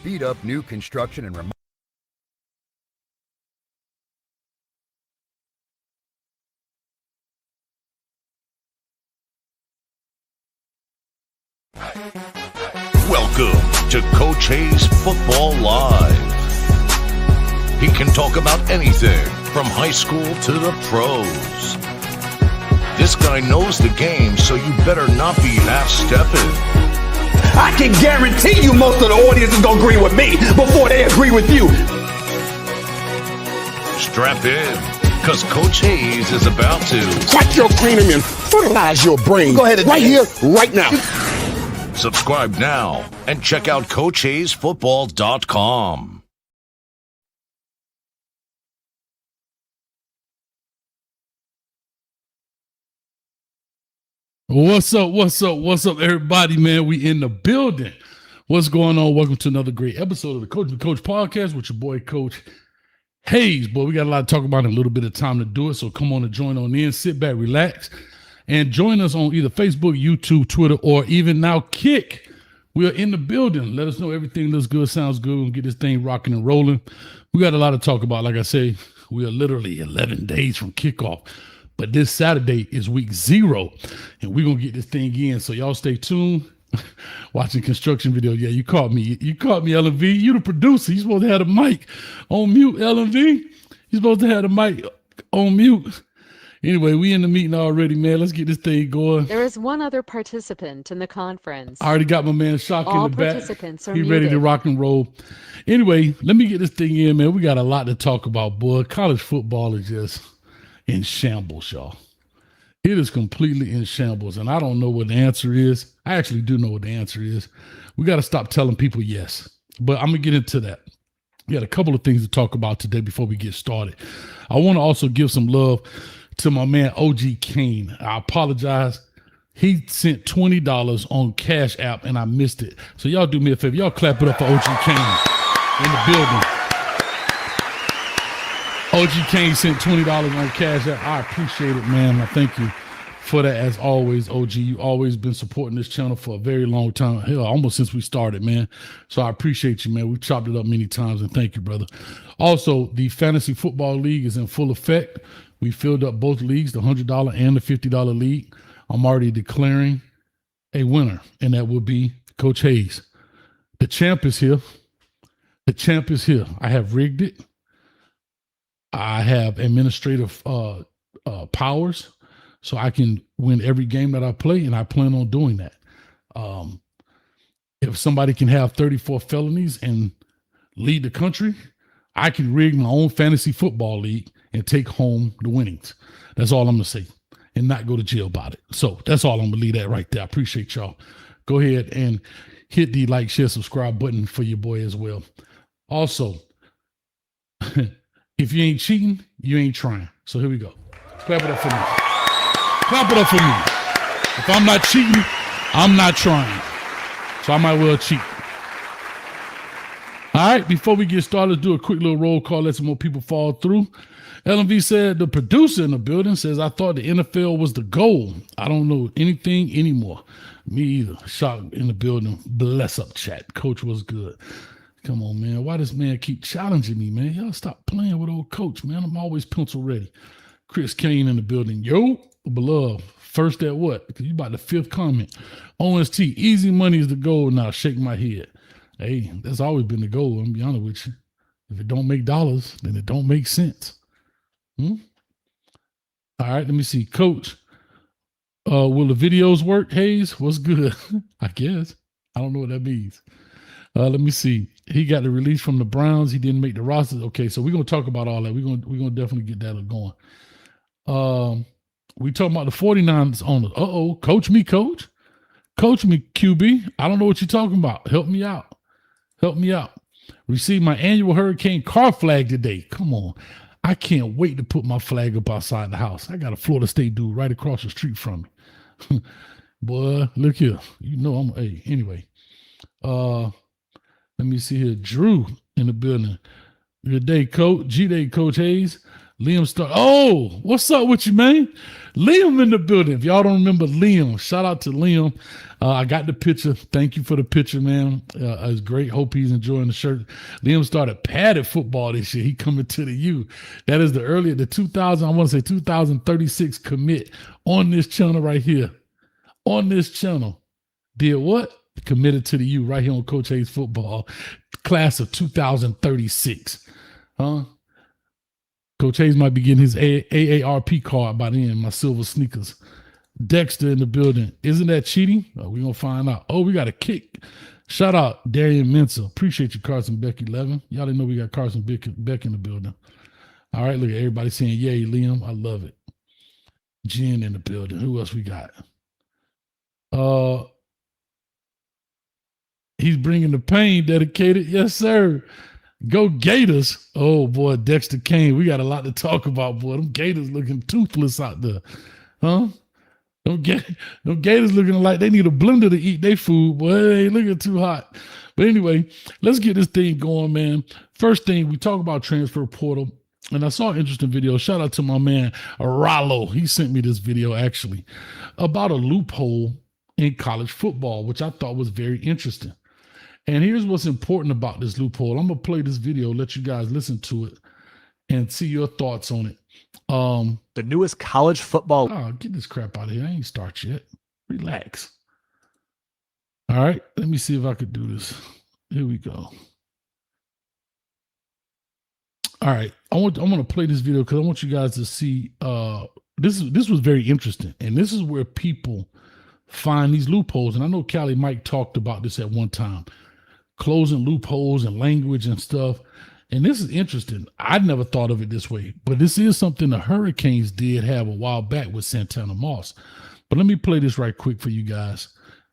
speed up new construction and Welcome to Coach Hayes Football Live. He can talk about anything from high school to the pros. This guy knows the game, so you better not be half-stepping. I can guarantee you most of the audience is going to agree with me before they agree with you. Strap in, because Coach Hayes is about to crack your cranium and fertilize your brain. Go ahead and right here, right now. Subscribe now and check out CoachHayesFootball.com. What's up, everybody, man? We in the building. What's going on? Welcome to another great episode of the Coach and Coach podcast with your boy, Coach Hayes. Boy, we got a lot to talk about and a little bit of time to do it, so come on and join on in. Sit back, relax, and join us on either Facebook, YouTube, Twitter, or even now Kick. We are in the building. Let us know everything looks good, sounds good. We'll get this thing rocking and rolling. We got a lot to talk about. Like I say, we are literally 11 days from kickoff. But this Saturday is week 0, and we're going to get this thing in. So y'all stay tuned. Watching construction video. Yeah, you caught me. You caught me, LMV. You the producer. You supposed to have the mic on mute, LMV. You supposed to have the mic on mute. Anyway, we in the meeting already, man. Let's get this thing going. There is one other participant in the conference. I already got my man Shock in the back. All participants are He muted. ready to rock and roll. Anyway, let me get this thing in, man. We got a lot to talk about, boy. College football is just in shambles, y'all. It is completely in shambles, and I don't know what the answer is. I actually do know what the answer is. We got to stop telling people yes, but I'm going to get into that. We got a couple of things to talk about today before we get started. I want to also give some love to my man OG Kane. I apologize. He sent $20 on Cash App, and I missed it. So y'all do me a favor. Y'all clap it up for OG Kane in the building. OG Kane sent $20 on Cash App. I appreciate it, man. I thank you for that as always, OG. You always been supporting this channel for a very long time. Hell, almost since we started, man. So I appreciate you, man. We've chopped it up many times, and thank you, brother. Also, the Fantasy Football League is in full effect. We filled up both leagues, the $100 and the $50 league. I'm already declaring a winner, and that will be Coach Hayes. The champ is here. The champ is here. I have rigged it. I have administrative powers, so I can win every game that I play, and I plan on doing that. If somebody can have 34 felonies and lead the country, I can rig my own fantasy football league and take home the winnings. That's all I'm going to say, and not go to jail about it. So that's all I'm going to leave that right there. I appreciate y'all. Go ahead and hit the like, share, subscribe button for your boy as well. Also, if you ain't cheating, you ain't trying. So here we go. Clap it up for me. Clap it up for me. If I'm not cheating, I'm not trying. So I might well cheat. All right, before we get started, let's do a quick little roll call, let some more people fall through. LMV said, the producer in the building says, I thought the NFL was the goal. I don't know anything anymore. Me either. Shock in the building. Bless up, chat. Coach was good. Come on, man. Why does man keep challenging me, man? Y'all stop playing with old coach, man. I'm always pencil ready. Chris Kane in the building. Yo, beloved. First at what? Because you about the 5th comment. OST, easy money is the goal now. Shake my head. Hey, that's always been the goal. I'm going to be honest with you. If it don't make dollars, then it don't make sense. All right, let me see. Coach, will the videos work, Hayes? What's good? I guess. I don't know what that means. Let me see. He got the release from the Browns. He didn't make the roster. Okay, so we're gonna talk about all that. We're gonna definitely get that going. We talking about the 49ers owners. Coach me, coach. Coach me, QB. I don't know what you're talking about. Help me out. Help me out. Received my annual hurricane car flag today. Come on. I can't wait to put my flag up outside the house. I got a Florida State dude right across the street from me. Boy, look here. You know anyway. Let me see here. Drew in the building. Good day, Coach. G-Day, Coach Hayes. Liam start. Oh, what's up with you, man? Liam in the building. If y'all don't remember Liam, shout out to Liam. I got the picture. Thank you for the picture, man. It's great. Hope he's enjoying the shirt. Liam started padded football this year. He coming to the U. That is the 2000, I want to say 2036 commit on this channel right here. On this channel. Did what? Committed to the U right here on Coach Hayes Football. Class of 2036. Huh? Coach Hayes might be getting his AARP card by then, my silver sneakers. Dexter in the building. Isn't that cheating? Oh, we're going to find out. Oh, we got a kick. Shout out Darian Mensa. Appreciate you, Carson Beck 11. Y'all didn't know we got Carson Beck in the building. All right, look at everybody saying, yay, Liam. I love it. Jen in the building. Who else we got? He's bringing the pain, dedicated. Yes, sir. Go Gators. Oh, boy, Dexter Kane. We got a lot to talk about, boy. Them Gators looking toothless out there. Huh? Them Gators looking like they need a blender to eat their food, boy. They ain't looking too hot. But anyway, let's get this thing going, man. First thing, we talk about transfer portal. And I saw an interesting video. Shout out to my man, Rollo. He sent me this video, actually, about a loophole in college football, which I thought was very interesting. And here's what's important about this loophole. I'm going to play this video, let you guys listen to it and see your thoughts on it. The newest college football. Oh, get this crap out of here. I ain't start yet. Relax. All right. Let me see if I could do this. Here we go. All right. I want to play this video because I want you guys to see this was very interesting. And this is where people find these loopholes. And I know Cali Mike talked about this at one time. Closing loopholes and language and stuff. And this is interesting. I'd never thought of it this way, but this is something the Hurricanes did have a while back with Santana Moss. But let me play this right quick for you guys.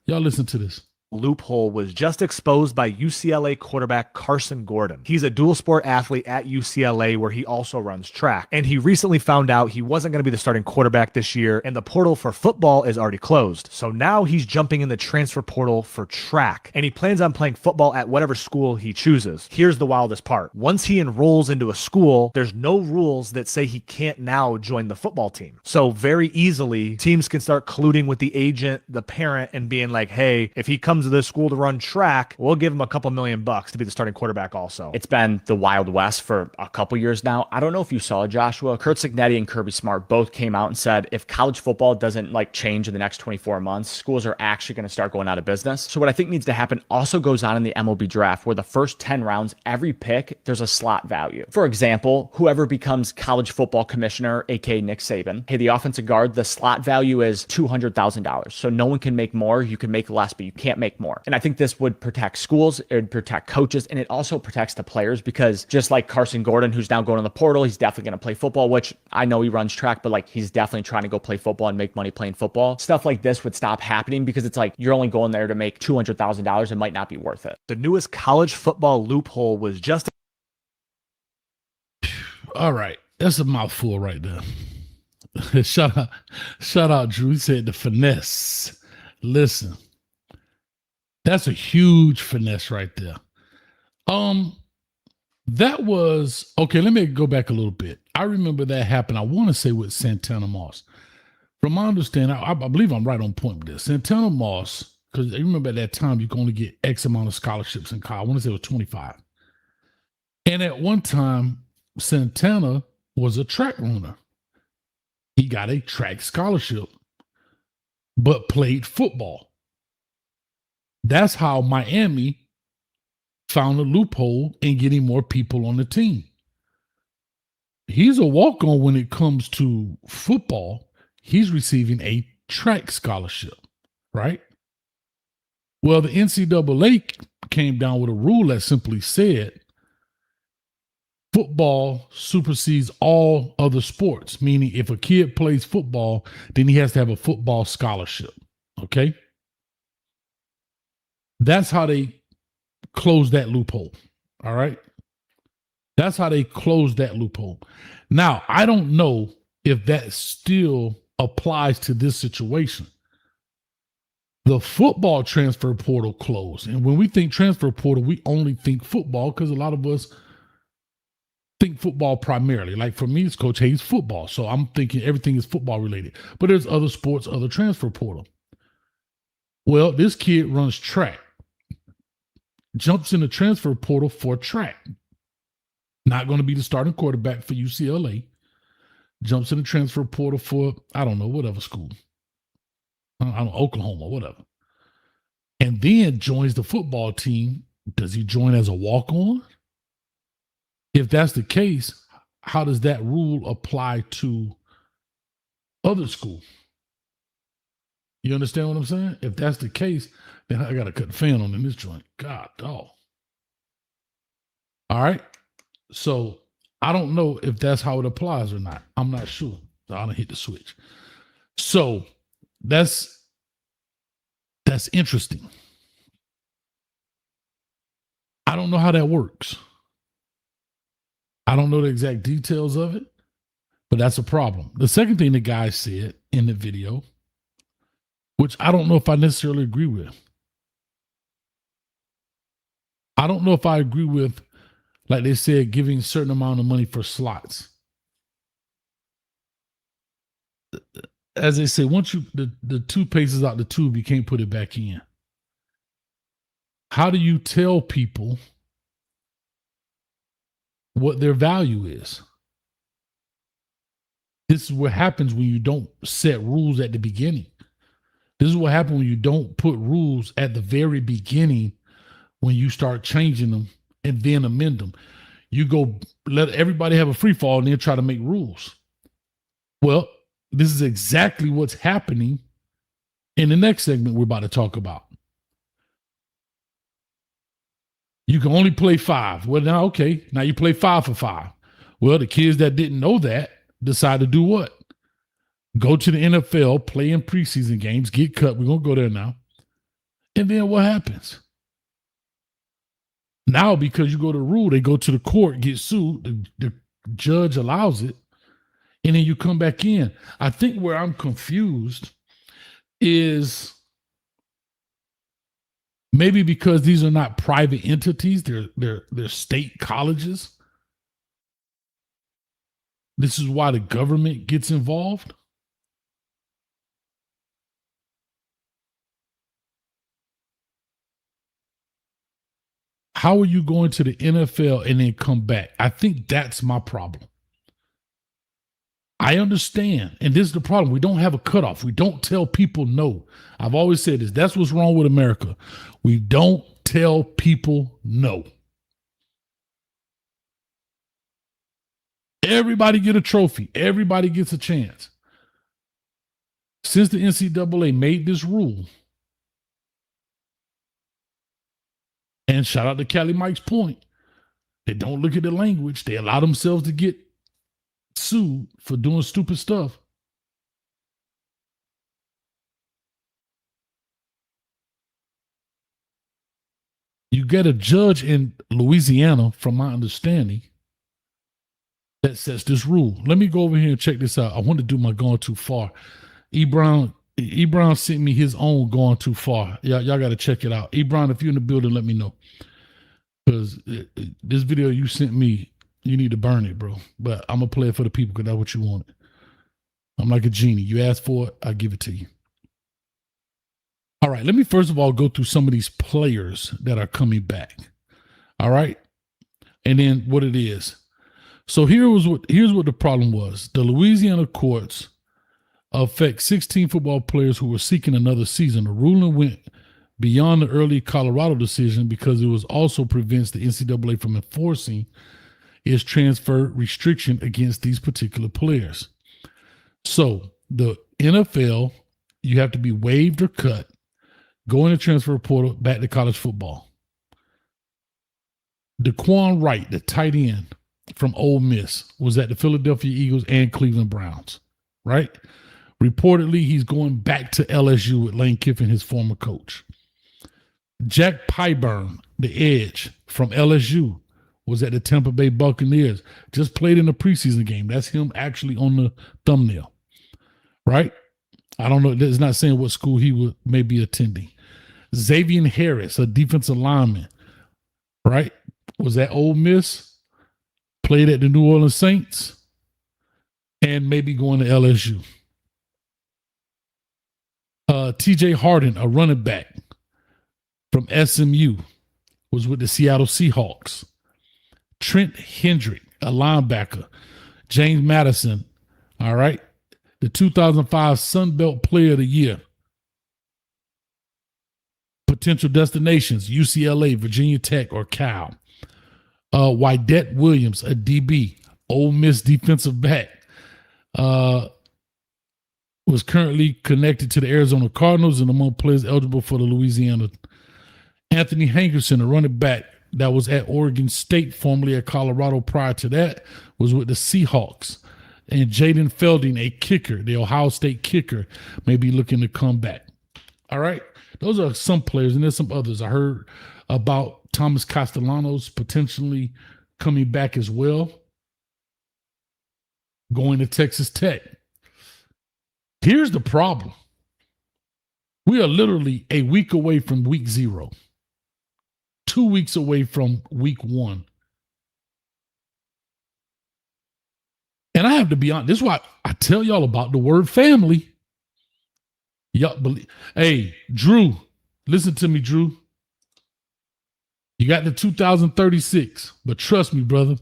Y'all listen to this. Loophole was just exposed by UCLA quarterback Carson Gordon. He's a dual sport athlete at UCLA where he also runs track. And he recently found out he wasn't going to be the starting quarterback this year, and the portal for football is already closed. So now he's jumping in the transfer portal for track, and he plans on playing football at whatever school he chooses. Here's the wildest part. Once he enrolls into a school, there's no rules that say he can't now join the football team. So very easily, teams can start colluding with the agent, the parent, and being like, hey, if he comes to this school to run track, we'll give him a couple $1 million to be the starting quarterback also. It's been the Wild West for a couple years now. I don't know if you saw, Joshua, Kurt Cignetti and Kirby Smart both came out and said if college football doesn't change in the next 24 months, schools are actually going to start going out of business. So what I think needs to happen also goes on in the MLB draft, where the first 10 rounds, every pick, there's a slot value. For example, whoever becomes college football commissioner, aka Nick Saban, hey, the offensive guard, the slot value is $200,000. So no one can make more. You can make less, but you can't make more. And I think this would protect schools, it would protect coaches, and it also protects the players, because just like Carson Gordon, who's now going to the portal, he's definitely going to play football, which I know he runs track, but he's definitely trying to go play football and make money playing football. Stuff like this would stop happening, because it's you're only going there to make $200,000. It might not be worth it. The newest college football loophole was just... All right. That's a mouthful right there. Shout out, Drew. He said the finesse. Listen. That's a huge finesse right there. That was okay. Let me go back a little bit. I remember that happened. I want to say with Santana Moss. From my understanding, I believe I'm right on point with this. Santana Moss, because I remember at that time you can only get X amount of scholarships in college. I want to say it was 25. And at one time, Santana was a track runner. He got a track scholarship, but played football. That's how Miami found a loophole in getting more people on the team. He's a walk-on when it comes to football. He's receiving a track scholarship, right? Well, the NCAA came down with a rule that simply said football supersedes all other sports, meaning if a kid plays football, then he has to have a football scholarship, okay? That's how they close that loophole. All right. That's how they close that loophole. Now, I don't know if that still applies to this situation. The football transfer portal closed. And when we think transfer portal, we only think football, because a lot of us think football primarily. Like for me, it's Coach Hayes football. So I'm thinking everything is football related. But there's other sports, other transfer portal. Well, this kid runs track, jumps in the transfer portal for track. Not going to be the starting quarterback for UCLA. Jumps in the transfer portal for, I don't know, whatever school. I don't know, Oklahoma, whatever. And then joins the football team. Does he join as a walk-on? If that's the case, how does that rule apply to other schools? You understand what I'm saying? If that's the case, then I got to cut the fan on in this joint. God, dog. All right. So I don't know if that's how it applies or not. I'm not sure. So I'm gonna hit the switch. So that's interesting. I don't know how that works. I don't know the exact details of it, but that's a problem. The second thing the guy said in the video, which I don't know if I necessarily agree with. I don't know if I agree with, like they said, giving a certain amount of money for slots. As they say, once the toothpaste is out the tube, you can't put it back in. How do you tell people what their value is? This is what happens when you don't set rules at the beginning. This is what happens when you don't put rules at the very beginning, when you start changing them and then amend them. You go let everybody have a free fall and then try to make rules. Well, this is exactly what's happening in the next segment we're about to talk about. You can only play 5. Well, now, okay, now you play 5 for 5. Well, the kids that didn't know that decide to do what? Go to the NFL, play in preseason games, get cut. We're going to go there now. And then what happens? Now, because you go to the rule, they go to the court, get sued. The judge allows it. And then you come back in. I think where I'm confused is maybe because these are not private entities, they're state colleges. This is why the government gets involved. How are you going to the NFL and then come back? I think that's my problem. I understand. And this is the problem. We don't have a cutoff. We don't tell people no. I've always said this. That's what's wrong with America. We don't tell people no. Everybody get a trophy. Everybody gets a chance. Since the NCAA made this rule, and shout out to Cali Mike's point, they don't look at the language. They allow themselves to get sued for doing stupid stuff. You get a judge in Louisiana, from my understanding, that sets this rule. Let me go over here and check this out. I want to do my going too far. E. Brown sent me his own going too far. Y'all got to check it out. E. Brown, if you're in the building, let me know. Because this video you sent me, you need to burn it, bro. But I'm going to play it for the people because that's what you wanted. I'm like a genie. You asked for it, I give it to you. All right, let me first of all go through some of these players that are coming back. All right? And then what it is. So here's what the problem was. The Louisiana courts affect 16 football players who were seeking another season. The ruling went beyond the early Colorado decision because it was also prevents the NCAA from enforcing its transfer restriction against these particular players. So the NFL, you have to be waived or cut, go in the transfer portal, back to college football. Dae'Quan Wright, the tight end from Ole Miss, was at the Philadelphia Eagles and Cleveland Browns, right? Reportedly, he's going back to LSU with Lane Kiffin, his former coach. Jack Pyburn, the edge from LSU, was at the Tampa Bay Buccaneers, just played in a preseason game. That's him actually on the thumbnail, right? I don't know. It's not saying what school he may be attending. Xavier Harris, a defensive lineman, right, was at Ole Miss, played at the New Orleans Saints, and maybe going to LSU. TJ Harden, a running back from SMU, was with the Seattle Seahawks. Trent Hendrick, a linebacker. James Madison, all right, the 2005 Sun Belt Player of the Year. Potential destinations, UCLA, Virginia Tech, or Cal. Wydett Williams, a DB, Ole Miss defensive back, was currently connected to the Arizona Cardinals and among players eligible for the Louisiana. Anthony Hankerson, a running back that was at Oregon State, formerly at Colorado prior to that, was with the Seahawks. And Jaden Felding, a kicker, the Ohio State kicker, may be looking to come back. All right. Those are some players, and there's some others. I heard about Thomas Castellanos potentially coming back as well, going to Texas Tech. Here's the problem. We are literally a week away from week 0, 2 weeks away from week 1. And I have to be honest, this is why I tell y'all about the word family. Y'all believe. Hey, Drew, listen to me, Drew. You got the 2036, but trust me, brother,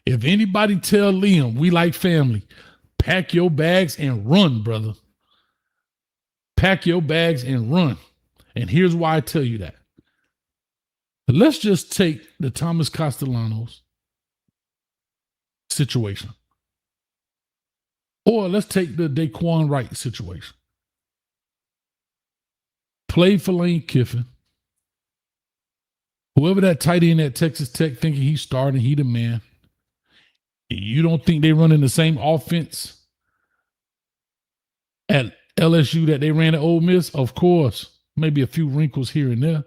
if anybody tell Liam we like family, pack your bags and run, brother. Pack your bags and run. And here's why I tell you that. Let's just take the Thomas Castellanos situation. Or let's take the Dae'Quan Wright situation. Played for Lane Kiffin. Whoever that tight end at Texas Tech thinking he's starting, he the man. You don't think they running the same offense at LSU that they ran at Ole Miss? Of course. Maybe a few wrinkles here and there.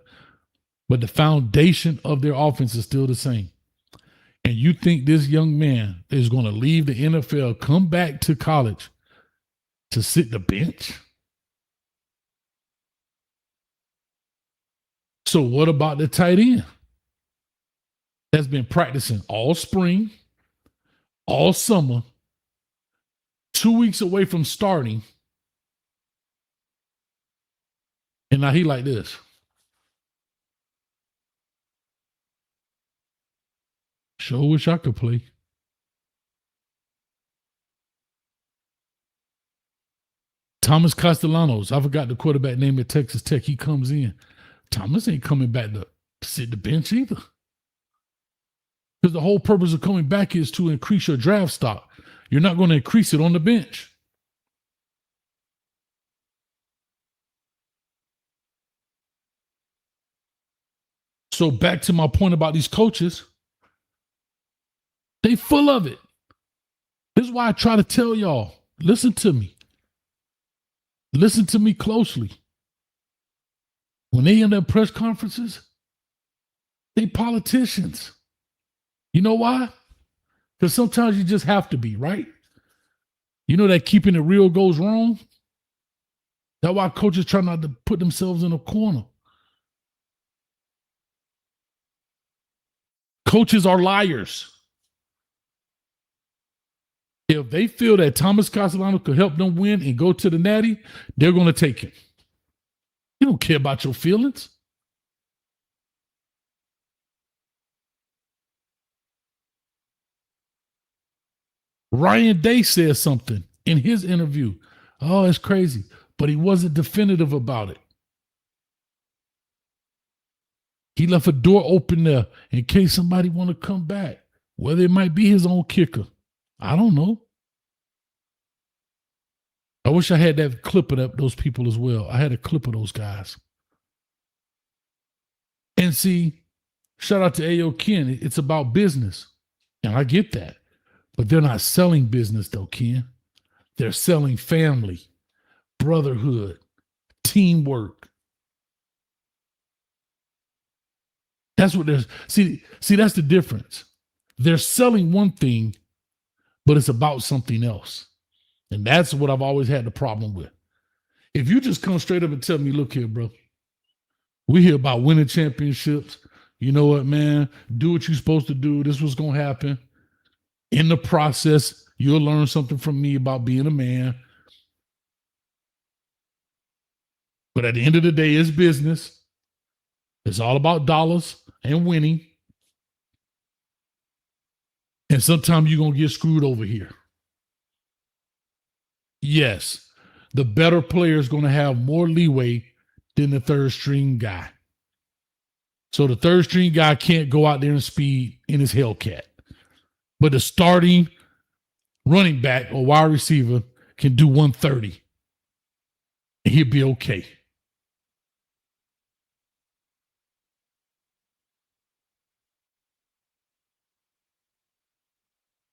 But the foundation of their offense is still the same. And you think this young man is going to leave the NFL, come back to college to sit the bench? So what about the tight end that's been practicing all spring, all summer, 2 weeks away from starting, and now he like this? Sure wish I could play. Thomas Castellanos, I forgot the quarterback name at Texas Tech. He comes in. Thomas ain't coming back to sit the bench either. Because the whole purpose of coming back is to increase your draft stock. You're not going to increase it on the bench. So back to my point about these coaches. They full of it. This is why I try to tell y'all, listen to me. Listen to me closely. When they in their press conferences, they politicians. You know why? Because sometimes you just have to be, right? You know that keeping it real goes wrong? That's why coaches try not to put themselves in a corner. Coaches are liars. If they feel that Thomas Castellanos could help them win and go to the Natty, they're going to take it. You don't care about your feelings. Ryan Day said something in his interview. Oh, it's crazy. But he wasn't definitive about it. He left a door open there in case somebody want to come back, whether it might be his own kicker. I don't know. I wish I had that clip of those people as well. I had a clip of those guys. And see, shout out to A.O. Ken. It's about business. And I get that. But they're not selling business though, Ken. They're selling family, brotherhood, teamwork. That's what they're, see, that's the difference. They're selling one thing, but it's about something else. And that's what I've always had the problem with. If you just come straight up and tell me, look here, bro, we hear about winning championships. You know what, man? Do what you're supposed to do. This was going to happen. In the process, you'll learn something from me about being a man. But at the end of the day, it's business. It's all about dollars and winning. And sometimes you're going to get screwed over here. Yes, the better player is going to have more leeway than the third string guy. So the third string guy can't go out there and speed in his Hellcat. But the starting running back or wide receiver can do 130. And he'll be okay.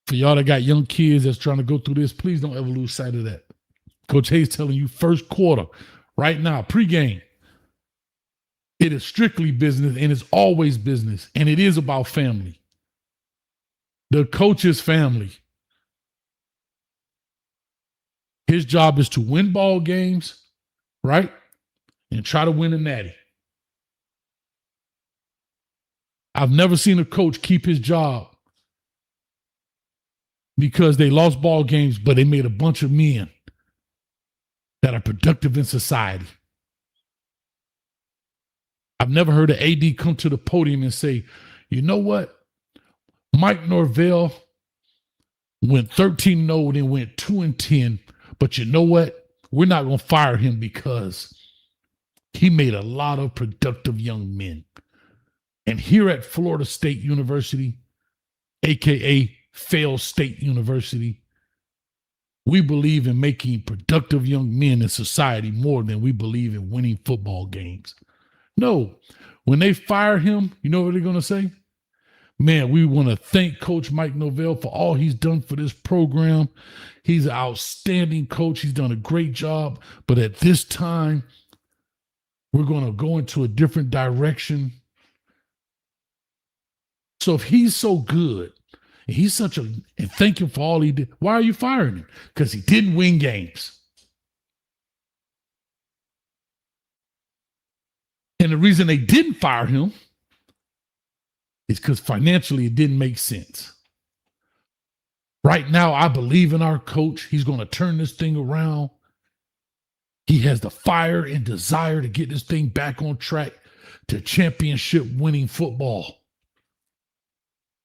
For y'all that got young kids that's trying to go through this, please don't ever lose sight of that. Coach Hayes telling you first quarter, right now, pregame, it is strictly business and it's always business. And it is about family. The coach's family. His job is to win ball games, right? And try to win a natty. I've never seen a coach keep his job because they lost ball games, but they made a bunch of men that are productive in society. I've never heard an AD come to the podium and say, you know what? Mike Norvell went 13-0 and went 2-10, but you know what? We're not going to fire him because he made a lot of productive young men. And here at Florida State University, AKA Fail State University, we believe in making productive young men in society more than we believe in winning football games. No, when they fire him, you know what they're going to say? Man, we want to thank Coach Mike Norvell for all he's done for this program. He's an outstanding coach. He's done a great job. But at this time, we're going to go into a different direction. So if he's so good, and he's such a, and thank him for all he did, why are you firing him? Because he didn't win games. And the reason they didn't fire him is because financially it didn't make sense. Right now, I believe in our coach. He's going to turn this thing around. He has the fire and desire to get this thing back on track to championship winning football.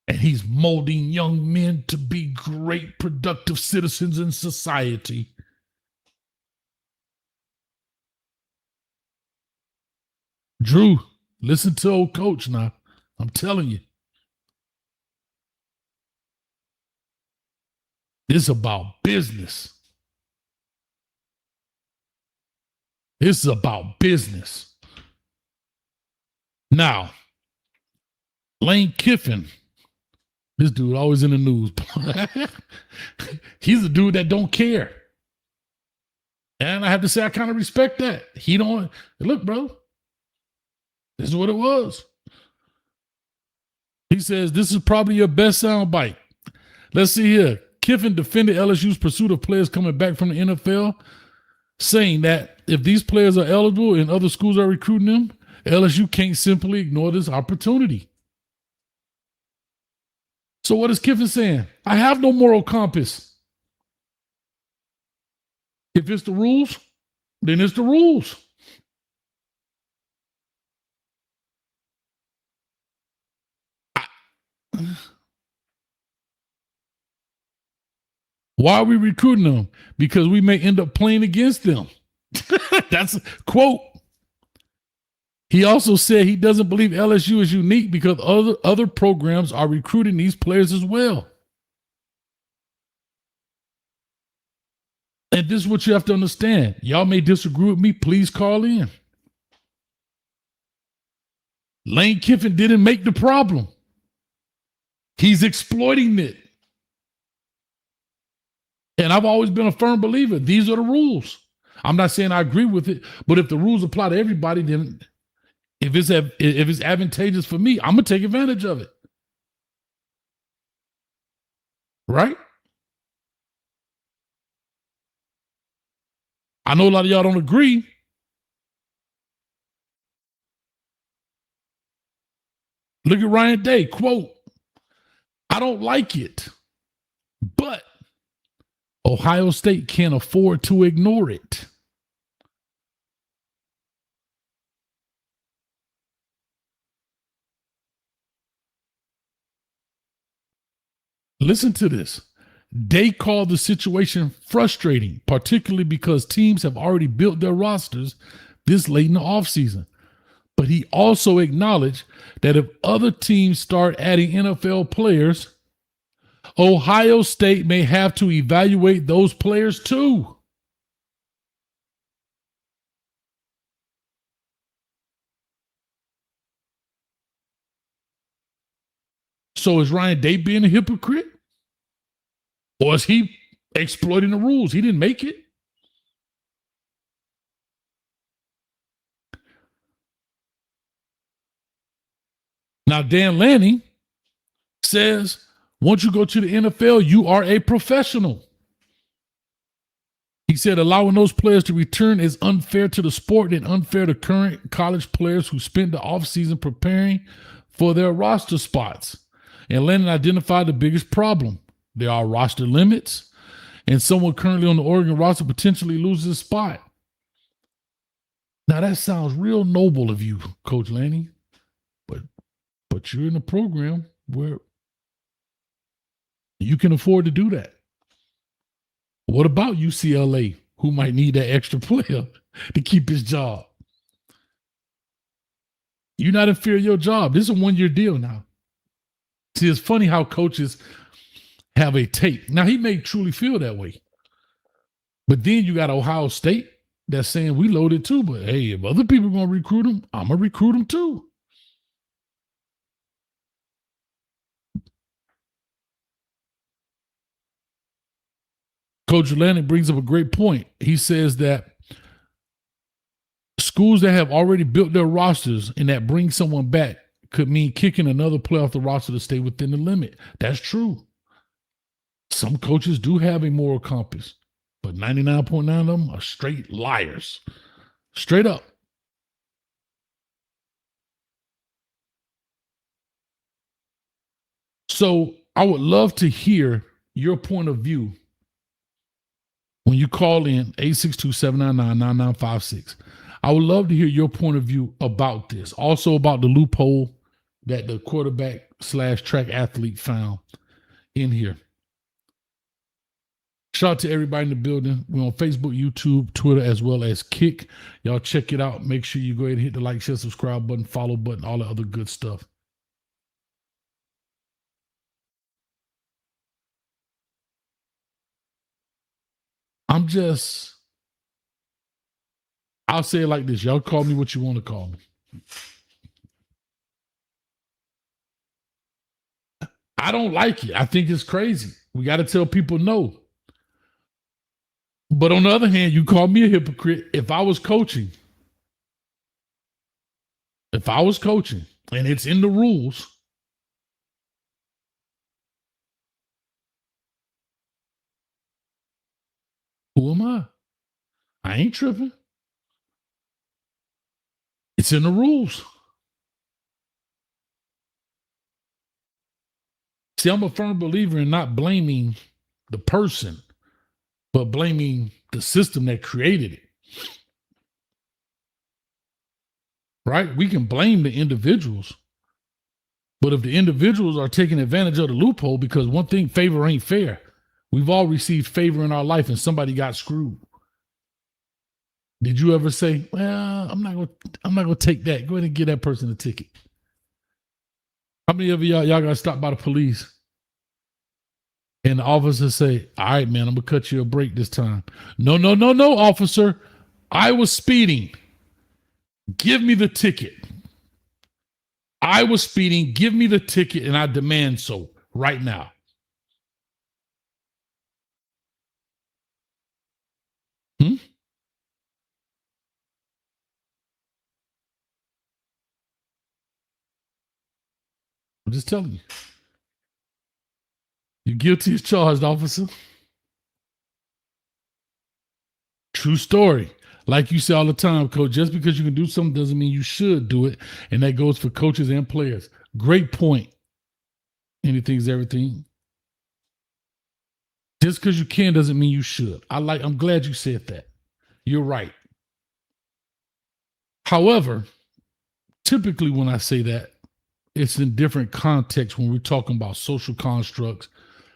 And he's molding young men to be great, productive citizens in society. Drew, listen to old coach now. I'm telling you. This is about business. This is about business. Now, Lane Kiffin, this dude always in the news. He's a dude that don't care. And I have to say, I kind of respect that. He don't, look, bro, this is what it was. He says, this is probably your best soundbite. Let's see here. Kiffin defended LSU's pursuit of players coming back from the NFL, saying that if these players are eligible and other schools are recruiting them, LSU can't simply ignore this opportunity. So what is Kiffin saying? I have no moral compass. If it's the rules, then it's the rules. Why are we recruiting them? Because we may end up playing against them. That's a quote. He also said he doesn't believe LSU is unique because other programs are recruiting these players as well. And this is what you have to understand. Y'all may disagree with me. Please call in. Lane Kiffin didn't make the problem. He's exploiting it. And I've always been a firm believer. These are the rules. I'm not saying I agree with it, but if the rules apply to everybody, then if it's advantageous for me, I'm going to take advantage of it. Right? I know a lot of y'all don't agree. Look at Ryan Day, quote, I don't like it. But Ohio State can't afford to ignore it. Listen to this. They call the situation frustrating, particularly because teams have already built their rosters this late in the offseason. But he also acknowledged that if other teams start adding NFL players, Ohio State may have to evaluate those players too. So is Ryan Day being a hypocrite? Or is he exploiting the rules? He didn't make it. Now, Dan Lanning says once you go to the NFL, you are a professional. He said allowing those players to return is unfair to the sport and unfair to current college players who spent the offseason preparing for their roster spots. And Lanning identified the biggest problem. There are roster limits, and someone currently on the Oregon roster potentially loses a spot. Now, that sounds real noble of you, Coach Lanning, but you're in a program where you can afford to do that. What about UCLA, who might need that extra player to keep his job? You're not in fear of your job. This is a one-year deal now. See, it's funny how coaches have a take. Now, he may truly feel that way. But then you got Ohio State that's saying we loaded too. But hey, if other people are going to recruit him, I'm going to recruit him too. Coach Lanning brings up a great point. He says that schools that have already built their rosters and that bring someone back could mean kicking another player off the roster to stay within the limit. That's true. Some coaches do have a moral compass, but 99.9 of them are straight liars. Straight up. So I would love to hear your point of view when you call in 862-799-9956. I would love to hear your point of view about this. Also about the loophole that the quarterback/track athlete found in here. Shout out to everybody in the building. We're on Facebook, YouTube, Twitter, as well as Kick. Y'all check it out. Make sure you go ahead and hit the like, share, subscribe button, follow button, all the other good stuff. I'll say it like this. Y'all call me what you want to call me. I don't like it. I think it's crazy. We got to tell people no. But on the other hand, you call me a hypocrite. If I was coaching, and it's in the rules, who am I? I ain't tripping. It's in the rules. See, I'm a firm believer in not blaming the person, but blaming the system that created it. Right? We can blame the individuals, but if the individuals are taking advantage of the loophole, because one thing, favor ain't fair. We've all received favor in our life and somebody got screwed. Did you ever say, well, I'm not gonna take that. Go ahead and give that person a ticket. How many of y'all got stopped by the police? And the officer say, all right, man, I'm gonna cut you a break this time. No, officer. I was speeding. Give me the ticket. I was speeding. Give me the ticket, and I demand so right now. I'm just telling you. You're guilty as charged, officer. True story. Like you say all the time, Coach, just because you can do something doesn't mean you should do it. And that goes for coaches and players. Great point. Anything's everything. Just because you can doesn't mean you should. I'm glad you said that. You're right. However, typically when I say that, it's in different contexts when we're talking about social constructs.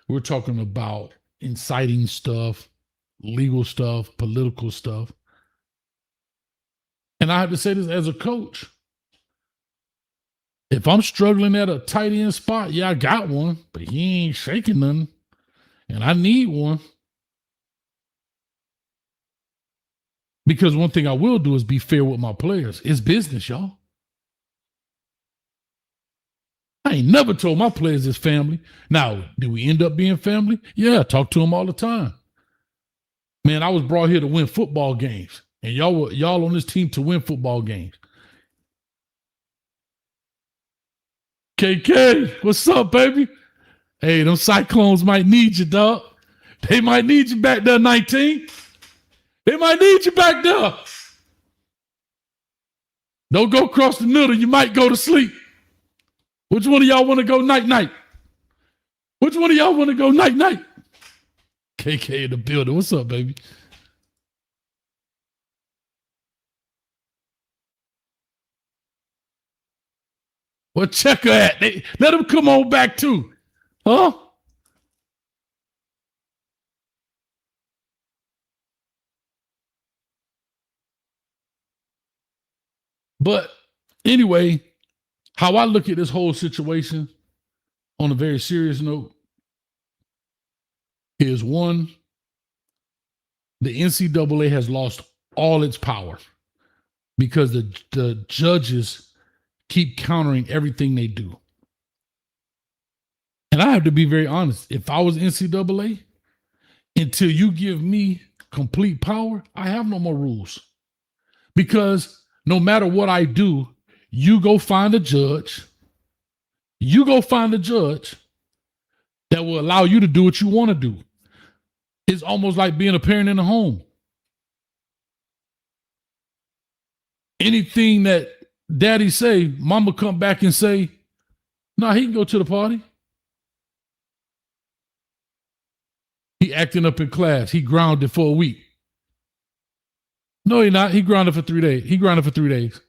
We're talking about inciting stuff, legal stuff, political stuff. And I have to say this as a coach. If I'm struggling at a tight end spot, yeah, I got one, but he ain't shaking nothing. And I need one. Because one thing I will do is be fair with my players. It's business, y'all. I ain't never told my players it's family. Now, did we end up being family? Yeah, I talk to them all the time. Man, I was brought here to win football games. And y'all on this team to win football games. KK, what's up, baby? Hey, them Cyclones might need you, dog. They might need you back there, 19. They might need you back there. Don't go across the middle. You might go to sleep. Which one of y'all want to go night-night? Which one of y'all want to go night-night? KK in the building. What's up, baby? Where Checker at? Let him come on back too. Huh? But anyway, how I look at this whole situation on a very serious note is one, the NCAA has lost all its power because the judges keep countering everything they do. And I have to be very honest. If I was NCAA, until you give me complete power, I have no more rules. Because no matter what I do, you go find a judge. You go find a judge that will allow you to do what you want to do. It's almost like being a parent in a home. Anything that daddy say, mama come back and say, no, he can go to the party. He acting up in class. He grounded for a week. No, he not. He grounded for 3 days. He grounded for 3 days.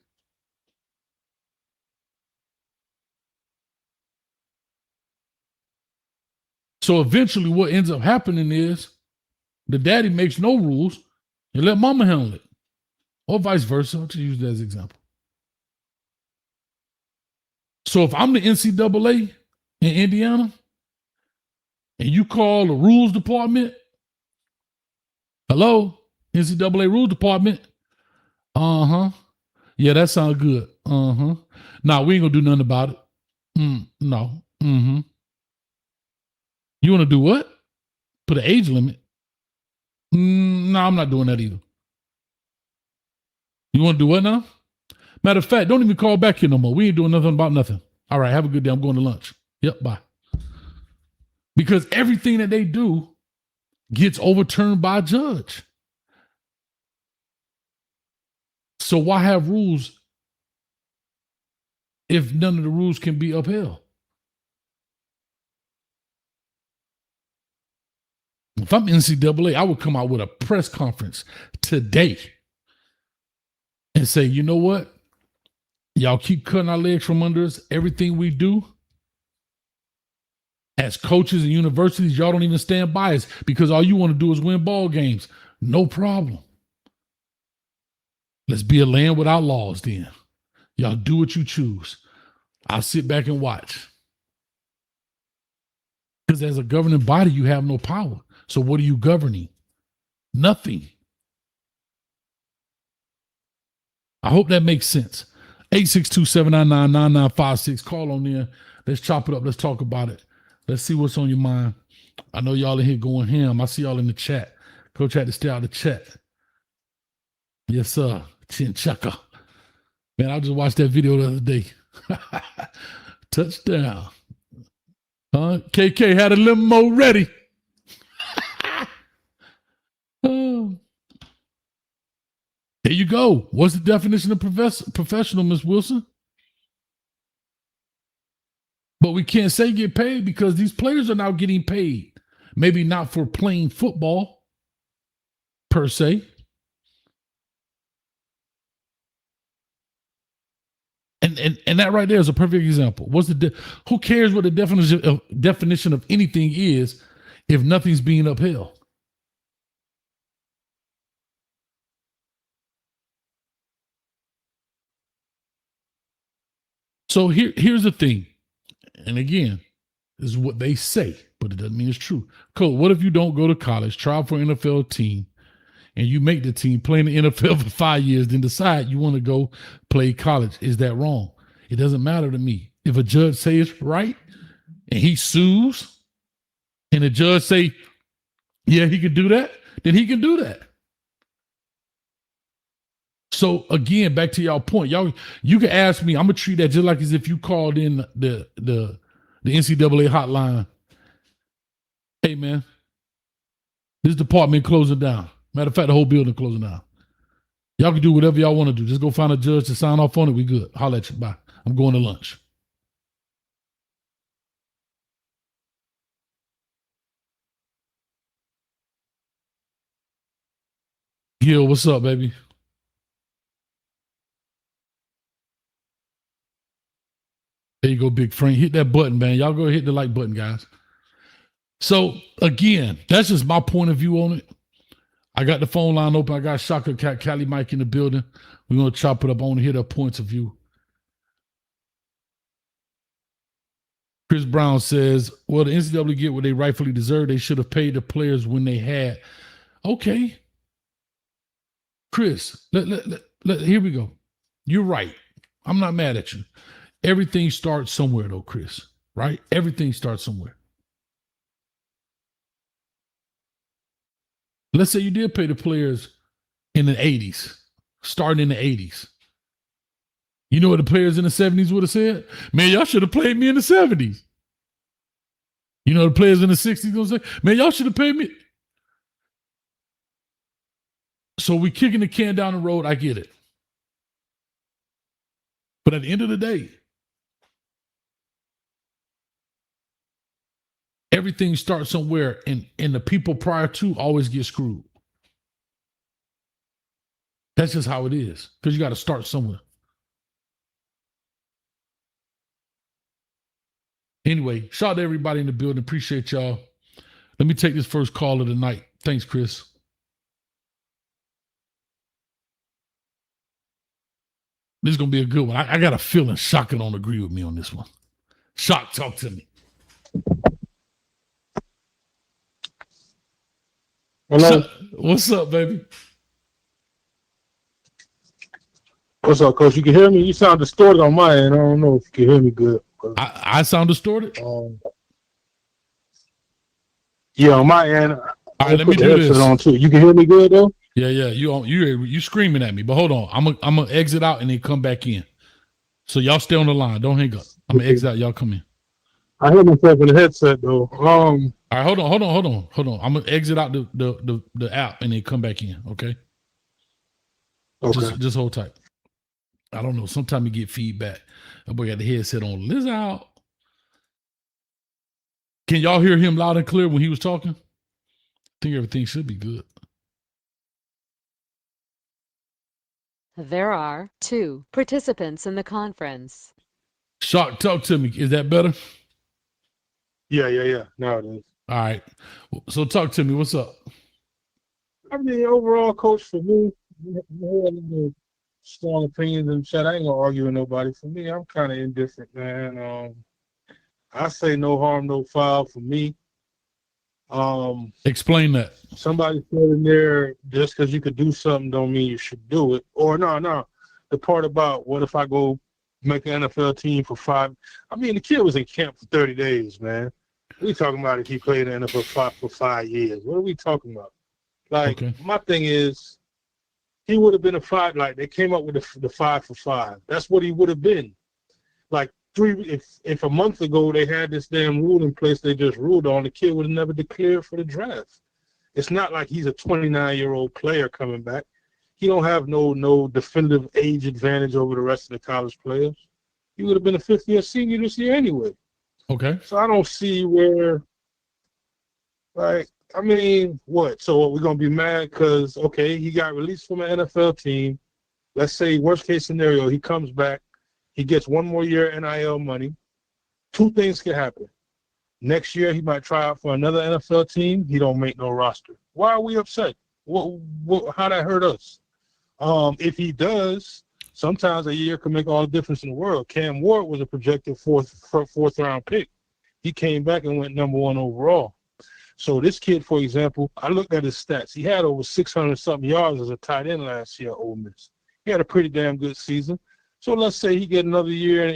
So eventually what ends up happening is the daddy makes no rules and let mama handle it. Or vice versa. I'll just use that as an example. So if I'm the NCAA in Indiana and you call the rules department, hello, NCAA rules department. Yeah, that sounds good. Nah, we ain't gonna do nothing about it. No. You want to do what? Put an age limit? No, I'm not doing that either. You want to do what now? Matter of fact, don't even call back here no more. We ain't doing nothing about nothing. All right, have a good day. I'm going to lunch. Yep, bye. Because everything that they do gets overturned by a judge. So why have rules if none of the rules can be upheld? If I'm NCAA, I would come out with a press conference today and say, you know what? Y'all keep cutting our legs from under us. Everything we do as coaches and universities, y'all don't even stand by us because all you want to do is win ball games. No problem. Let's be a land without laws then. Y'all do what you choose. I'll sit back and watch. Because as a governing body, you have no power. So what are you governing? Nothing. I hope that makes sense. 862-799-9956. Call on there. Let's chop it up. Let's talk about it. Let's see what's on your mind. I know y'all in here going ham. I see y'all in the chat. Coach had to stay out of the chat. Yes, sir. Chin chucker. Man, I just watched that video the other day. Touchdown. KK had a limo ready. Oh. There you go. What's the definition of professional, Miss Wilson? But we can't say get paid because these players are now getting paid. Maybe not for playing football per se. And that right there is a perfect example. Who cares what the definition of anything is if nothing's being upheld? So here's the thing. And again, this is what they say, but it doesn't mean it's true. Cole, what if you don't go to college, try for an NFL team, and you make the team, play in the NFL for 5 years, then decide you want to go play college? Is that wrong? It doesn't matter to me. If a judge says it's right and he sues and the judge say, yeah, he can do that, then he can do that. So again, back to y'all point, you can ask me, I'm gonna treat that just like as if you called in the NCAA hotline. Hey man, this department closing down. Matter of fact, the whole building closing down. Y'all can do whatever y'all want to do. Just go find a judge to sign off on it. We good. Holler at you. Bye. I'm going to lunch. Gil, what's up, baby? There you go, Big Frank. Hit that button, man. Y'all go hit the like button, guys. So, again, that's just my point of view on it. I got the phone line open. I got Shaka Cali Mike in the building. We're going to chop it up. I want to hear their points of view. Chris Brown says, well, the NCAA get what they rightfully deserve. They should have paid the players when they had. Okay. Chris, here we go. You're right. I'm not mad at you. Everything starts somewhere, though, Chris, right? Everything starts somewhere. Let's say you did pay the players in the 80s, starting in the 80s. You know what the players in the 70s would have said? Man, y'all should have played me in the 70s. You know the players in the 60s going to say, man, y'all should have paid me. So we kicking the can down the road. I get it. But at the end of the day, everything starts somewhere, and the people prior to always get screwed. That's just how it is, because you got to start somewhere. Anyway, shout out to everybody in the building. Appreciate y'all. Let me take this first call of the night. Thanks, Chris. This is going to be a good one. I got a feeling Shaka don't agree with me on this one. Shock, talk to me. Hello. What's up, baby? What's up, Coach? You can hear me? You sound distorted on my end. I don't know if you can hear me good. I sound distorted? Yeah, on my end. All right, let me do this. On too. You can hear me good, though? Yeah. You screaming at me, but hold on. I'm gonna exit out and then come back in. So y'all stay on the line. Don't hang up. I'm gonna exit out. Y'all come in. I hear myself in the headset, though. All right, hold on. I'm gonna exit out the app and then come back in. Okay. Okay. Just hold tight. I don't know. Sometimes you get feedback. That boy got the headset on. Liz out. Can y'all hear him loud and clear when he was talking? I think everything should be good. There are 2 participants in the conference. Shock, talk to me. Is that better? Yeah. Now it is. All right. So talk to me. What's up? I mean, overall, Coach, for me, strong opinions and shit. I ain't gonna argue with nobody. For me, I'm kind of indifferent, man. I say no harm, no foul for me. Explain that. Somebody said in there, just because you could do something don't mean you should do it. Or no. The part about what if I go make an NFL team for 5? I mean, the kid was in camp for 30 days, man. We talking about if he played in the NFL for 5 years. What are we talking about? Like, My thing is, he would have been a 5. Like, they came up with the 5 for 5. That's what he would have been. Like, if a month ago they had this damn rule in place they just ruled on, the kid would have never declared for the draft. It's not like he's a 29-year-old player coming back. He don't have no definitive age advantage over the rest of the college players. He would have been a 5th-year senior this year anyway. Okay. So I don't see where Like, I mean, what? So what, we're gonna be mad because okay, he got released from an NFL team. Let's say worst case scenario, he comes back, he gets one more year NIL money. Two things can happen. Next year he might try out for another NFL team. He don't make no roster. Why are we upset? How that hurt us? If he does, sometimes a year can make all the difference in the world. Cam Ward was a projected fourth round pick. He came back and went number 1 overall. So this kid, for example, I looked at his stats. He had over 600 something yards as a tight end last year at Ole Miss. He had a pretty damn good season. So let's say he get another year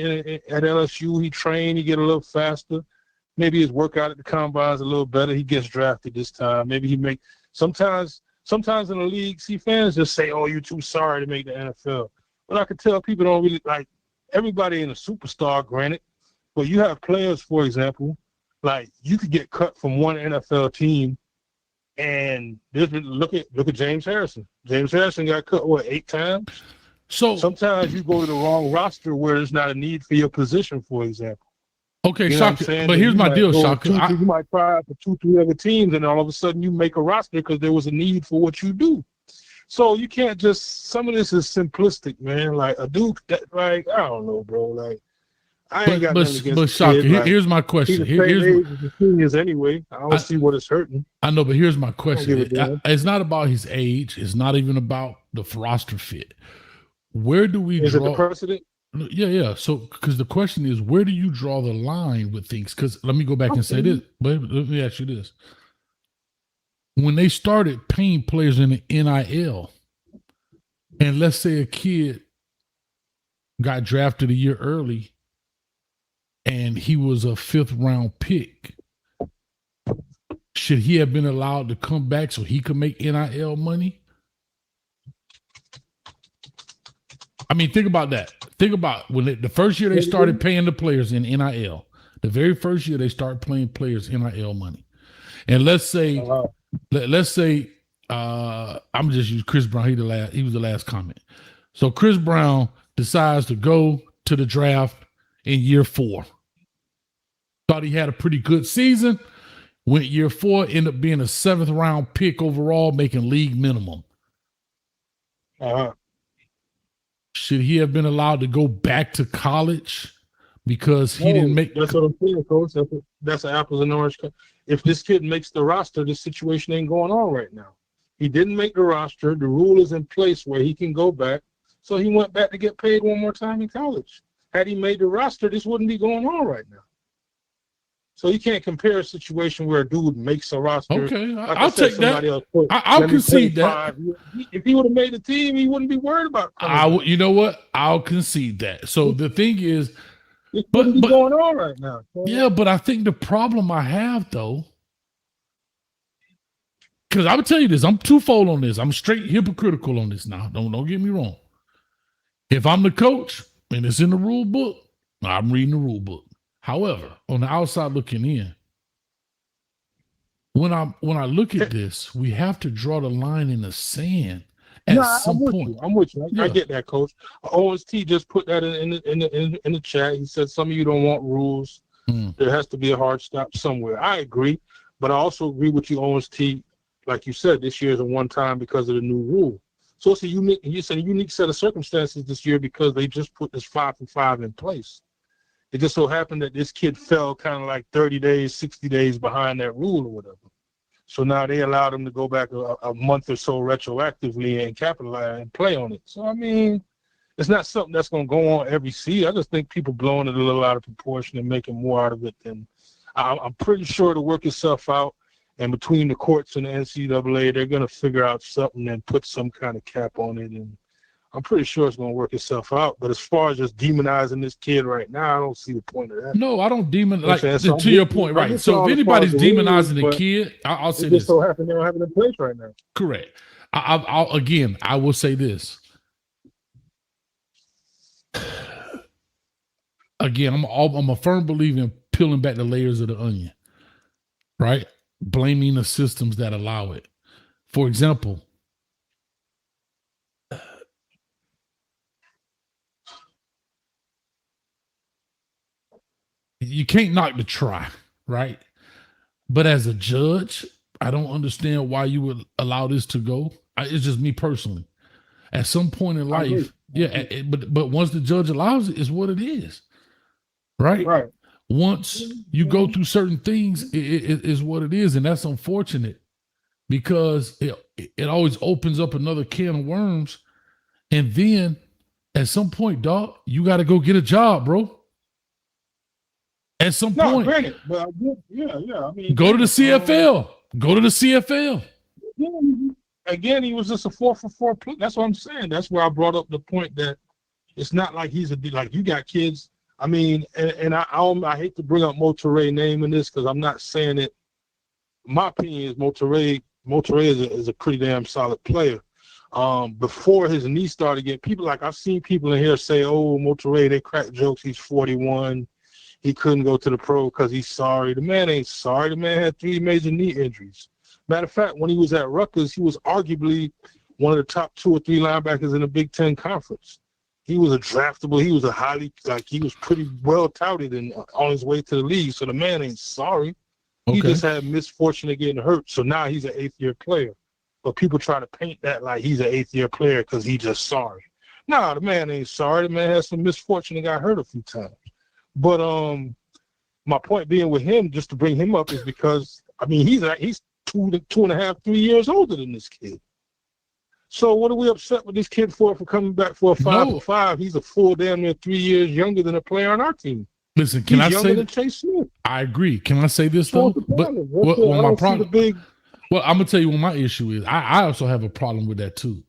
at LSU. He train, he get a little faster. Maybe his workout at the combine is a little better. He gets drafted this time. Maybe he make sometimes in the league, see fans just say, "Oh, you're too sorry to make the NFL." But I can tell people don't really like everybody in a superstar, granted. But you have players, for example, like you could get cut from one NFL team, and look at James Harrison. James Harrison got cut 8 times. So sometimes you go to the wrong roster where there's not a need for your position, for example. Okay, you know Shaka, but here's my deal, Shaka. You might try out for 2-3 other teams, and all of a sudden you make a roster because there was a need for what you do. So you can't just. Some of this is simplistic, man. Like a dude that, like, I don't know, bro. Like I ain't got nothing against. But Shaka, kid. Like, here's my question. He's the same age as the seniors anyway. I don't see what it's hurting. I know, but here's my question. It's not about his age. It's not even about the roster fit. Where do we draw? Is it the precedent? Yeah. So, because the question is, where do you draw the line with things? Because let me go back and say this. But let me ask you this: when they started paying players in the NIL, and let's say a kid got drafted a year early, and he was a 5th round pick, should he have been allowed to come back so he could make NIL money? I mean, think about that. Think about when the first year they started paying the players in NIL. The very first year they started paying players NIL money, and let's say, I'm just using Chris Brown. He was the last comment. So Chris Brown decides to go to the draft in year 4. Thought he had a pretty good season. Went year 4, ended up being a 7th round pick overall, making league minimum. Should he have been allowed to go back to college because he didn't make? That's what I'm saying, Coach. That's an apples and oranges. If this kid makes the roster, this situation ain't going on right now. He didn't make the roster. The rule is in place where he can go back. So he went back to get paid one more time in college. Had he made the roster, this wouldn't be going on right now. So you can't compare a situation where a dude makes a roster. Okay, like I'll take that. I'll concede that. If he would have made the team, he wouldn't be worried about it. You know what? I'll concede that. So the thing is, it wouldn't be going on right now. Yeah, but I think the problem I have, though, because I would tell you this, I'm twofold on this. I'm straight hypocritical on this now. Don't get me wrong. If I'm the coach and it's in the rule book, I'm reading the rule book. However, on the outside looking in, when I look at this, we have to draw the line in the sand at some point. I'm with you. I get that, Coach. OST just put that in the chat. He said some of you don't want rules. There has to be a hard stop somewhere. I agree, but I also agree with you, OST. Like you said, this year is a one-time because of the new rule. So it's a unique set of circumstances this year because they just put this 5-for-5 in place. It just so happened that this kid fell kind of like 30 days, 60 days behind that rule or whatever. So now they allowed him to go back a month or so retroactively and capitalize and play on it. So, I mean, it's not something that's going to go on every season. I just think people blowing it a little out of proportion and making more out of it than I'm pretty sure it'll work itself out. And between the courts and the NCAA, they're going to figure out something and put some kind of cap on it. And I'm pretty sure it's going to work itself out. But as far as just demonizing this kid right now, I don't see the point of that. No, I don't demonize. To your point, right. So if anybody's demonizing the kid, I'll say this. It just so happens they don't have it in place right now. Correct. I will say this. Again, I'm a firm believer in peeling back the layers of the onion, right? Blaming the systems that allow it. For example, you can't knock the try, right? But as a judge, I don't understand why you would allow this to go. It's just me personally. At some point in life, but once the judge allows it, it's what it is, right? Right. Once you go through certain things, it is what it is, and that's unfortunate because it always opens up another can of worms, and then at some point, dog, you got to go get a job, bro. At some point, granted, but yeah. I mean, go to the CFL. Go to the CFL. Again, he was just a 4-for-4 player. That's what I'm saying. That's where I brought up the point that it's not like he's like you got kids. I mean, and I hate to bring up Monterey name in this because I'm not saying it. My opinion is Monterey is a pretty damn solid player. Before his knee started getting, people like I've seen people in here say, "Oh, Monterey, they crack jokes. He's 41. He couldn't go to the pro because he's sorry." The man ain't sorry. The man had 3 major knee injuries. Matter of fact, when he was at Rutgers, he was arguably one of the top 2 or 3 linebackers in the Big Ten Conference. He was a draftable. He was he was pretty well touted and on his way to the league. So the man ain't sorry. Okay. He just had misfortune of getting hurt. So now he's an 8th-year player. But people try to paint that like he's an 8th-year player because he's just sorry. No, the man ain't sorry. The man had some misfortune and got hurt a few times. But my point being with him, just to bring him up, is because I mean he's 2.5, 3 years older than this kid. So what are we upset with this kid for coming back for a 5-for-5? He's a full damn near 3 years younger than a player on our team. Listen, can I say that? Chase Smith. I agree. Can I say this though? But my problem. Well, I'm gonna tell you what my issue is. I also have a problem with that too.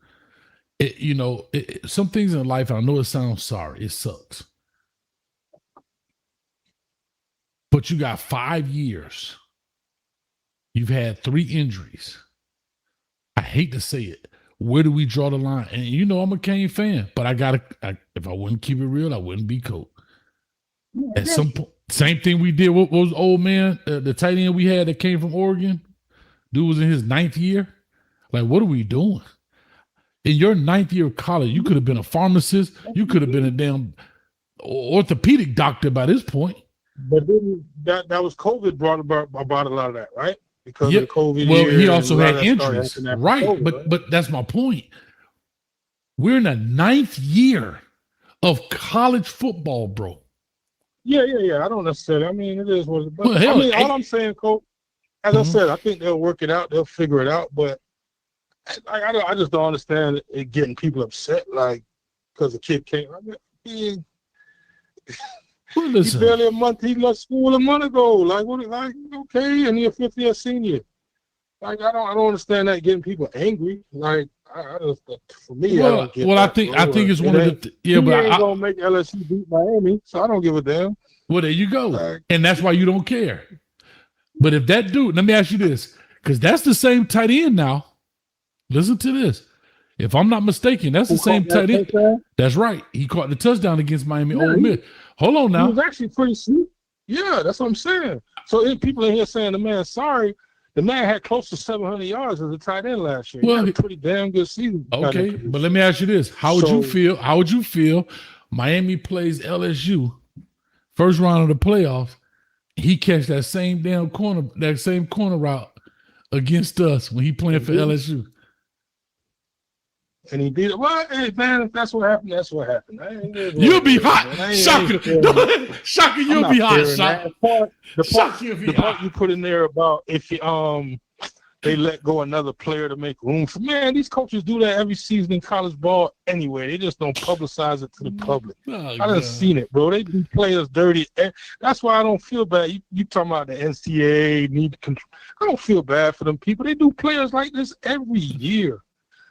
Some things in life, I know it sounds sorry. It sucks. But you got 5 years. You've had 3 injuries. I hate to say it. Where do we draw the line? And I'm a Kane fan, but if I wouldn't keep it real, I wouldn't be cool. At some point, same thing we did. What was old man, the tight end we had that came from Oregon? Dude was in his 9th year. Like, what are we doing? In your 9th year of college, you could have been a pharmacist. You could have been a damn orthopedic doctor by this point. But then that was COVID brought about a lot of that, right? Because of the COVID year. He also had injuries, right? COVID, but that's my point. We're in the 9th year of college football, bro. Yeah. I don't necessarily. I mean, it is what it is. All I'm saying, Coach, as I said, I think they'll work it out. They'll figure it out. But I just don't understand it getting people upset, like, because the kid can't. He's barely a month. He left school a month ago. Like, what? Like, okay, and he's a 5th-year senior. Like, I don't understand that getting people angry. Like, I just, for me, I don't get that. I think it's one of the but I ain't gonna make LSU beat Miami, so I don't give a damn. Well, there you go, and that's why you don't care. But if that dude, let me ask you this, because that's the same tight end now. Listen to this. If I'm not mistaken, that's the same tight end. That's right. He caught the touchdown against Miami Ole Miss. Hold on now. He was actually pretty sweet. Yeah, that's what I'm saying. So if people in here saying the man's sorry, the man had close to 700 yards as a tight end last year. Well, he had a pretty damn good season. Okay, but let me ask you this. How would you feel Miami plays LSU first round of the playoffs? He catch that same corner route against us when he playing for LSU. And he did it. Well, hey, man, if that's what happened, that's what happened. You'll be hot. Shaka, you'll be hot. The part you put in there about if they let go another player to make room for, man, these coaches do that every season in college ball anyway. They just don't publicize it to the public. I done seen it, bro. They do players dirty. That's why I don't feel bad. You talking about the NCAA need to control. I don't feel bad for them people. They do players like this every year.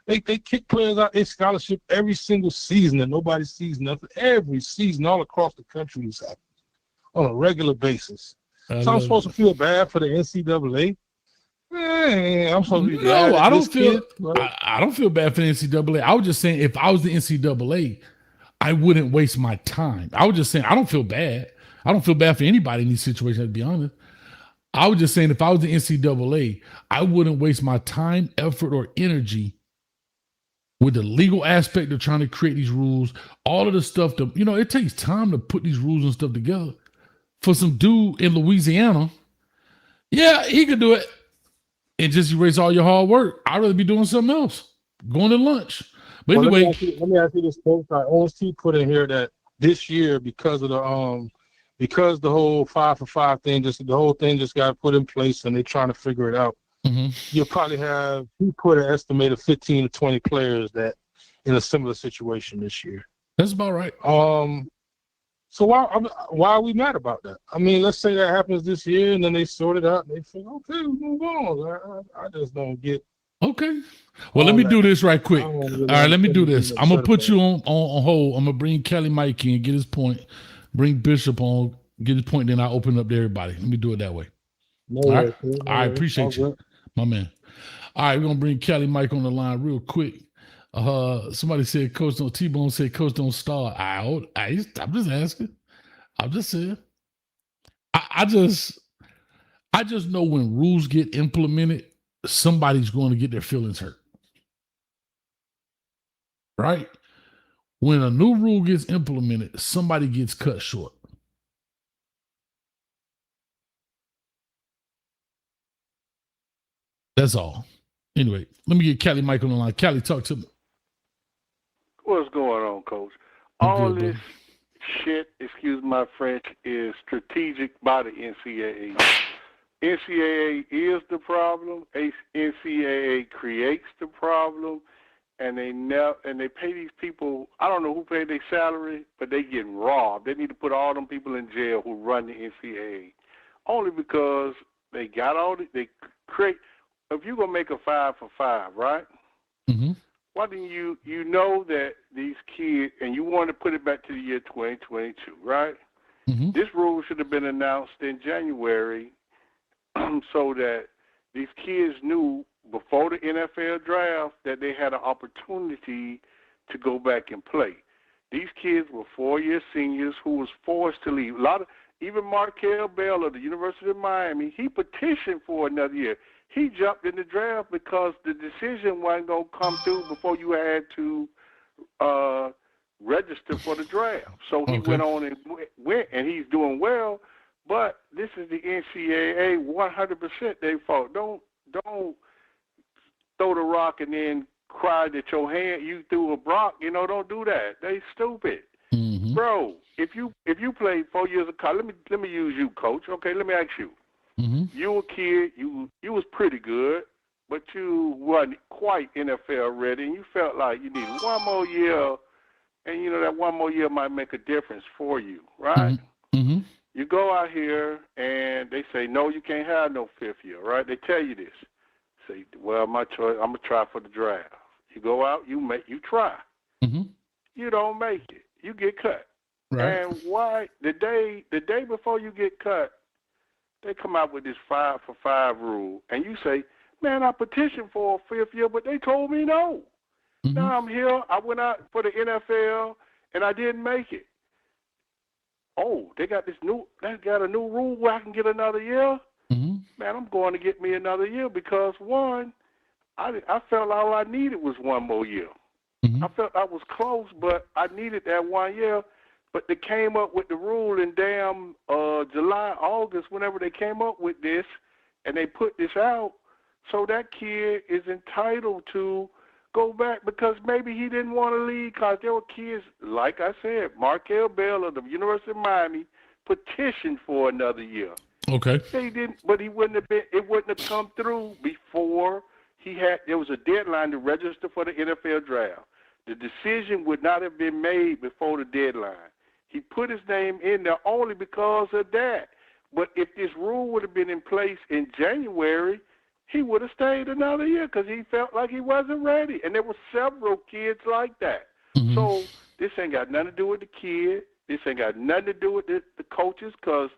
They kick players out their scholarship every single season and nobody sees nothing. Every season all across the country this happens on a regular basis. So I'm supposed to feel bad for the NCAA? I'm supposed to be bad. No, I don't feel. I don't feel bad for the NCAA. I was just saying, if I was the NCAA, I wouldn't waste my time. I was just saying, I don't feel bad. I don't feel bad for anybody in these situations, to be honest. I was just saying, if I was the NCAA, I wouldn't waste my time, effort, or energy with the legal aspect of trying to create these rules, all of the stuff that, it takes time to put these rules and stuff together. For some dude in Louisiana Yeah, he could do it. It just erase all your hard work. I'd rather be doing something else, going to lunch. But Well, anyway, let me ask you this, Coach. I always put in here that this year, because of because the whole 5 for 5 thing, the whole thing just got put in place, and they're trying to figure it out. You'll probably have, he put an estimated 15 to 20 players that in a similar situation this year. That's about right. So why are we mad about that? I mean, let's say that happens this year, and then they sort it out, and they think, okay, move on. I just don't get. Okay. Well, let me do this right quick. All right, let me do this. I'm gonna put you on hold. I'm gonna bring Kelly Mike in, get his point. Bring Bishop on, get his point. Then I open up to everybody. Let me do it that way. All right. I appreciate you, my man. All right, we're gonna bring Kelly Mike on the line real quick. Somebody said Coach don't T-Bone said Coach don't start. I'm just asking. I'm just saying. I just know when rules get implemented, somebody's going to get their feelings hurt. Right? When a new rule gets implemented, somebody gets cut short. That's all. Anyway, let me get Kelly Mike on the line. Kelly, talk to me. What's going on, Coach? I'm All good, this shit, excuse my French, is strategic by the NCAA. NCAA is the problem. NCAA creates the problem, and they pay these people. I don't know who paid their salary, but they getting robbed. They need to put all them people in jail who run the NCAA, only because they got all they create. If you're gonna make a 5 for 5, right? Mm-hmm. Why didn't you know that these kids, and you want to put it back to the year 2022, right? Mm-hmm. This rule should have been announced in January so that these kids knew before the NFL draft that they had an opportunity to go back and play. These kids were 4-year seniors who was forced to leave. Even Markel Bell of the University of Miami, he petitioned for another year. He jumped in the draft because the decision wasn't going to come through before you had to register for the draft. So he went on and went, and he's doing well. But this is the NCAA 100% their fault. Don't throw the rock and then cry that you threw a rock. Don't do that. They stupid. Mm-hmm. Bro, if you played 4 years of college, let me use you, Coach. Okay, let me ask you. Mm-hmm. You were a kid, you was pretty good, but you wasn't quite NFL ready, and you felt like you needed one more year, and that one more year might make a difference for you, right? Mm-hmm. You go out here, and they say, no, you can't have no 5th year, right? They tell you this. Say, well, my choice, I'm going to try for the draft. You go out, you try. Mm-hmm. You don't make it. You get cut. Right. And why? The day before you get cut, they come out with this 5 for 5 rule, and you say, man, I petitioned for a 5th year, but they told me no. Mm-hmm. Now I'm here. I went out for the NFL, and I didn't make it. Oh, they got a new rule where I can get another year? Mm-hmm. Man, I'm going to get me another year because, one, I felt all I needed was one more year. Mm-hmm. I felt I was close, but I needed that 1 year. But they came up with the rule in damn July, August, whenever they came up with this, and they put this out, so that kid is entitled to go back because maybe he didn't want to leave because there were kids, like I said, Markel Bell of the University of Miami petitioned for another year. Okay. They didn't, but it wouldn't have come through before there was a deadline to register for the NFL draft. The decision would not have been made before the deadline. He put his name in there only because of that. But if this rule would have been in place in January, he would have stayed another year because he felt like he wasn't ready. And there were several kids like that. Mm-hmm. So this ain't got nothing to do with the kid. This ain't got nothing to do with the coaches because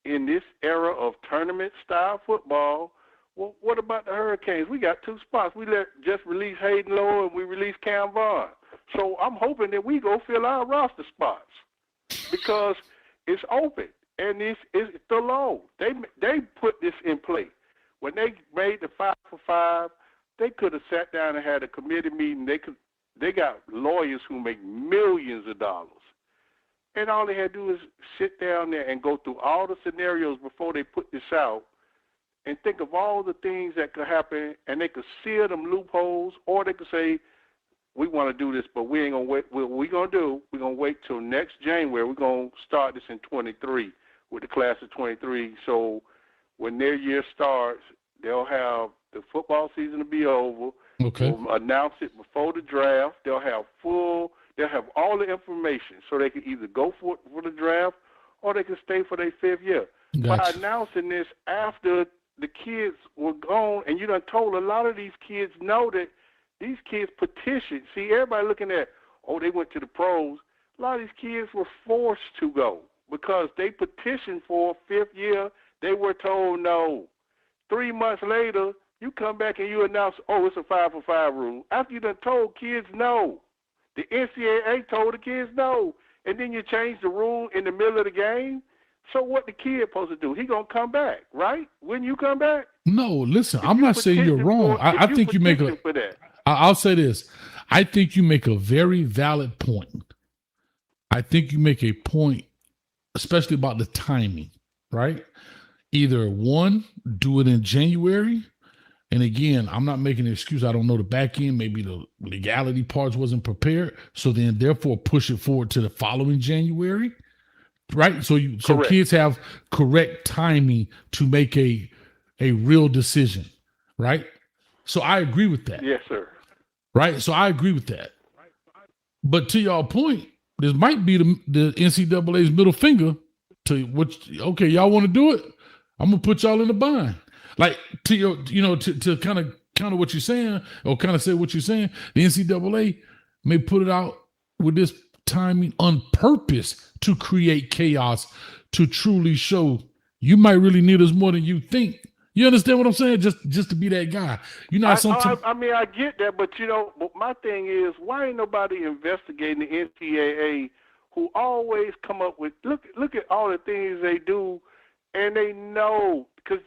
in this era of tournament-style football, well, what about the Hurricanes? We got 2 spots. We just release Hayden Lowe and we release Cam Vaughn. So I'm hoping that we go fill our roster spots because it's open and it's the low. They put this in place. When they made the 5 for 5, they could have sat down and had a committee meeting. They got lawyers who make millions of dollars. And all they had to do is sit down there and go through all the scenarios before they put this out and think of all the things that could happen, and they could seal them loopholes, or they could say, we want to do this, but we ain't going to wait. What we're going to do, we're going to wait till next January. We're going to start this in 23 with the class of 23. So when their year starts, they'll have the football season to be over. Okay. We'll announce it before the draft. They'll have all the information, so they can either go for the draft or they can stay for their 5th year. Gotcha. By announcing this after the kids were gone, and you done told a lot of these kids know that these kids petitioned. See, everybody looking at, they went to the pros. A lot of these kids were forced to go because they petitioned for a 5th year. They were told no. 3 months later, you come back and you announce, it's a 5-for-5 rule. After you done told kids no. The NCAA told the kids no. And then you change the rule in the middle of the game. So what the kid supposed to do? He going to come back, right? When you come back? No, listen, I'm not saying you're wrong. I think you make for that. I'll say this. I think you make a very valid point. I think you make a point, especially about the timing, right? Either one, do it in January. And again, I'm not making an excuse. I don't know the back end. Maybe the legality parts wasn't prepared. So then therefore push it forward to the following January, right? So kids have correct timing to make a real decision, right? So I agree with that. Yes, sir. Right? So I agree with that. But to y'all point, this might be the NCAA's middle finger to okay, y'all want to do it? I'm going to put y'all in the bind. Like to your, to kind of counter what you're saying or kind of say what you're saying, the NCAA may put it out with this timing on purpose to create chaos, to truly show you might really need us more than you think. You understand what I'm saying? Just to be that guy. I get that, but but my thing is, why ain't nobody investigating the NCAA who always come up with look at all the things they do, and they know because.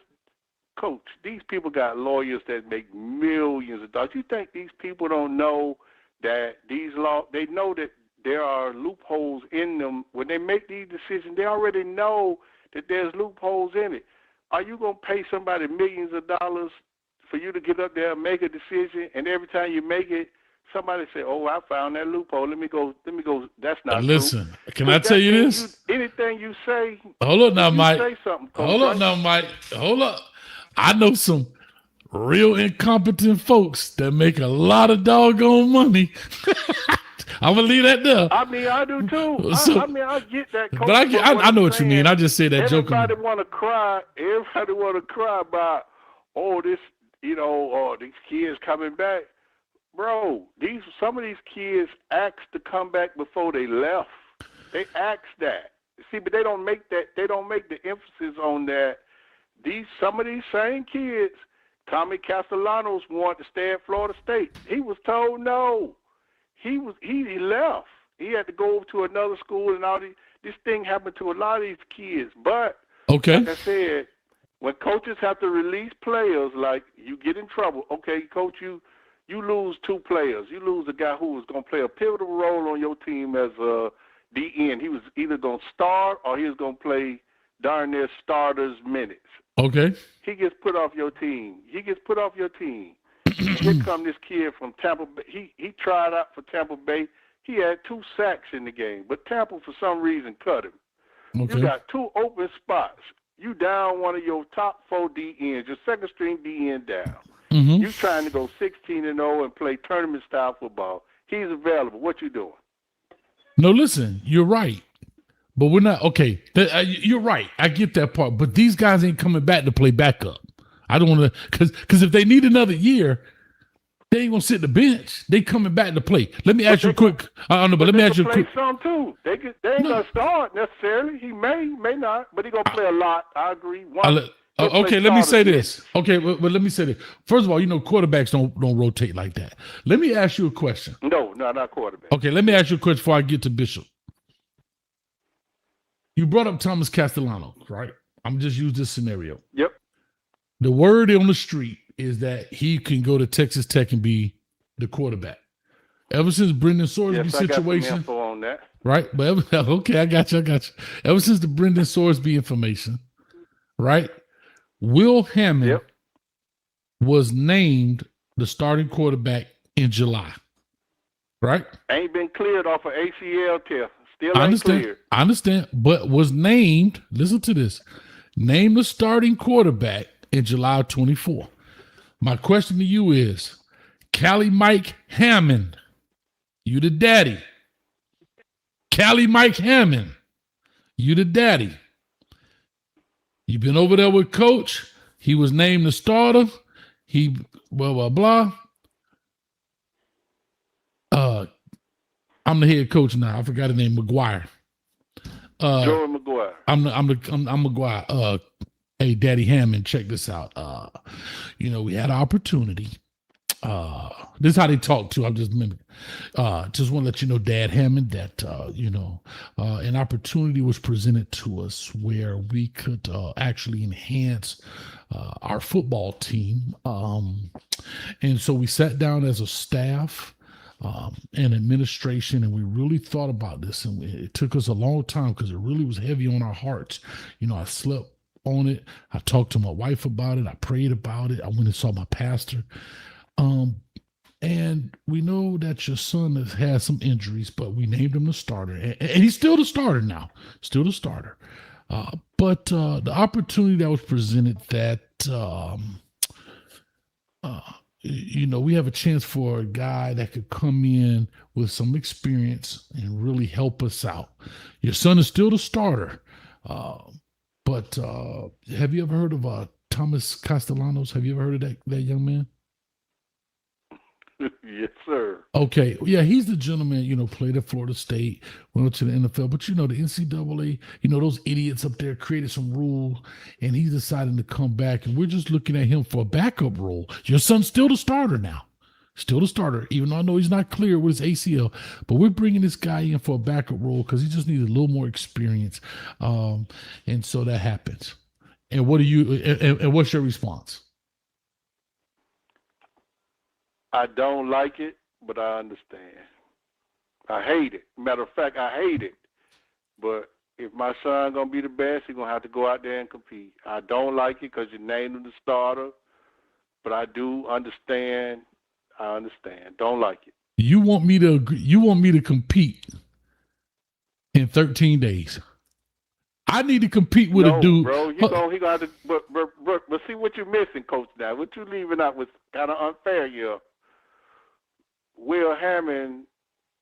Coach, these people got lawyers that make millions of dollars. You think these people don't know that they know that there are loopholes in them. When they make these decisions, they already know that there's loopholes in it. Are you going to pay somebody millions of dollars for you to get up there and make a decision, and every time you make it, somebody say, I found that loophole. Let me go. That's not listen, true. Can I tell you this? Anything you say. Hold up now, Mike. Say something, Coach, hold up now, Mike. Hold up. I know some real incompetent folks that make a lot of doggone money. I'm gonna leave that there. I mean, I do too. I get that. Coach, but I know what you mean. I just say that joking. Everybody want to cry about, these kids coming back. Bro, some of these kids asked to come back before they left. They asked that. See, but they don't make that. They don't make the emphasis on that. Some of these same kids, Tommy Castellanos wanted to stay at Florida State. He was told no. He left. He had to go over to another school, and this thing happened to a lot of these kids. But like I said, when coaches have to release players, like you get in trouble. Okay, coach, you lose 2 players. You lose a guy who was going to play a pivotal role on your team as a DN. He was either going to start or he was going to play darn near starters minutes. Okay. He gets put off your team. Here come this kid from Tampa Bay. He tried out for Tampa Bay. He had 2 sacks in the game, but Tampa for some reason cut him. Okay. You got 2 open spots. You down one of your top 4 DNs, your second string DN down. Mm-hmm. You trying to go 16-0 and play tournament style football. He's available. What you doing? No, listen, you're right. But we're not okay. You're right. I get that part. But these guys ain't coming back to play backup. I don't want to because if they need another year, they ain't gonna sit the bench. They coming back to play. Let me ask you quick. I don't know, but let me ask you quick. Some too. They ain't gonna start necessarily. He may not, but he gonna play a lot. I agree. Okay, let me say this. Okay, but let me say this. First of all, quarterbacks don't rotate like that. Let me ask you a question. No, not quarterback. Okay, let me ask you a question before I get to Bishop. You brought up Thomas Castellanos, right? I'm just use this scenario. Yep. The word on the street is that he can go to Texas Tech and be the quarterback. Ever since Brendan Sorsby situation, I got some info on that. Right? But okay, I got you. Ever since the Brendan Sorsby information, right? Will Hammond Yep. was named the starting quarterback in July, right? Ain't been cleared off of ACL test. Still I ain't understand. cleared. I understand, but was named, listen to this, named the starting quarterback in July of 24. My question to you is, Cali Mike Hammond, you the daddy. Cali Mike Hammond, you the daddy. You've been over there with coach. He was named the starter. He blah, blah, blah. I'm the head coach now. I forgot his name, McGuire. Joey McGuire. I'm McGuire. Hey, Daddy Hammond, check this out. We had an opportunity. This is how they talk too. I'm just mimicking. Just want to let you know, Dad Hammond, that an opportunity was presented to us where we could actually enhance our football team. And so we sat down as a staff and administration, and we really thought about this, and it took us a long time because it really was heavy on our hearts. I slept on it. I talked to my wife about it. I prayed about it. I went and saw my pastor. And we know that your son has had some injuries, but we named him the starter, and he's still the starter now, still the starter. But the opportunity that was presented that, we have a chance for a guy that could come in with some experience and really help us out. Your son is still the starter. But have you ever heard of Thomas Castellanos? Have you ever heard of that young man? Yes, sir. Okay. Yeah, he's the gentleman, played at Florida State, went to the NFL. But, the NCAA, those idiots up there created some rule, and he's deciding to come back. And we're just looking at him for a backup role. Your son's still the starter now. Still the starter, even though I know he's not clear with his ACL. But we're bringing this guy in for a backup role because he just needs a little more experience. And so that happens. And what do you and what's your response? I don't like it, but I understand. I hate it. Matter of fact, I hate it. But if my son going to be the best, he's going to have to go out there and compete. I don't like it because you named him the starter, but I do understand. I understand. Don't like it. You want me to agree, you want me to compete in 13 days. I need to compete with a dude. Bro, he gonna have to. But see what you're missing, Coach. Now, what you leaving out was kind of unfair here. Will Hammond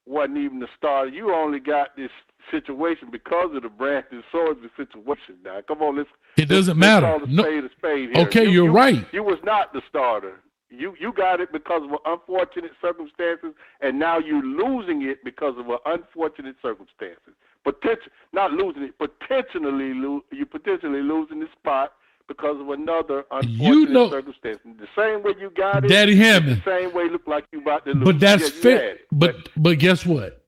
wasn't even the starter. You only got this situation because of the Brandon Swordsman situation. Now, come on, It doesn't matter. Let's call a spade here. Okay, you're right. You was not the starter. You got it because of unfortunate circumstances, and now you're losing it because of unfortunate circumstances. Not losing it, you're potentially losing the spot because of another unfortunate circumstance. The same way you got it, Daddy Hammond. The same way look like you about to lose. But that's fair. But guess what?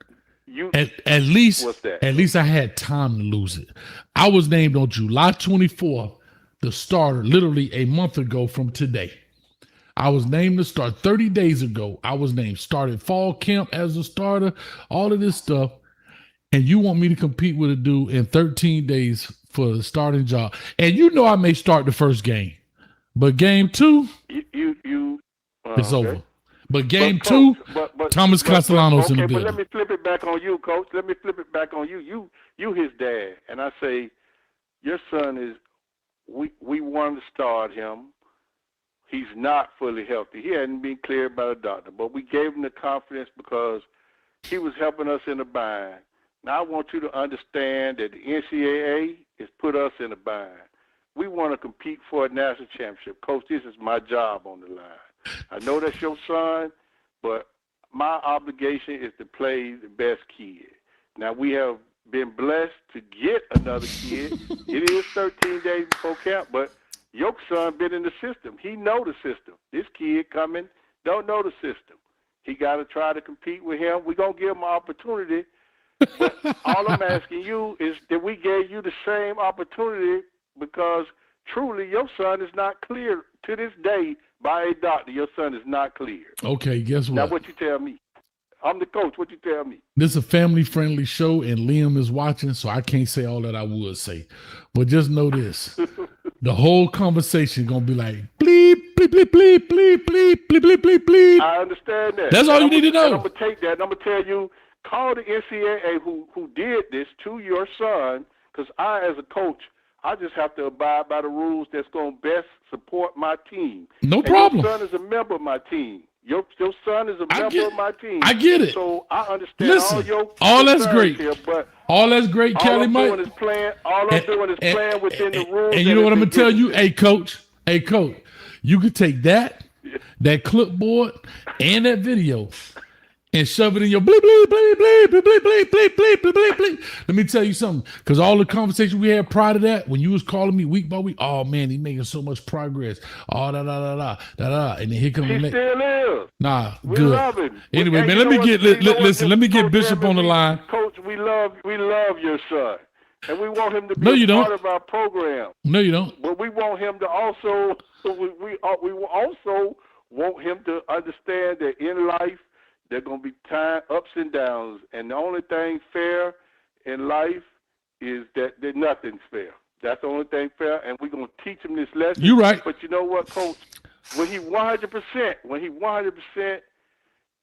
At least I had time to lose it. I was named on July 24th, the starter, literally a month ago from today. I was named to start 30 days ago. I was named, started fall camp as a starter, all of this stuff. And you want me to compete with a dude in 13 days for the starting job. And I may start the first game. But game 2, it's over. But game 2, Thomas Castellanos in the building. But let me flip it back on you, Coach. Let me flip it back on you. You his dad. And I say, your son is, we wanted to start him. He's not fully healthy. He hadn't been cleared by the doctor, but we gave him the confidence because he was helping us in a bind. Now, I want you to understand that the NCAA has put us in a bind. We want to compete for a national championship. Coach, this is my job on the line. I know that's your son, but my obligation is to play the best kid. Now, we have been blessed to get another kid. It is 13 days before camp, but your son been in the system. He know the system. This kid coming don't know the system. He got to try to compete with him. We're going to give him an opportunity. But all I'm asking you is that we gave you the same opportunity because truly your son is not cleared to this day by a doctor. Your son is not cleared. Okay, guess what? Now what you tell me? I'm the coach. What you tell me? This is a family-friendly show, and Liam is watching, so I can't say all that I would say. But just know this. The whole conversation gonna be like bleep, bleep, bleep, bleep, bleep, bleep, bleep, bleep, bleep, bleep. I understand that. That's all you need to And know. I'm gonna take that and I'm gonna tell you, call the NCAA who did this to your son, because I, as a coach, I just have to abide by the rules that's gonna best support my team. No and problem. Your son is a member of my team. Your son is a member of my team. I get it. So I understand Listen, all that's great. Here, but all that's great, all Kelly I'm Mike. doing is playing. All I'm doing is playing within the rules. And you know what I'm gonna tell you, hey coach, you could take that clipboard and that video and shove it in your bleep, bleep, bleep, bleep, bleep, bleep, bleep, bleep, bleep, bleep, bleep, bleep. Let me tell you something, because all the conversation we had prior to that, when you was calling me week by week, oh man, he's making so much progress. Oh, and then here comes he still is. Nah, we good. Love him. Anyway, man, let me get Bishop on the line. Coach, we love your son, and we want him to be part of our program. No, you don't. But we want him to also. We also want him to understand that in life there are going to be ups and downs, and the only thing fair in life is that nothing's fair. That's the only thing fair, and we're going to teach him this lesson. You're right. But you know what, Coach? When he 100%,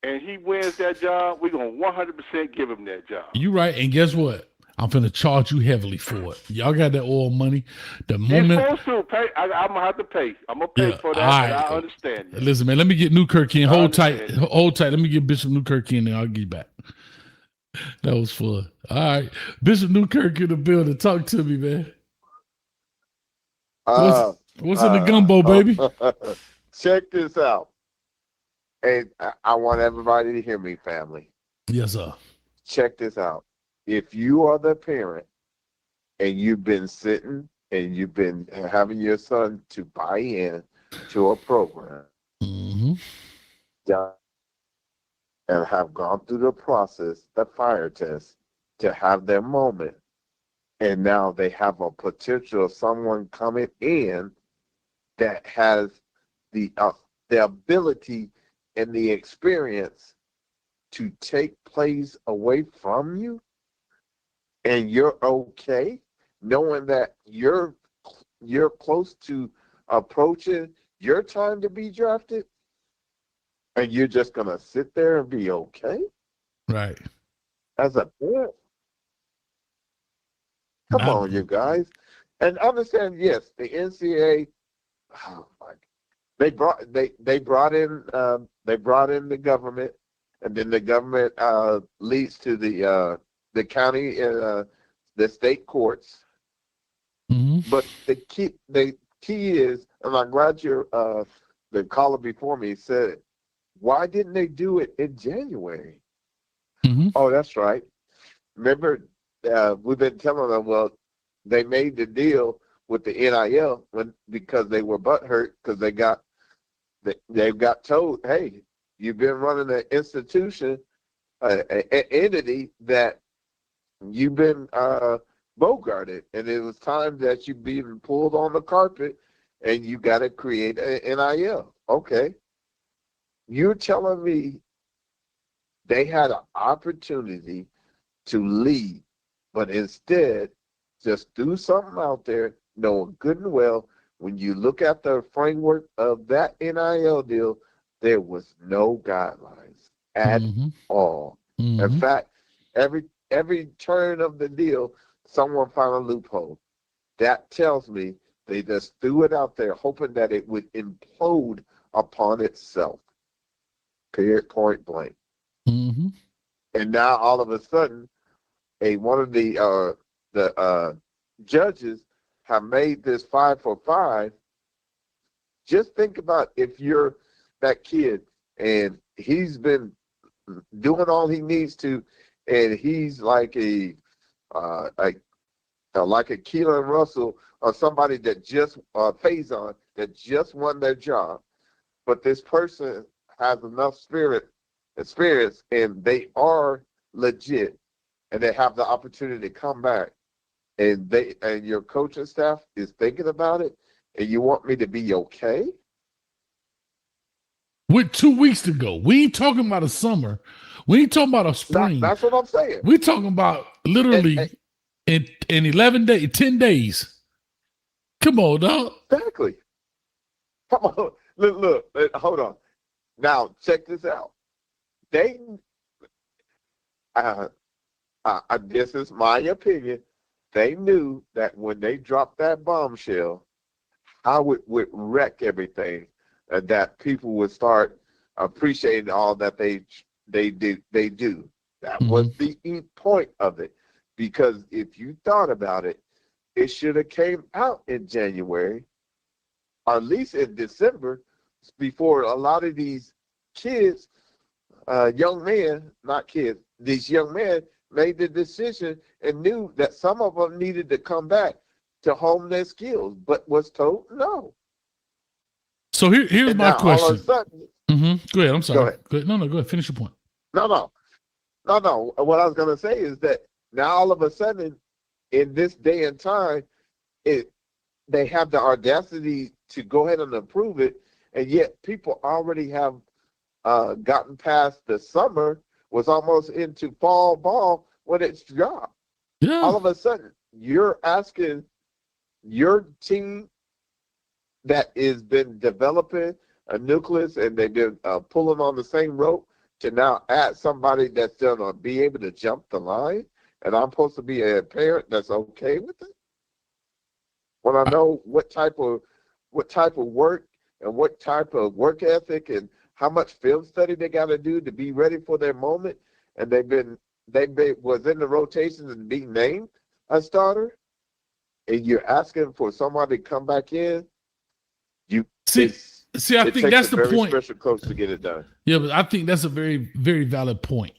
and he wins that job, we're going to 100% give him that job. You're right, and guess what? I'm finna charge you heavily for it. Y'all got that oil money. The moment you're supposed to pay, I'm gonna have to pay. I'm gonna pay for that. Right. I understand that. Listen, man. Let me get Newkirk in. Hold tight. Let me get Bishop Newkirk in, and I'll get back. That was fun. All right, Bishop Newkirk in the building. Talk to me, man. What's in the gumbo, baby? Check this out. And I want everybody to hear me, family. Yes, sir. Check this out. If you are the parent and you've been sitting and you've been having your son to buy in to a program and have gone through the process, the fire test, to have their moment, and now they have a potential of someone coming in that has the ability and the experience to take plays away from you, and you're okay knowing that you're close to approaching your time to be drafted, and you're just gonna sit there and be okay? Right. As a parent. Come on, you guys. And understand, yes, the NCAA, they brought in the government, and then the government leads to the county, the state courts. But the key is, and I'm glad the caller before me said, why didn't they do it in January? Oh, that's right. Remember, we've been telling them, well, they made the deal with the NIL because they were butthurt because they got told, hey, you've been running an institution, an entity that you've been bogarted, and it was time that you be pulled on the carpet, and you got to create an NIL. Okay. You're telling me they had an opportunity to lead, but instead just threw something out there, knowing good and well, when you look at the framework of that NIL deal, there was no guidelines at all. In fact, every turn of the deal, someone found a loophole. That tells me they just threw it out there, hoping that it would implode upon itself. Period, point blank. And now all of a sudden, one of the judges have made this 5 for 5. Just think about if you're that kid and he's been doing all he needs to, and he's like a Keelan Russell or somebody that just Faison that just won their job, but this person has enough experience, and they are legit, and they have the opportunity to come back, and your coaching staff is thinking about it, and you want me to be okay? With 2 weeks to go. We ain't talking about a summer. We ain't talking about a spring. That's what I'm saying. We're talking about literally in 11 days, 10 days. Come on, dog. Exactly. Come on. Look, hold on. Now, check this out. They, this is my opinion. They knew that when they dropped that bombshell, how it would wreck everything, and that people would start appreciating all that they do. That was the point of it. Because if you thought about it, it should have came out in January, or at least in December, before a lot of these kids, young men, not kids, these young men made the decision and knew that some of them needed to come back to hone their skills, but was told no. So here's And my now, question. all of a sudden, Go ahead. I'm sorry. Go ahead. Go ahead. No, go ahead. Finish your point. No. What I was going to say is that now all of a sudden, in this day and time, they have the audacity to go ahead and approve it, and yet people already have gotten past the summer, was almost into fall ball when it's dropped. Yeah. All of a sudden, you're asking your team that has been developing a nucleus and they've been pulling on the same rope to now add somebody that's going to be able to jump the line, and I'm supposed to be a parent that's okay with it? When I know what type of work and what type of work ethic and how much film study they got to do to be ready for their moment, and they was in the rotations and being named a starter, and you're asking for somebody to come back in, See, I think that's the very point. Special coach to get it done. Yeah, but I think that's a very, very valid point,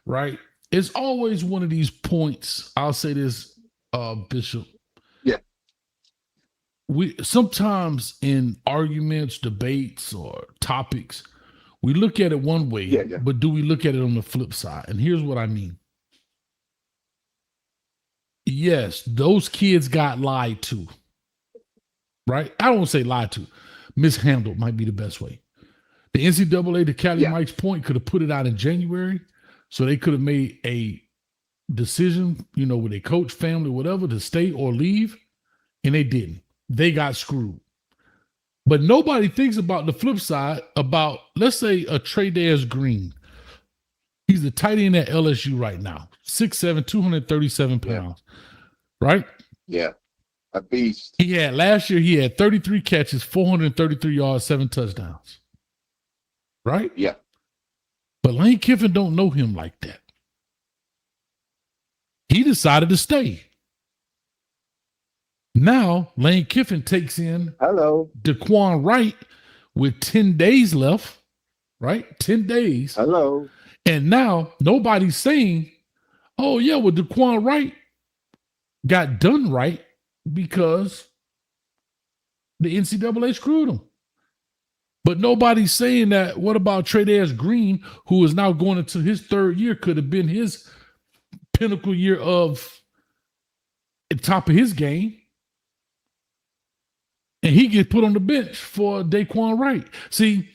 right? It's always one of these points. I'll say this, Bishop. Yeah. We sometimes in arguments, debates, or topics, we look at it one way, but do we look at it on the flip side? And here's what I mean. Yes, those kids got lied to, right? I don't want to say lied to. Mishandled might be the best way. The NCAA, to Cali Mike's point, could have put it out in January, so they could have made a decision, with their coach, family, whatever, to stay or leave, and they didn't. They got screwed. But nobody thinks about the flip side about, let's say, a Dae'Quan Green. He's the tight end at LSU right now, 6'7", 237 pounds, right? Yeah. A beast. Last year, he had 33 catches, 433 yards, 7 touchdowns. Right? Yeah. But Lane Kiffin don't know him like that. He decided to stay. Now, Lane Kiffin takes in Dae'Quan Wright with 10 days left, right? 10 days. And now nobody's saying, oh, yeah, well, Dae'Quan Wright got done right because the NCAA screwed him. But nobody's saying that. What about Dae'Quan Green, who is now going into his third year, could have been his pinnacle year of the top of his game, and he gets put on the bench for Dae'Quan Wright. See,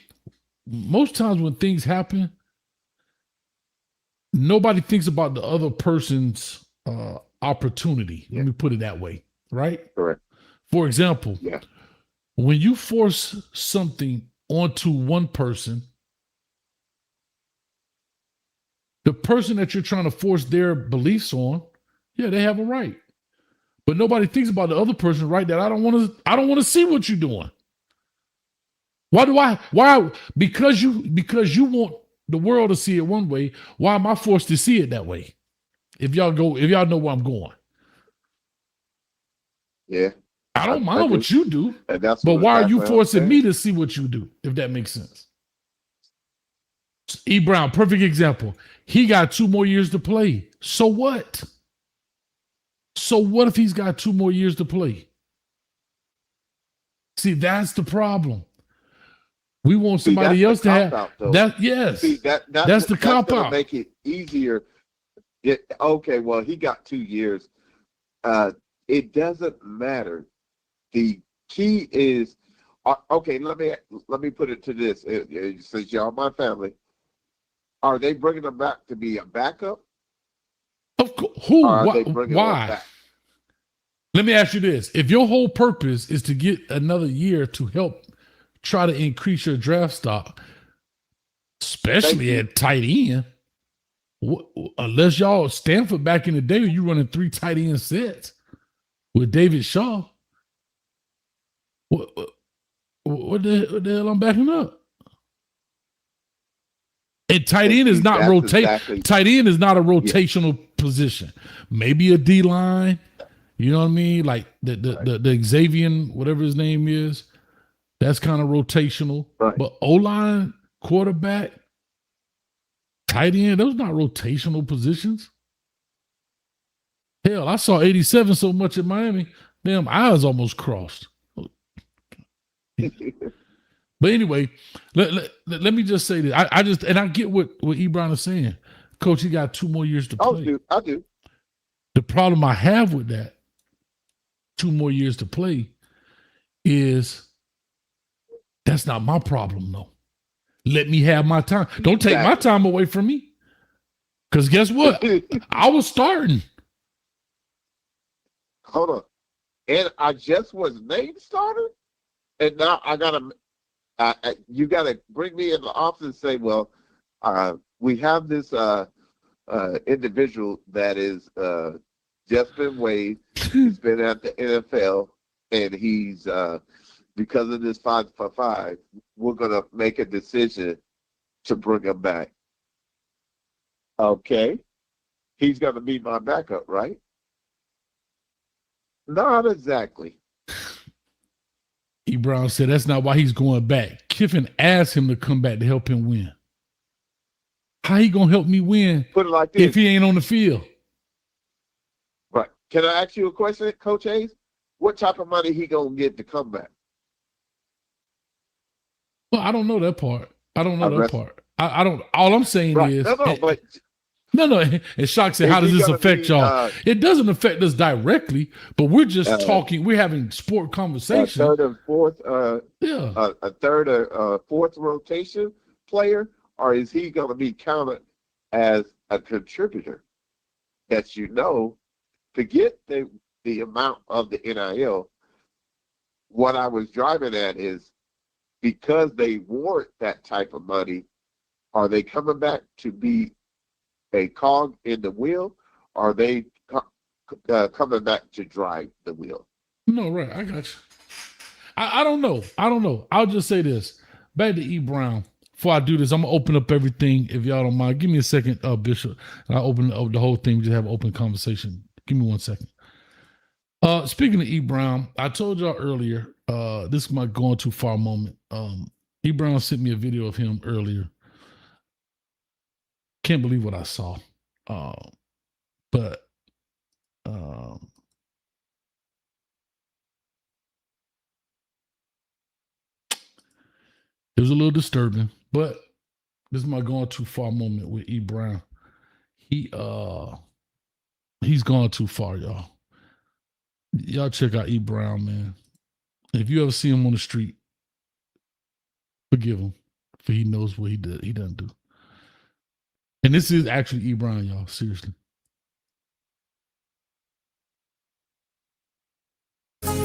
most times when things happen, nobody thinks about the other person's opportunity. Let me put it that way, right? Correct. For example, when you force something onto one person, the person that you're trying to force their beliefs on, they have a right. But nobody thinks about the other person, right? That I don't want to see what you're doing. Why? Because you want the world to see it one way, why am I forced to see it that way? If y'all know where I'm going. Yeah. I don't mind what you do, but why are you forcing me to see what you do, if that makes sense? E. Brown, perfect example. He got 2 more years to play. So what? So what if he's got 2 more years to play? See, that's the problem. We want somebody else to have that. Yes. See, that's the cop out. Make it easier. Okay, well, he got 2 years. It doesn't matter. The key is, okay, let me put it to this. Since y'all my family, are they bringing him back to be a backup? Of course. Who? Why? Let me ask you this. If your whole purpose is to get another year to help try to increase your draft stock, especially at tight end, unless y'all Stanford back in the day, you running 3 tight end sets with David Shaw. What the hell I'm backing up? And tight end is not rotate. Tight end is not a rotational position. Maybe a D line. You know what I mean? Like the Xavier, whatever his name is, that's kind of rotational. Right. But O-line, quarterback, tight end, those not rotational positions. Hell, I saw 87 so much in Miami, damn eyes almost crossed. But anyway, let me just say this. I get what Ebron is saying. Coach, he got 2 more years to play. I do. The problem I have with that, 2 more years to play, is that's not my problem, though. Let me have my time. Don't take my time away from me. Because guess what? I was starting. Hold on. And I just was named starter? And now I got to, you got to bring me in the office and say, well, we have this individual that is just been waived. He's been at the NFL, and he's because of this 5-for-5, we're gonna make a decision to bring him back. Okay, he's gonna be my backup, right? Not exactly. E. Brown said that's not why he's going back. Kiffin asked him to come back to help him win. How he gonna help me win Put it like this. if he ain't on the field? Right. Can I ask you a question, Coach Hayes? What type of money he gonna get to come back? Well, I don't know that part. I don't. All I'm saying is No. And Shock said, how does this affect y'all? It doesn't affect us directly, but we're just talking. We're having sport conversation. A third or fourth rotation player, or is he going to be counted as a contributor? That to get the amount of the NIL. What I was driving at is because they warrant that type of money, are they coming back to be a cog in the wheel, or are they coming back to drive the wheel? No, right. I got you. I don't know. I'll just say this. Back to E. Brown. Before I do this, I'm going to open up everything, if y'all don't mind. Give me a second, Bishop. And I'll open up the whole thing. We just have an open conversation. Give me 1 second. Speaking of E. Brown, I told y'all earlier, this is my going too far moment. E. Brown sent me a video of him earlier. Can't believe what I saw. But it was a little disturbing, but this is my going too far moment with E. Brown. He's gone too far, y'all. Y'all check out E. Brown, man. If you ever see him on the street, forgive him, for he knows what he doesn't do. And this is actually E. Brown, y'all. Seriously. As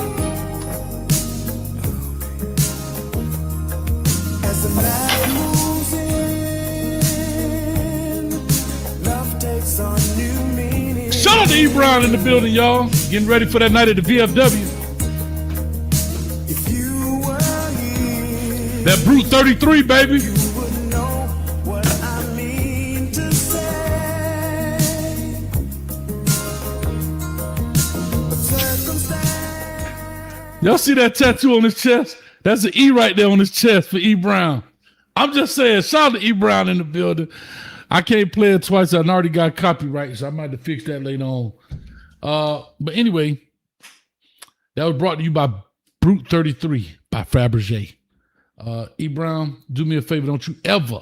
the night moves in, love takes on new meaning. Shout out to E. Brown in the building, y'all. Getting ready for that night at the VFW. If you were here, That Brute 33, baby. you would know what I mean to say. But circumstance. Y'all see that tattoo on his chest? That's an E right there on his chest for E. Brown. I'm just saying, shout out to E. Brown in the building. I can't play it twice. I already got copyright, so I might have to fix that later on. But anyway, that was brought to you by Brute 33 by Fabergé. E. Brown, do me a favor. Don't you ever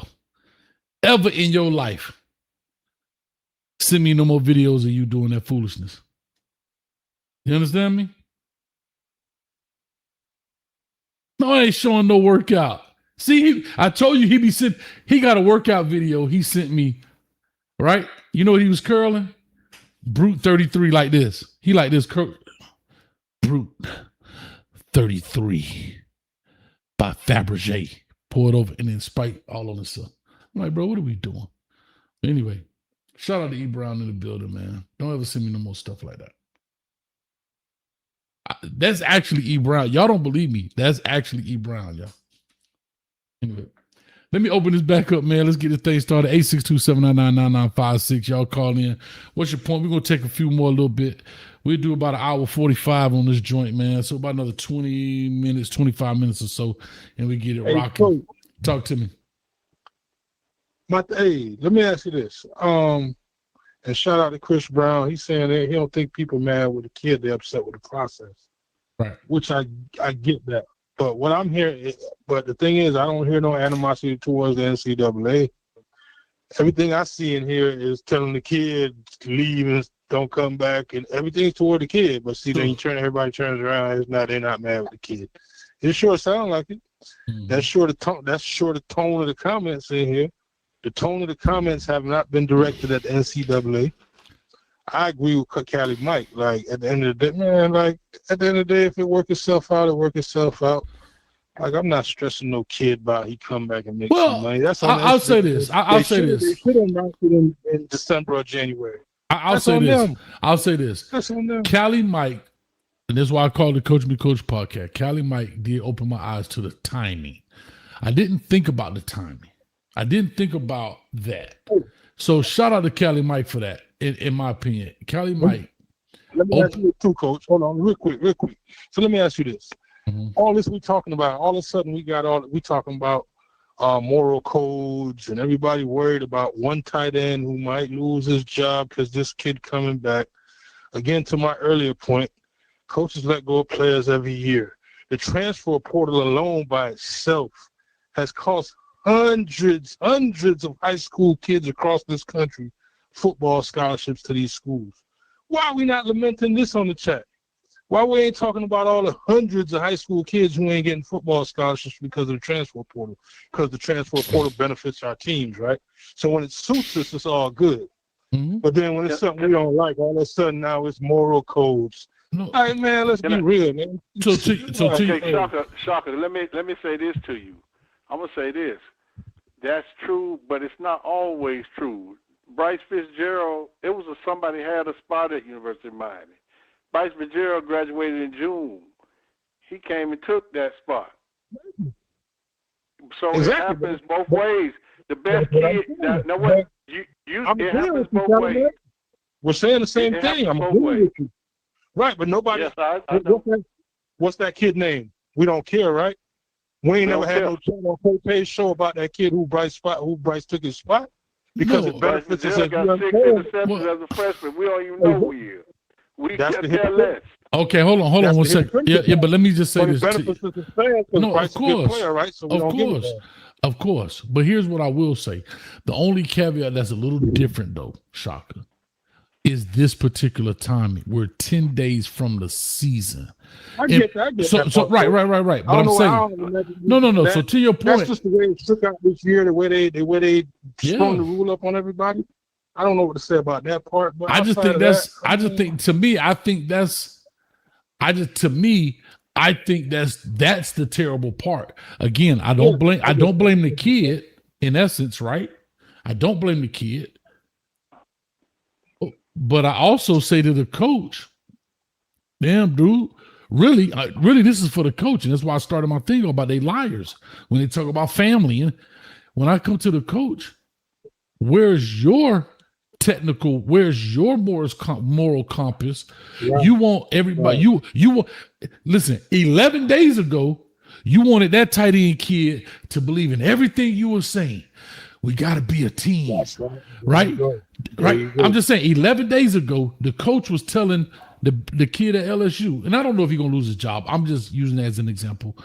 in your life send me no more videos of you doing that foolishness. You understand me? No, I ain't showing no workout. See, I told you he got a workout video he sent me, right? You know what he was curling? Brute 33 like this. He like this. Brute 33 by Fabergé. Pour it over and then spike all on the sun. I'm like, bro, what are we doing? Anyway, shout out to E. Brown in the building, man. Don't ever send me no more stuff like that. That's actually E. Brown. Y'all don't believe me. That's actually E. Brown, y'all. Anyway, let me open this back up, man. Let's get this thing started. 862-799-9956. Y'all call in. What's your point? We're going to take a few more a little bit. We'll do about an hour 45 on this joint, man. So about another 20 minutes, 25 minutes or so, and we get it rocking. Coach, Talk to me. Let me ask you this. And shout out to Chris Brown. He's saying that he don't think people mad with the kid. They're upset with the process. Right. Which I get that. But what I'm hearing, but the thing is, I don't hear no animosity towards the NCAA. Everything I see in here is telling the kid to leave and don't come back, and everything's toward the kid. But see, then everybody turns around. It's not. They're not mad with the kid. It sure sounds like it. Mm-hmm. That's sure the tone of the comments in here. The tone of the comments have not been directed at the NCAA. I agree with Cali Mike. Like, at the end of the day, man, like, at the end of the day, if it work itself out, it work itself out. Like, I'm not stressing no kid about he come back and make some money. That's I'll say this. I'll say this. They should have announced it in December or January. I'll say this. That's on them. Cali Mike, and this is why I call it the Coach Me Coach podcast. Cali Mike did open my eyes to the timing. I didn't think about the timing. I didn't think about that. So shout out to Cali Mike for that, in my opinion. Cali Mike. Let me ask you too, Coach. Hold on, real quick. So let me ask you this. Mm-hmm. All this we talking about, all of a sudden we talking about moral codes, and everybody worried about one tight end who might lose his job because this kid coming back. Again, to my earlier point, coaches let go of players every year. The transfer portal alone by itself has cost hundreds of high school kids across this country football scholarships to these schools. Why are we not lamenting this on the chat? Why we ain't talking about all the hundreds of high school kids who ain't getting football scholarships because of the transfer portal? Because the transfer portal benefits our teams, right? So when it suits us, it's all good. Mm-hmm. But then when it's something we don't like, all of a sudden now it's moral codes. No. All right, man, let's be real, man. Shaka, let me say this to you. I'm going to say this. That's true, but it's not always true. Bryce Fitzgerald, it was somebody had a spot at University of Miami. Bryce Fitzgerald graduated in June. He came and took that spot. So It happens both ways. The best kid, it happens both ways. We're saying the same thing. I'm agreeing with you. Right, but nobody. Yes, I know. What's that kid name? We don't care, right? We ain't never had no channel page show about that kid who Bryce took his spot because it benefits us as young players. As a freshman, we don't even know who he is. We just care less. Okay, hold on 1 second. Yeah, but let me just say this. No, of course, player, right? So of course. But here's what I will say: the only caveat that's a little different, though, Shaka, is this particular timing. We're 10 days from the season. I get that. So right. But I'm saying, no. So to your point, that's just the way it shook out this year. The way they sprung the rule up on everybody. I don't know what to say about that part. But I just think that's the terrible part. Again, I don't blame the kid in essence, right? I don't blame the kid. But I also say to the coach, damn, dude, really, this is for the coach. And that's why I started my thing about they liars when they talk about family. And when I come to the coach, where's your moral compass? Yeah. You want everybody, you want, listen, 11 days ago, you wanted that tight end kid to believe in everything you were saying. We got to be a team, right? I'm just saying 11 days ago, the coach was telling the kid at LSU, and I don't know if he's going to lose his job. I'm just using that as an example.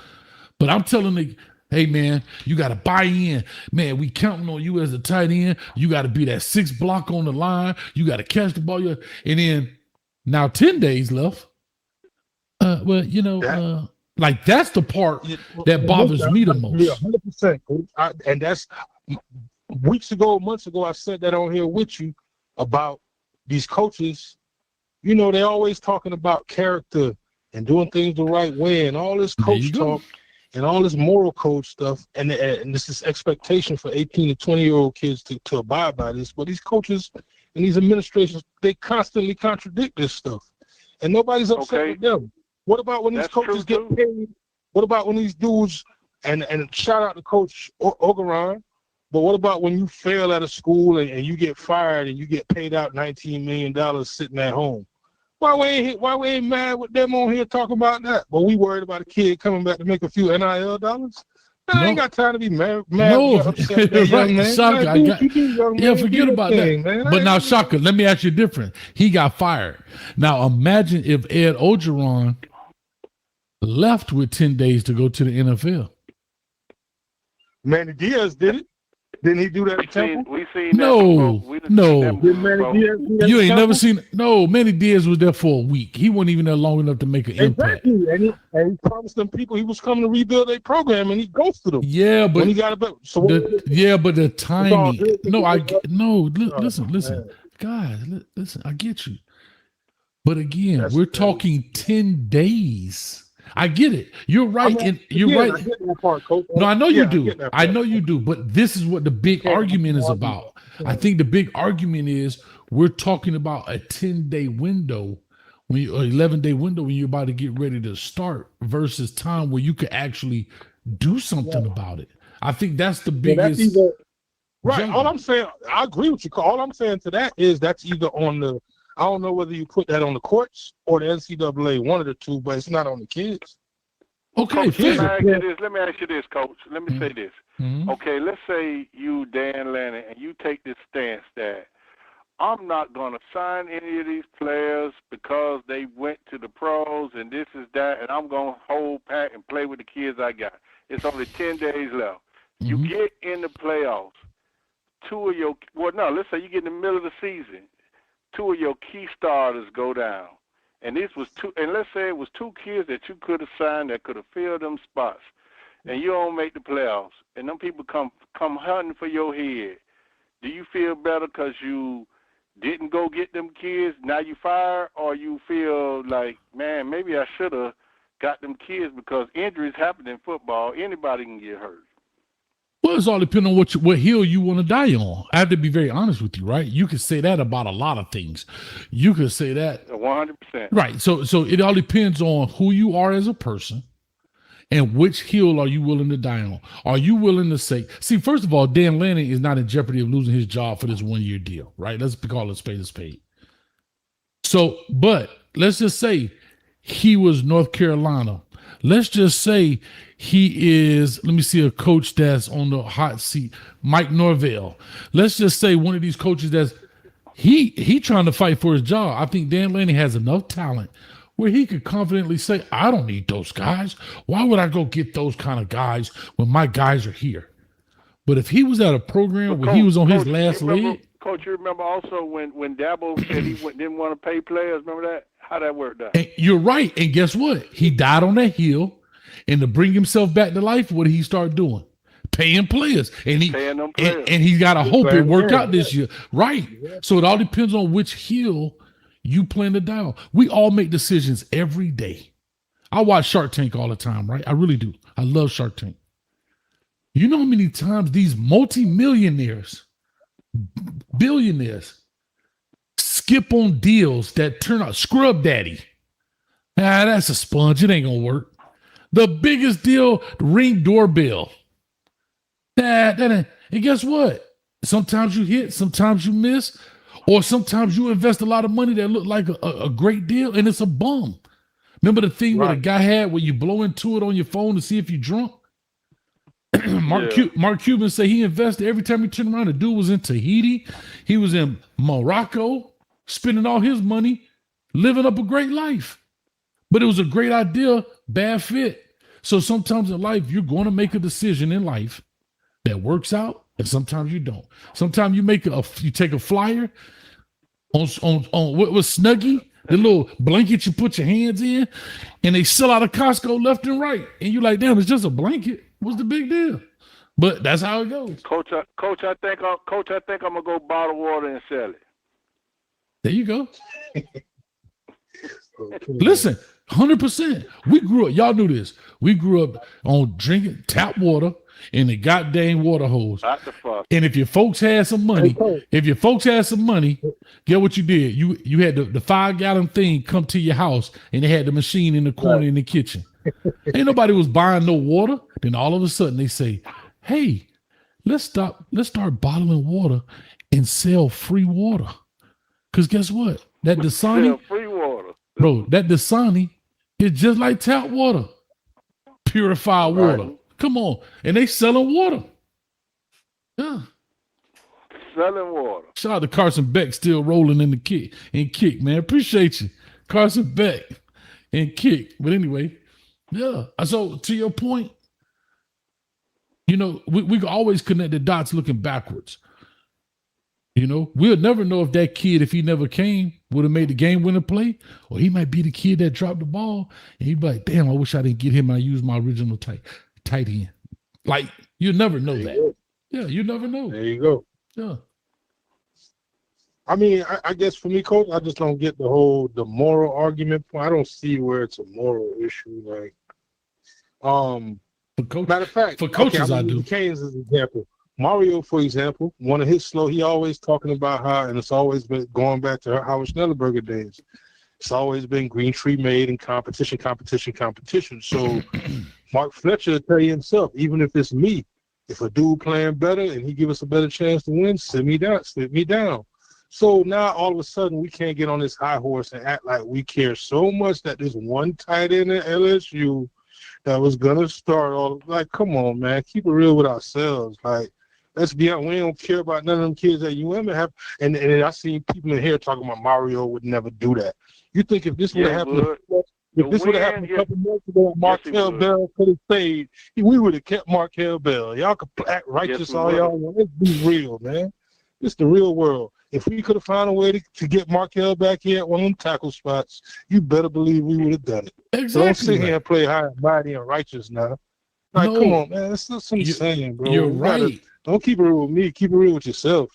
But I'm telling hey, man, you got to buy in. Man, we counting on you as a tight end. You got to be that 6th block on the line. You got to catch the ball. And then now 10 days left. Like that's the part that bothers me the most. Yeah, 100%. And that's months ago, I said that on here with you about these coaches. You know, they're always talking about character and doing things the right way and all this There you coach go. talk and all this moral code stuff and this is expectation for 18 to 20-year-old kids to abide by this. But these coaches and these administrations, they constantly contradict this stuff. And nobody's upset with them. What about when these coaches get paid? What about when these dudes, and shout out to Coach Ogeron, but what about when you fail at a school and you get fired and you get paid out $19 million sitting at home? Why we ain't mad with them on here talking about that? But we worried about a kid coming back to make a few NIL dollars? Man, I ain't got time to be mad No, upset that young man. Shaka, Like, do what you do, young man. forget Do your about thing, that. man. But now, Shaka, let me ask you different. He got fired. Now, imagine if Ed Ogeron left with 10 days to go to the NFL. Manny Diaz did it. Didn't he do that at Temple? We seen No, no. Did Manny Diaz do that You at ain't Temple? never seen. No, Manny Diaz was there for a week. He wasn't even there long enough to make an impact. Exactly. And he promised them people he was coming to rebuild their program, and he ghosted them. Yeah, but when he got a better. So but the timing. Oh, Listen, guys, listen. I get you, but again, we're talking 10 days. I get it. You're right. You're right. I get that part, Coach. No, I know you do. get that I part. know you do. But this is what the big argument is about. I think the big argument is we're talking about a 10-day window, or 11-day window when you're about to get ready to start versus time where you could actually do something about it. I think that's the biggest. Right. juggle. All I'm saying, I agree with you. All I'm saying to that is that's either on the. I don't know whether you put that on the courts or the NCAA, one of the two, but it's not on the kids. Okay, Coach, let fair. me ask you this, Coach. Let me say this. Mhm. Okay, let's say you, Dan Lanning, and you take this stance that I'm not going to sign any of these players because they went to the pros and this is that, and I'm going to hold pat and play with the kids I got. It's only 10 days left. You get in the playoffs. Let's say you get in the middle of the season. 2 of your key starters go down. And this was let's say it was 2 kids that you could have signed that could have filled them spots. And you don't make the playoffs. And them people come hunting for your head. Do you feel better because you didn't go get them kids, now you fired, or you feel like, man, maybe I should have got them kids because injuries happen in football. Anybody can get hurt. Well, it's all depending on what hill you want to die on. I have to be very honest with you, right? You can say that about a lot of things. You could say that 100%. right. So it all depends on who you are as a person and which hill are you willing to die on. Are you willing to say, see, first of all, Dan Lanning is not in jeopardy of losing his job for this 1-year deal, right? Let's call it spade a spade. So, but let's just say he was North Carolina. Let's just say he is, let me see a coach that's on the hot seat, Mike Norvell. Let's just say one of these coaches that's he trying to fight for his job. I think Dan Lanning has enough talent where he could confidently say, I don't need those guys. Why would I go get those kind of guys when my guys are here? But if he was at a program where he was on his last leg. Coach, you remember also when Dabo said he didn't want to pay players? Remember that? How that worked out? And you're right. And guess what? He died on that hill. And to bring himself back to life, what did he start doing? Paying players. And Paying them players. And he's got to hope it work out this year. Right. So it all depends on which hill you plan to die on. We all make decisions every day. I watch Shark Tank all the time, right? I really do. I love Shark Tank. You know how many times these multimillionaires, billionaires, skip on deals that turn out scrub daddy. That's a sponge. It ain't gonna work. The biggest deal, Ring doorbell. And guess what? Sometimes you hit, sometimes you miss, or sometimes you invest a lot of money that look like a great deal and it's a bum. Remember the thing where the guy had where you blow into it on your phone to see if you're drunk? Mark Cuban said he invested every time he turned around. The dude was in Tahiti. He was in Morocco, spending all his money, living up a great life. But it was a great idea, bad fit. So sometimes in life, you're going to make a decision in life that works out, and sometimes you don't. Sometimes you take a flyer on what was Snuggie, the little blanket you put your hands in, and they sell out of Costco left and right. And you're like, damn, it's just a blanket. What's the big deal? But that's how it goes. Coach, I think I'm gonna go bottle water and sell it. There you go. Listen, 100%. We grew up, y'all knew this. We grew up on drinking tap water in the goddamn water hose. Not the fuck. And if your folks had some money, get what you did. You had the 5-gallon thing come to your house, and they had the machine in the corner in the kitchen. Ain't nobody was buying no water. Then all of a sudden they say, hey, let's start bottling water and sell free water. Because guess what? That Dasani, Free water. bro, that Dasani is just like tap water. Purified water. Come on. And they selling water. Yeah. Selling water. Shout out to Carson Beck still rolling in the kick, man. Appreciate you. Carson Beck and kick. But anyway, yeah. So to your point, you know, we always connect the dots looking backwards. You know, we'll never know if that kid, if he never came, would have made the game winner play, or he might be the kid that dropped the ball, and he'd be like, damn, I wish I didn't get him. I used my original tight end. Like, you never know that. Yeah, you never know. There you go. Yeah. I mean, I guess for me, Coach, I just don't get the moral argument point. I don't see where it's a moral issue. Like, matter of fact, for coaches, I do. Canes as an example. Mario, for example, one of his he always talking about how, and it's always been going back to Howard Schnellenberger days. It's always been Green Tree made and competition. So Mark Fletcher will tell you himself, even if it's me, if a dude playing better and he give us a better chance to win, sit me down. So now all of a sudden we can't get on this high horse and act like we care so much that this one tight end at LSU that was gonna start all, like, come on, man, keep it real with ourselves. Like, let's be honest, we don't care about none of them kids that UM have. And I seen people in here talking about Mario would never do that. You think if this would have happened, a couple months ago, Markel Bell could have stayed, we would have kept Markel Bell. Y'all could act righteous all y'all want. Let's be real, man. It's the real world. If we could have found a way to get Markel back here at one of them tackle spots, you better believe we would have done it. Exactly. So don't sit here and play high and mighty and righteous now. Like, come on, man. That's not what I'm saying, bro. You're right. Don't keep it real with me. Keep it real with yourself.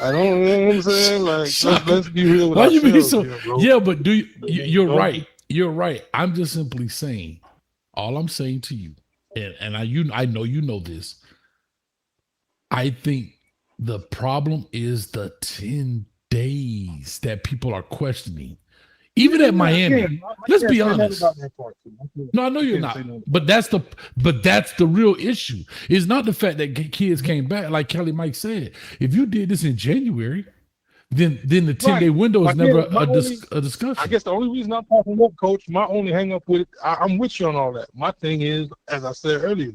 I don't know what I'm saying. Like, let's be real with ourselves. You mean so? Here, bro. Yeah, but you're right. You're right. I'm just simply saying. All I'm saying to you, and I know you know this. I think the problem is the 10 days that people are questioning. Even at Miami, let's be honest. No, I know you're not. But that's the real issue. It's not the fact that kids came back, like Kelly Mike said. If you did this in January, then the 10-day window is never a discussion. I guess the only reason I'm talking up, Coach, my only hang up with it, I'm with you on all that. My thing is, as I said earlier,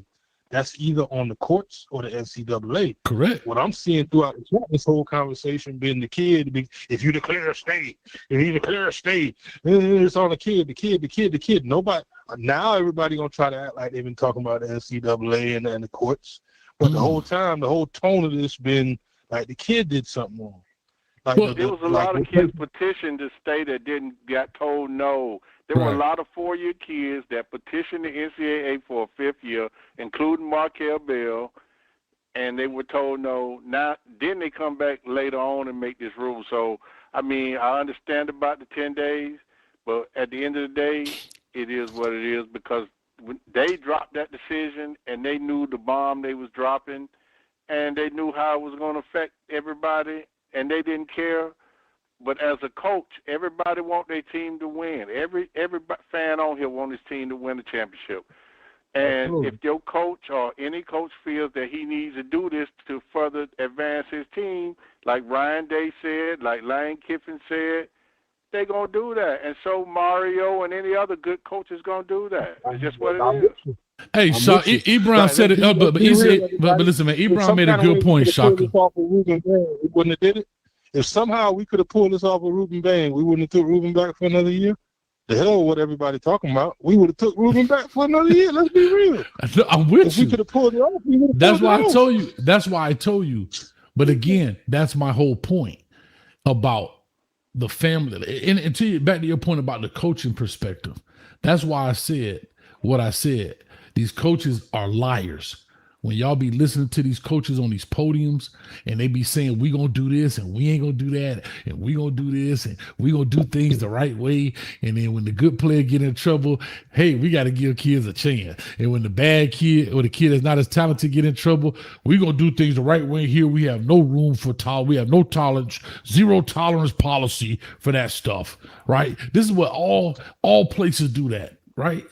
that's either on the courts or the NCAA. Correct. What I'm seeing throughout this whole conversation being the kid, if you declare a state, it's on the kid. Nobody, now everybody going to try to act like they've been talking about the NCAA and the courts. But the whole time, the whole tone of this been like the kid did something wrong. Like there was a lot of kids petitioned to stay that got told no. There were a lot of 4-year kids that petitioned the NCAA for a 5th year, including Markel Bell, and they were told no. Now, then they come back later on and make this rule. So, I mean, I understand about the 10 days, but at the end of the day, it is what it is because they dropped that decision and they knew the bomb they was dropping and they knew how it was going to affect everybody, and they didn't care. But as a coach, everybody want their team to win. Every fan on here want his team to win the championship. And if your coach or any coach feels that he needs to do this to further advance his team, like Ryan Day said, like Lane Kiffin said, they're going to do that. And so Mario and any other good coach is going to do that. It's just what it is. Hey, Shaka, Ebron said it, but listen, man, Ebron made a good point, Shaka. We wouldn't have did it. If somehow we could have pulled this off of Ruben Bain, we wouldn't have took Ruben back for another year. The hell with what everybody talking about. We would have took Ruben back for another year. Let's be real. I'm with if you. We could have pulled it off. We That's why I told you. That's why I told you. But again, that's my whole point about the family. And back to your point about the coaching perspective. That's why I said what I said. These coaches are liars. when y'all be listening to these coaches on these podiums and they be saying, we going to do this and we ain't going to do that and we going to do this and we going to do things the right way. And then when the good player get in trouble, hey, we got to give kids a chance. And when the bad kid or the kid that's not as talented get in trouble, we going to do things the right way here. We have no room for we have no tolerance, zero tolerance policy for that stuff, right? This is what all places do that, right?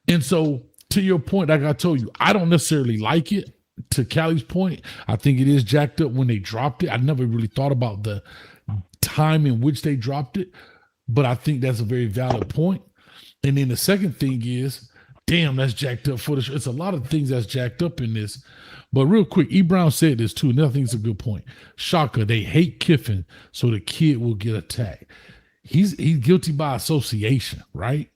And so to your point, like I told you, I don't necessarily like it. To Callie's point, I think it is jacked up when they dropped it. I never really thought about the time in which they dropped it, but I think that's a very valid point. And then the second thing is, damn, that's jacked up for the show. It's a lot of things that's jacked up in this. But real quick, E. Brown said this too, and I think it's a good point. Shaka, they hate Kiffin, so the kid will get attacked. He's guilty by association, right?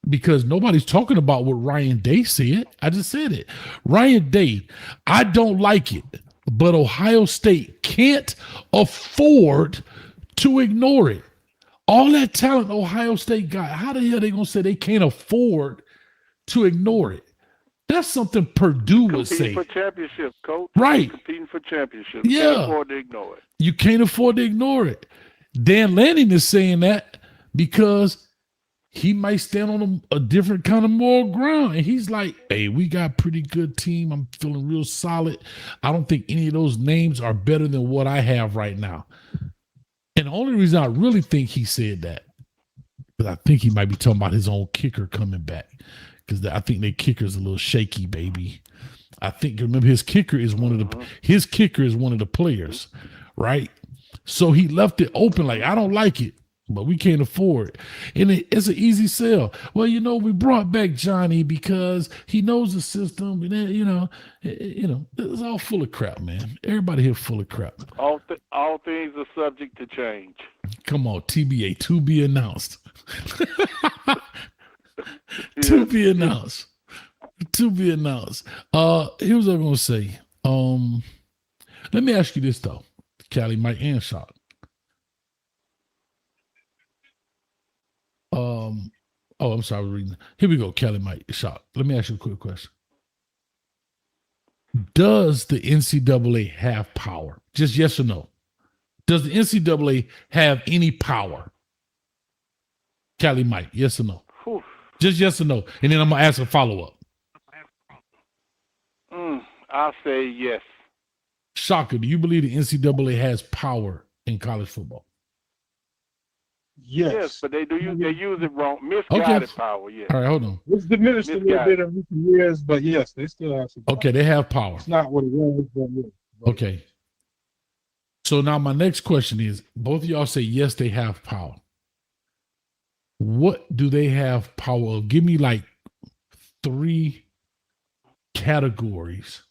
Because nobody's talking about what Ryan Day said. I just said it. Ryan Day, I don't like it, but Ohio State can't afford to ignore it. All that talent Ohio State got, how the hell are they going to say they can't afford to ignore it? That's something Purdue would say. Competing for championships, coach. Right. Competing for championships. Yeah. Can't afford to ignore it. You can't afford to ignore it. Dan Lanning is saying that because he might stand on a different kind of moral ground. And he's like, hey, we got a pretty good team. I'm feeling real solid. I don't think any of those names are better than what I have right now. And the only reason I really think he said that, because I think he might be talking about his own kicker coming back. Because I think their kicker is a little shaky, baby. I think, remember, his kicker is one of the players, right? So he left it open like, I don't like it, but we can't afford it. And it's an easy sell. Well, we brought back Johnny because he knows the system. And then, it's all full of crap, man. Everybody here full of crap. All things are subject to change. Come on, TBA, to be announced. To be announced. To be announced. Here's what I'm going to say. Let me ask you this, though. Callie, Mike, and Shot. I'm sorry, I was reading. Here we go, Callie, Mike, Shot. Let me ask you a quick question. Does the NCAA have power? Just yes or no. Does the NCAA have any power? Callie, Mike, yes or no? Whew. Just yes or no. And then I'm going to ask a follow-up. I'll say yes. Shaka, do you believe the NCAA has power in college football? Yes. But they use it wrong. Misguided power, yes. All right, hold on. It's diminished a little bit in recent years, but yes, they still have some power. Okay, they have power. It's not what it was, but yes. Okay. So now my next question is, both of y'all say yes, they have power. What do they have power of? Give me like 3 categories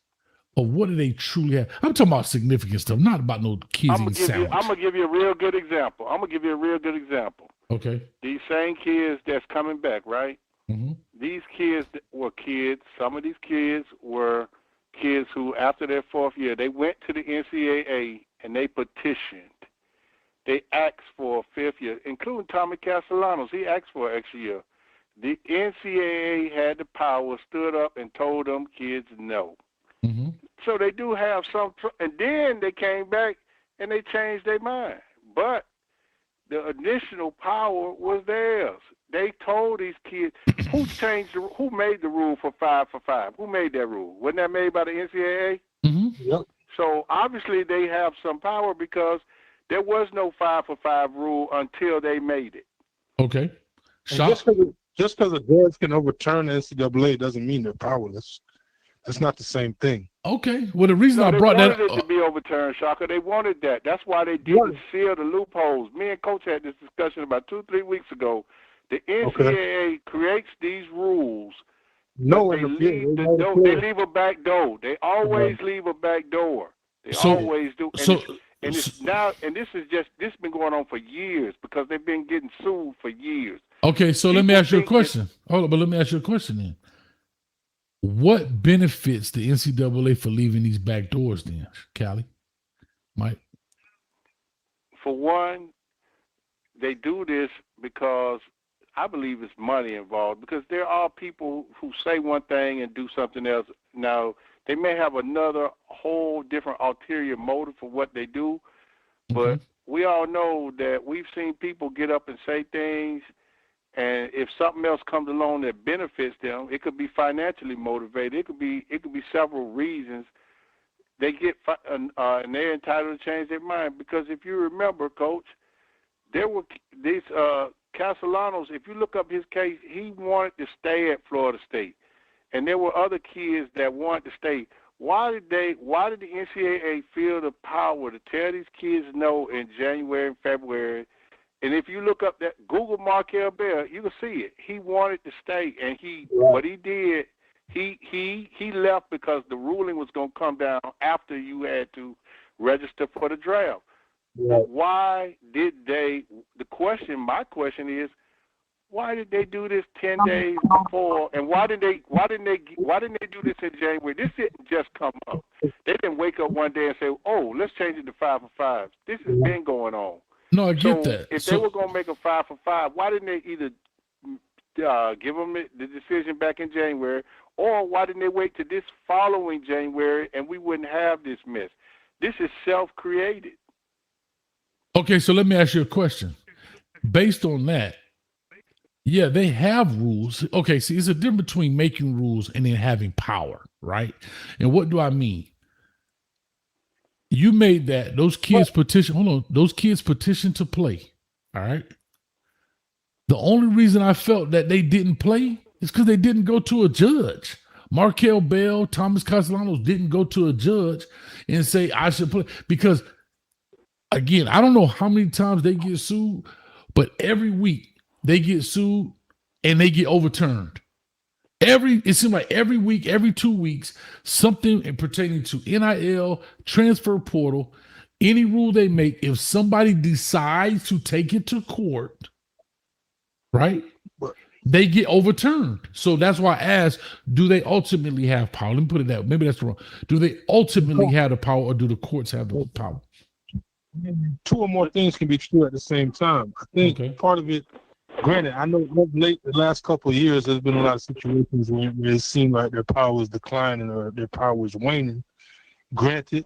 of what do they truly have. I'm talking about significant stuff, not about no kids eating sandwich. I'm going to give you a real good example. Okay. These same kids that's coming back, right? Mm-hmm. These kids were kids. Some of these kids were kids who, after their 4th year, they went to the NCAA and they petitioned. They asked for a 5th year, including Tommy Castellanos. He asked for an extra year. The NCAA had the power, stood up and told them kids no. Mm-hmm. So they do have some, and then they came back and they changed their mind. But the initial power was theirs. They told these kids, who made the rule for 5 for 5? Who made that rule? Wasn't that made by the NCAA? Mm-hmm. Yep. So obviously they have some power because there was no 5 for 5 rule until they made it. Okay. Just because a judge can overturn the NCAA doesn't mean they're powerless. That's not the same thing. Okay. Well, the reason I brought that up. They wanted it to be overturned, Shaka. They wanted that. That's why they didn't seal the loopholes. Me and Coach had this discussion about 2-3 weeks ago. The NCAA creates these rules. No, they leave a back door. They always leave a back door. They always do. And this has been going on for years because they've been getting sued for years. Okay, so let me ask you a question. Hold on, but let me ask you a question then. What benefits the NCAA for leaving these back doors then, Callie? Mike? For one, they do this because I believe it's money involved, because there are people who say one thing and do something else. Now, They may have another whole different ulterior motive for what they do, but we all know that we've seen people get up and say things, and if something else comes along that benefits them, it could be financially motivated. It could be several reasons. They get and they're entitled to change their mind, because if you remember, Coach, there were these Castellanos. If you look up his case, he wanted to stay at Florida State, and there were other kids that wanted to stay. Why did the NCAA feel the power to tell these kids no in January and February? And if you look up that Google Markel Bell, you can see it. He wanted to stay, and what he did, he left because the ruling was going to come down after you had to register for the draft. But why did they? My question is, why did they do this 10 days before? And why didn't they do this in January? This didn't just come up. They didn't wake up one day and say, "Oh, let's change it to 5 for 5." This has been going on. No, I get that. If they were going to make a 5 for 5, why didn't they either give them the decision back in January, or why didn't they wait to this following January and we wouldn't have this mess? This is self-created. Okay, so let me ask you a question. Based on that, yeah, they have rules. Okay, see, it's a difference between making rules and then having power, right? And what do I mean? You made that, those kids petition to play, all right? The only reason I felt that they didn't play is because they didn't go to a judge. Markel Bell, Thomas Castellanos didn't go to a judge and say, I should play. Because, again, I don't know how many times they get sued, but every week they get sued and they get overturned. It seems like every week, every 2 weeks, something pertaining to NIL, transfer portal, any rule they make, if somebody decides to take it to court, right, they get overturned. So that's why I asked, do they ultimately have power? Let me put it that way. Maybe that's wrong. Do they ultimately have the power, or do the courts have the power? Two or more things can be true at the same time. I think part of it, granted, I know late the last couple of years, there's been a lot of situations where it seemed like their power is declining or their power is waning. Granted,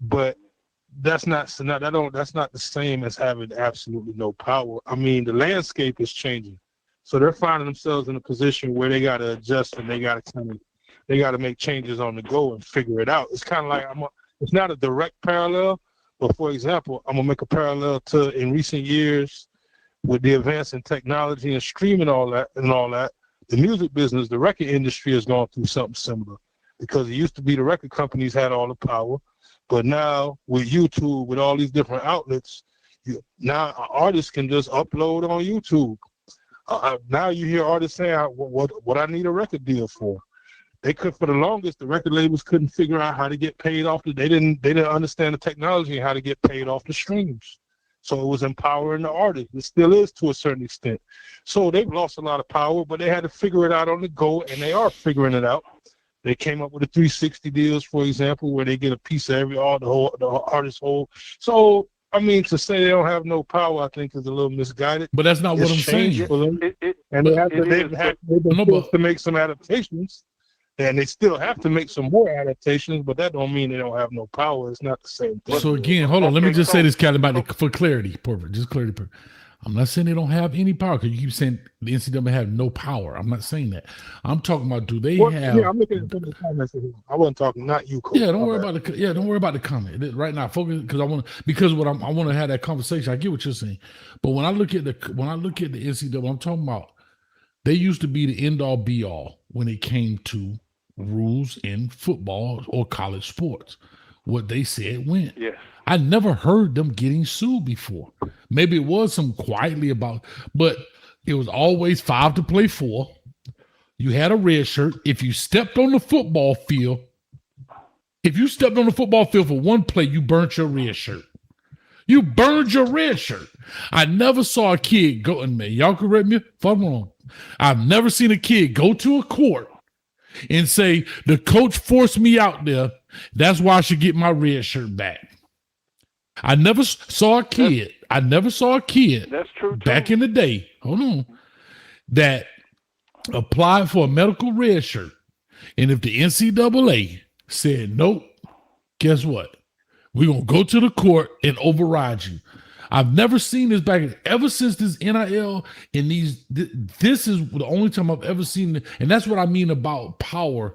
but that's not the same as having absolutely no power. I mean, the landscape is changing, so they're finding themselves in a position where they got to adjust and they got to make changes on the go and figure it out. It's kind of like it's not a direct parallel, but for example, I'm gonna make a parallel to in recent years with the advance in technology and streaming all that, the music business, the record industry has gone through something similar, because it used to be the record companies had all the power, but now with YouTube, with all these different outlets, now artists can just upload on YouTube. Now you hear artists saying, what I need a record deal for. They could, for the longest, the record labels couldn't figure out how to get paid off. They didn't understand the technology and how to get paid off the streams. So it was empowering the artist. It still is to a certain extent. So they've lost a lot of power, but they had to figure it out on the go, and they are figuring it out. They came up with the 360 deals, for example, where they get a piece of the artist's whole. So, I mean, to say they don't have no power, I think is a little misguided. But that's not what I'm saying. And they have to make some adaptations. And they still have to make some more adaptations, but that don't mean they don't have no power. It's not the same thing. So again, hold on. Let me just say this, Callie, for clarity. Perfect. Just clarity. I'm not saying they don't have any power, because you keep saying the NCAA have no power. I'm not saying that. I'm talking about, do they have? Yeah, I'm looking at some of the comments. I wasn't talking, not you, Coach. Yeah, don't worry about the comment right now. Focus, because I want to have that conversation. I get what you're saying, but when I look at the NCAA, I'm talking about, they used to be the end all be all when it came to rules in football or college sports. What they said went. Yes. I never heard them getting sued before. Maybe it was some quietly about, but it was always 5 to play 4. You had a red shirt. If you stepped on the football field, for one play, you burnt your red shirt. You burned your red shirt. I never saw a kid go, and y'all correct me if I'm wrong, I've never seen a kid go to a court and say, the coach forced me out there, that's why I should get my red shirt back. I never saw a kid. That's true too. Back in the day, hold on, that applied for a medical red shirt. And if the NCAA said, nope, guess what? We're going to go to the court and override you. I've never seen this back ever since this NIL and this is the only time I've ever seen it. And that's what I mean about power,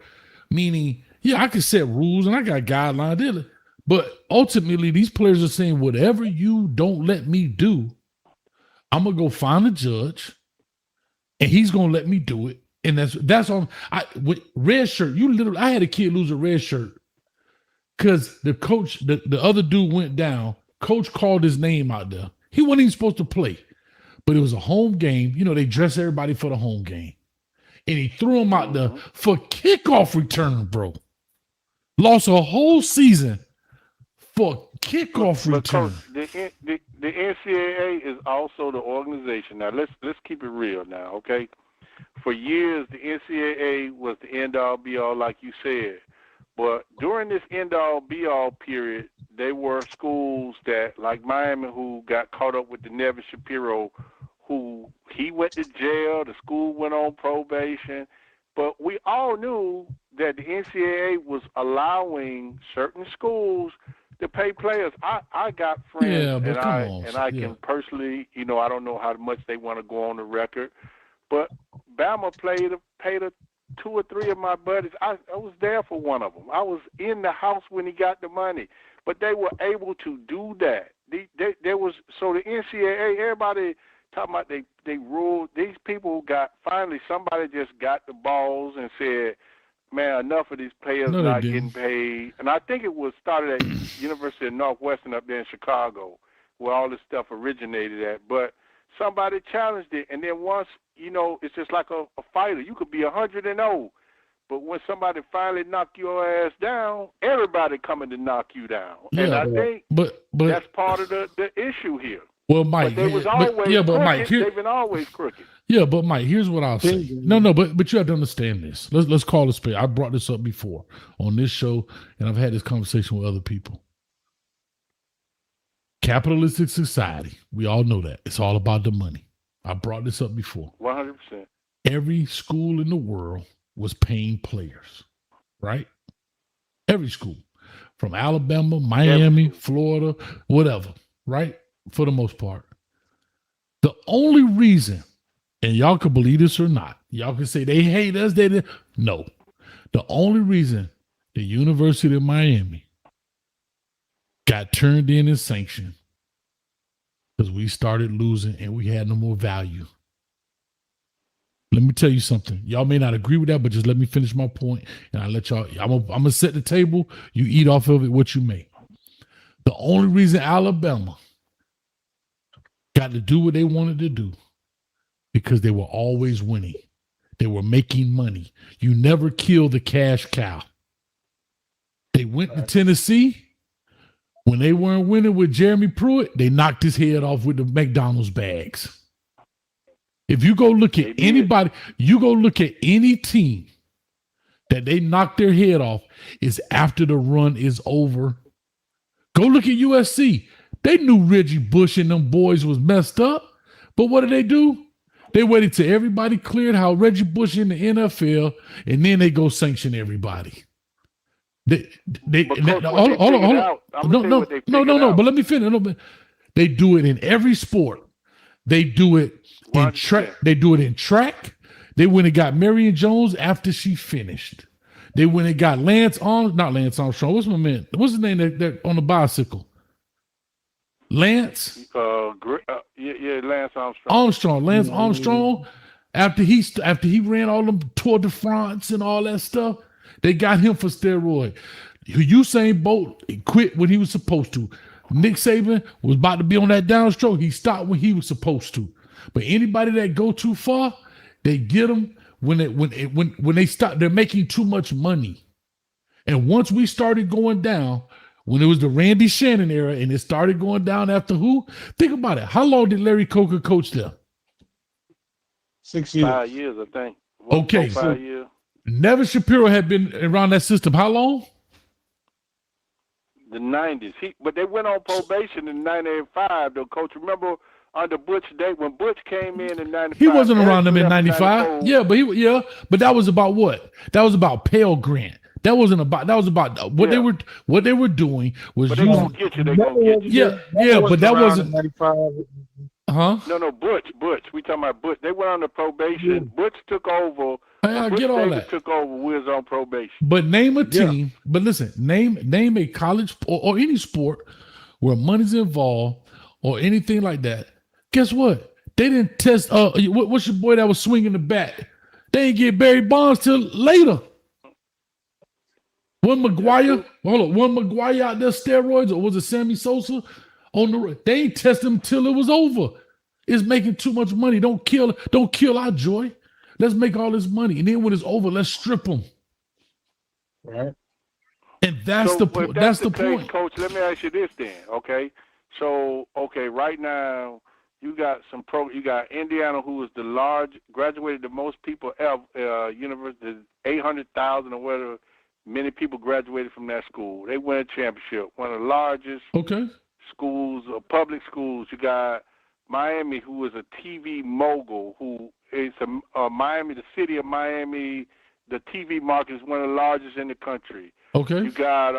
meaning, yeah, I can set rules and I got guidelines, but ultimately these players are saying, whatever you don't let me do, I'm going to go find a judge and he's going to let me do it. And that's on with red shirt. I had a kid lose a red shirt because the coach, the other dude went down. Coach called his name out there. He wasn't even supposed to play, but it was a home game. You know, they dress everybody for the home game. And he threw him out there for kickoff return, bro. Lost a whole season for kickoff return. Coach, the NCAA is also the organization. Now, let's keep it real now, okay? For years, the NCAA was the end-all, be-all, like you said. But during this end-all, be-all period, there were schools that, like Miami, who got caught up with the Nevin Shapiro, who he went to jail, the school went on probation. But we all knew that the NCAA was allowing certain schools to pay players. I got friends, and I can personally, I don't know how much they want to go on the record, but Bama paid 2 or 3 of my buddies. I was there for one of them. I was in the house when he got the money, but they were able to do that. So the NCAA, everybody talking about they ruled. These people finally somebody just got the balls and said, man, enough of these players not getting paid. And I think it was started at University of Northwestern up there in Chicago, where all this stuff originated at. But somebody challenged it, and then once, it's just like a fighter. You could be 100-0, but when somebody finally knock your ass down, everybody coming to knock you down. Yeah, and I think that's part of the issue here. Well, Mike, they've been always crooked. Yeah, but Mike, here's what I'll say. No, but you have to understand this. Let's call it straight. I brought this up before on this show, and I've had this conversation with other people. Capitalistic society, we all know that. It's all about the money. I brought this up before. 100%. Every school in the world was paying players, right? Every school. From Alabama, Miami, Florida, whatever, right? For the most part. The only reason, and y'all can believe this or not, y'all can say they hate us, no. The only reason the University of Miami got turned in and sanctioned because we started losing and we had no more value. Let me tell you something. Y'all may not agree with that, but just let me finish my point and I'll let y'all, I'm gonna set the table. You eat off of it what you may. The only reason Alabama got to do what they wanted to do because they were always winning. They were making money. You never kill the cash cow. They went to Tennessee. When they weren't winning with Jeremy Pruitt, they knocked his head off with the McDonald's bags. If you go look at anybody, you go look at any team that they knocked their head off is after the run is over. Go look at USC. They knew Reggie Bush and them boys was messed up, but what did they do? They waited till everybody cleared how Reggie Bush in the NFL, and then they go sanction everybody. But let me finish. They do it in every sport. They do it in track. They do it in track. They went and got Marion Jones after she finished. They went and got not Lance Armstrong. What's my man? What's his name that on the bicycle? Lance? Lance Armstrong. Lance Armstrong. After he ran all them Tour de France and all that stuff, they got him for steroid. Usain Bolt quit when he was supposed to. Nick Saban was about to be on that downstroke. He stopped when he was supposed to. But anybody that go too far, they get them when they stop. They're making too much money. And once we started going down, when it was the Randy Shannon era and it started going down after who? Think about it. How long did Larry Coker coach there? 6 years. 5 years, I think. Okay. 5 years. Nevin Shapiro had been around that system. How long? The 90s. But they went on probation in 95, though, Coach. Remember under Butch Day when Butch came in 95? He wasn't around them in 95. Yeah, but that was about what? That was about Pell Grant. That wasn't about. That was about what they were. What they were doing was But they using. gonna get you. They gonna get you. Yeah, but that wasn't. 95. Huh? No, Butch. We talking about Butch. They went on the probation. Butch took over. I Butch get all Davis that. took over. We was on probation. But name a team. But listen, name a college or any sport where money's involved or anything like that. Guess what? They didn't test. What's your boy that was swinging the bat? They didn't get Barry Bonds till later. One McGuire out there steroids, or was it Sammy Sosa on the? They ain't test him till it was over. It's making too much money. Don't kill our joy. Let's make all this money, and then when it's over, let's strip them. Right. And that's the point. That's the point, Coach. Let me ask you this then. Okay, so right now you got You got Indiana, who is graduated the most people ever. University 800,000 or whatever. Many people graduated from that school. They won a championship. One of the largest schools, public schools. You got Miami, who is a TV mogul, who is Miami, the city of Miami. The TV market is one of the largest in the country. Okay. You got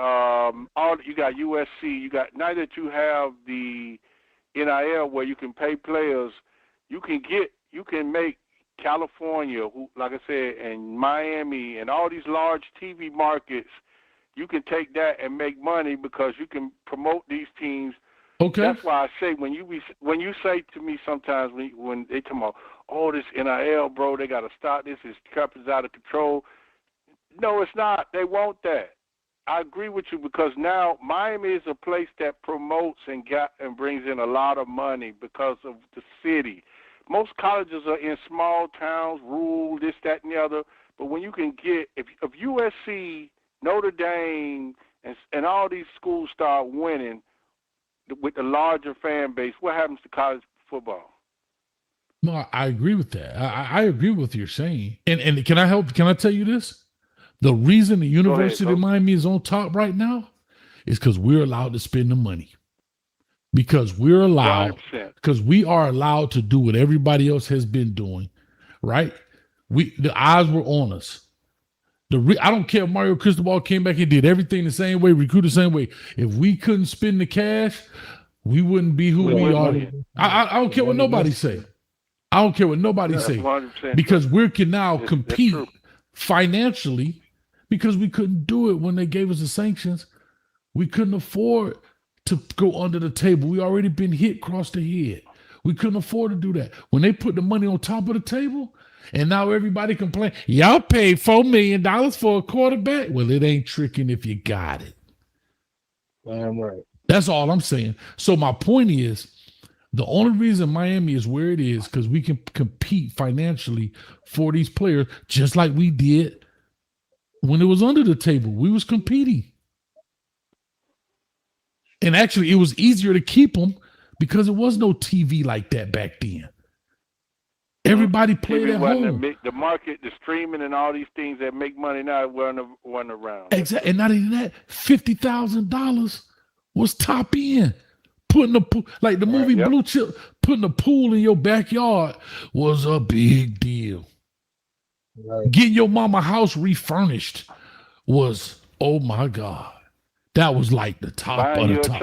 you got USC. You got, now that you have the NIL where you can pay players, you can make California, who, like I said, and Miami and all these large TV markets, you can take that and make money because you can promote these teams. Okay. That's why I say when you say to me sometimes when they talk about, oh, this NIL, bro, they got to stop this. This crap is out of control. No, it's not. They want that. I agree with you because now Miami is a place that promotes and brings in a lot of money because of the city. Most colleges are in small towns, rural, this, that, and the other. But when you can get, if USC, Notre Dame, and all these schools start winning with the larger fan base, what happens to college football? No, I agree with that. I agree with what you're saying. And can I help? Can I tell you this? The reason the University of Miami is on top right now is because we're allowed to spend the money. Because we are allowed to do what everybody else has been doing, right? The eyes were on us. I don't care if Mario Cristobal came back and did everything the same way, recruited the same way. If we couldn't spend the cash, we wouldn't be who we are. I don't care what nobody say. I don't care what nobody say. 100%. Because we can now compete financially because we couldn't do it when they gave us the sanctions. We couldn't afford to go under the table. We already been hit across the head. We couldn't afford to do that. When they put the money on top of the table, and now everybody complain, y'all paid $4 million for a quarterback. Well, it ain't tricking if you got it. Damn right. That's all I'm saying. So my point is, the only reason Miami is where it is because we can compete financially for these players, just like we did when it was under the table. We was competing. And actually, it was easier to keep them because there was no TV like that back then. Everybody played at home. The market, the streaming, and all these things that make money now weren't around. Exactly, and not even that. $50,000 was top end. Putting the pool, like the movie Blue Chip, putting a pool in your backyard was a big deal. Right. Getting your mama house refurnished was, oh my God. That was like the top of the top.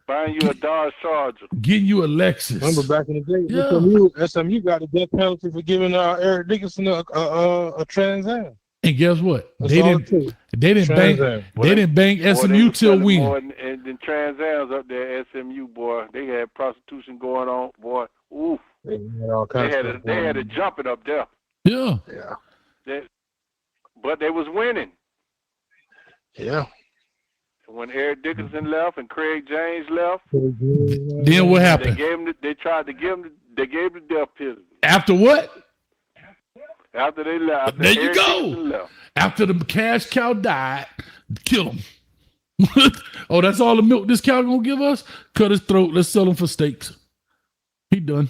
Buying you a Dodge Charger. Getting you a Lexus. Remember back in the day, SMU got a death penalty for giving Eric Dickinson a Trans Am. And guess what? They didn't bang SMU till when? And the Trans Am's up there at SMU, boy. They had prostitution going on, boy. Ooh. They had a jumping up there. Yeah. But they was winning. Yeah. When Eric Dickinson left and Craig James left, then what happened? They gave the death penalty. After what? After they left. There you go. After the cash cow died, kill him. Oh, that's all the milk this cow gonna give us? Cut his throat. Let's sell him for steaks. He done.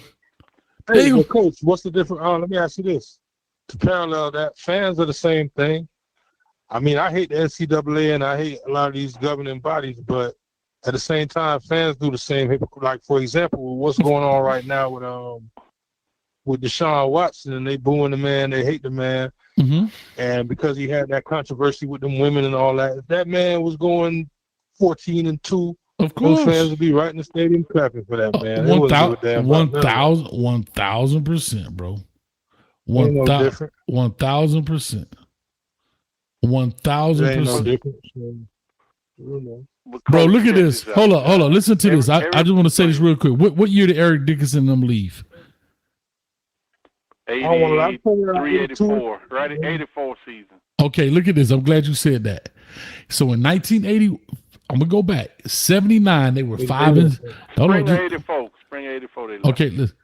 Hey, well, Coach, what's the difference? Let me ask you this. To parallel that, fans are the same thing. I mean, I hate the NCAA and I hate a lot of these governing bodies, but at the same time, fans do the same. Like, for example, what's going on right now with with Deshaun Watson, and they booing the man, they hate the man, and because he had that controversy with them women and all that, if that man was going 14-2, of course, those fans would be right in the stadium clapping for that man. They wouldn't give a damn about none of that. 1,000%, bro. Ain't no different. 1,000%. It ain't no 1,000%. different. So, you know. Bro, look at this. Hold on. Listen to this. I just want to say this real quick. What year did Eric Dickerson and them leave? 84, right? 84 season. Okay, look at this. I'm glad you said that. So in 1980, I'm gonna go back. 79, they were 5 and. Spring 84. Spring 84. They left. Okay, listen.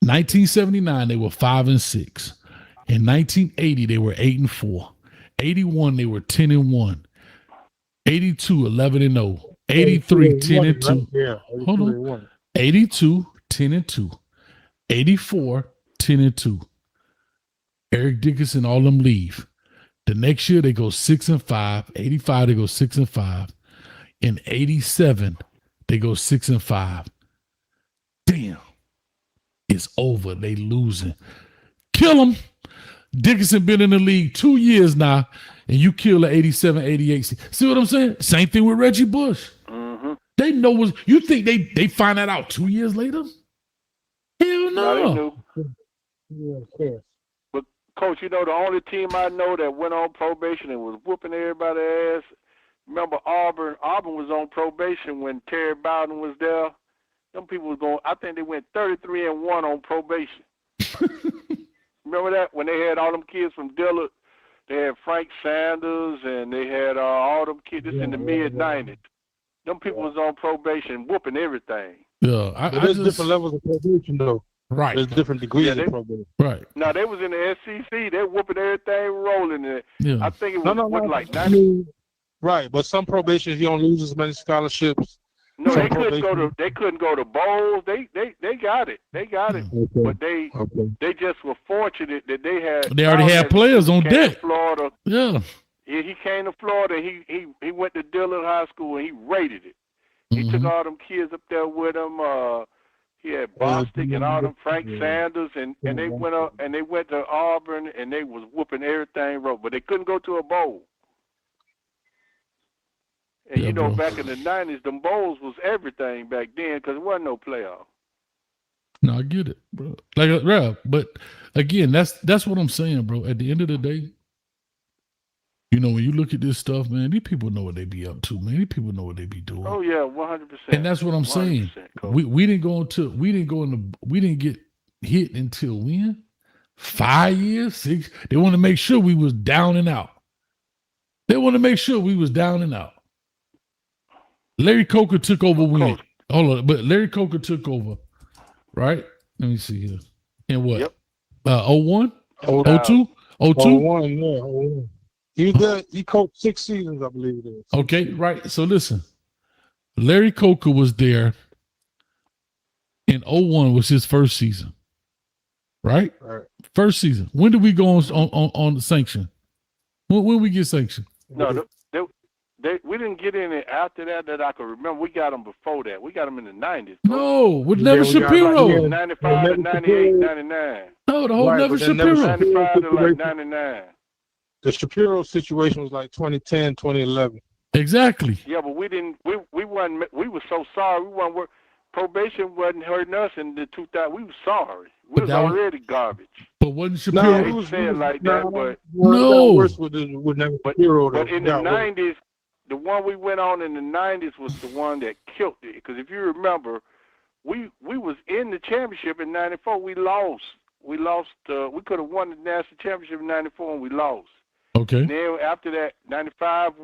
1979, they were 5 and 6. In 1980, they were 8 and 4. 81, they were 10 and 1. 82, 11 and 0. 83, 10 and 2. Yeah, hold on. 82, 10 and 2. 84, 10 and 2. Eric Dickerson, all them leave. The next year they go 6 and 5. 85, they go 6 and 5. In 87, they go 6 and 5. Damn. It's over. They losing. Kill them. Dickerson been in the league 2 years now, and you kill the 87, 88. See what I'm saying? Same thing with Reggie Bush. They know what you think they find that out 2 years later? Hell no. Yeah, but Coach, you know the only team I know that went on probation and was whooping everybody's ass. Remember Auburn? Auburn was on probation when Terry Bowden was there. Them people was going. I think they went 33 and 1 on probation. Remember that when they had all them kids from Dillard? They had Frank Sanders and they had all them kids in the mid-90s. Them people was on probation, whooping everything. Yeah, there's different levels of probation, though. Right. There's different degrees of probation. Right. No, they was in the SEC. They whooping everything, rolling it. Yeah. I think it was like 90. I mean, right, but some probations you don't lose as many scholarships. No, they couldn't go to bowls. They got it. They got it. Okay. But they just were fortunate that they already had players on deck. Florida. Yeah. He came to Florida. He went to Dillard High School and he rated it. He took all them kids up there with him. He had Bostic and all them Frank Sanders and they went up and they went to Auburn and they was whooping everything rope, but they couldn't go to a bowl. And you know, back in the 90s, them bowls was everything back then because there wasn't no playoff. No, I get it, bro. But again, that's what I'm saying, bro. At the end of the day, you know, when you look at this stuff, man, these people know what they be up to, man. These people know what they be doing. Oh yeah, 100%. And that's what I'm saying. We didn't get hit until when? 5 years, 6. They want to make sure we was down and out. Larry Coker took over when? Hold on, but Larry Coker took over, right? Let me see here. In what? Yep. 01? 02? 02? 01, yeah. 01. He was there. He coached 6 seasons, I believe it is. Okay, right. So listen, Larry Coker was there in 01 was his first season, right? Right. First season. When did we go on the sanction? When we get sanctioned? No, we didn't get in it after that I can remember. We got them before that. We got them in the 90s. No, with Never Shapiro. 95 to 98, 99. No, the whole Never Shapiro. 95 to like 99. The Shapiro situation was like 2010, 2011. Exactly. Yeah, but we didn't. We were so sorry. Probation wasn't hurting us in the 2000. We were sorry. We was already garbage. But wasn't Shapiro? He was saying like that, but no. With Never Shapiro, but in the 90s, the one we went on in the 90s was the one that killed it. Because if you remember, we was in the championship in '94. We lost. We could have won the national championship in '94, and we lost. Okay. And then after that, 95,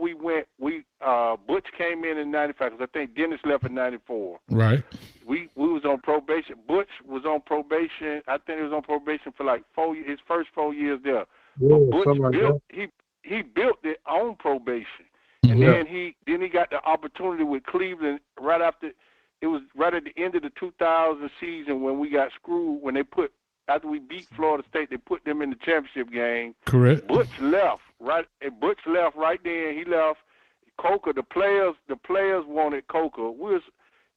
Butch came in 95 because I think Dennis left in 94. Right. We was on probation. Butch was on probation. I think he was on probation for like his first 4 years there. Yeah, but Butch he built it on probation. And then he got the opportunity with Cleveland right after. It was right at the end of the 2000 season when we got screwed after we beat Florida State, they put them in the championship game. Correct. Butch left right then. He left. Coker, the players wanted Coker.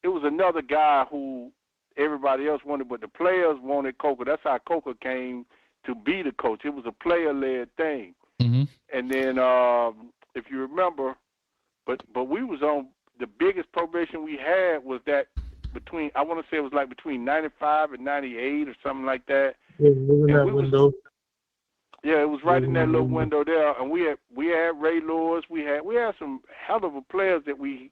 It was another guy who everybody else wanted, but the players wanted Coker. That's how Coker came to be the coach. It was a player-led thing. Mm-hmm. And then, if you remember, but we was on the biggest probation we had was that between, I want to say it was like between 95 and 98 or something like that. Yeah, in that window. Yeah, it was right in that little window there, and we had Ray Lewis. We had some hell of a players that we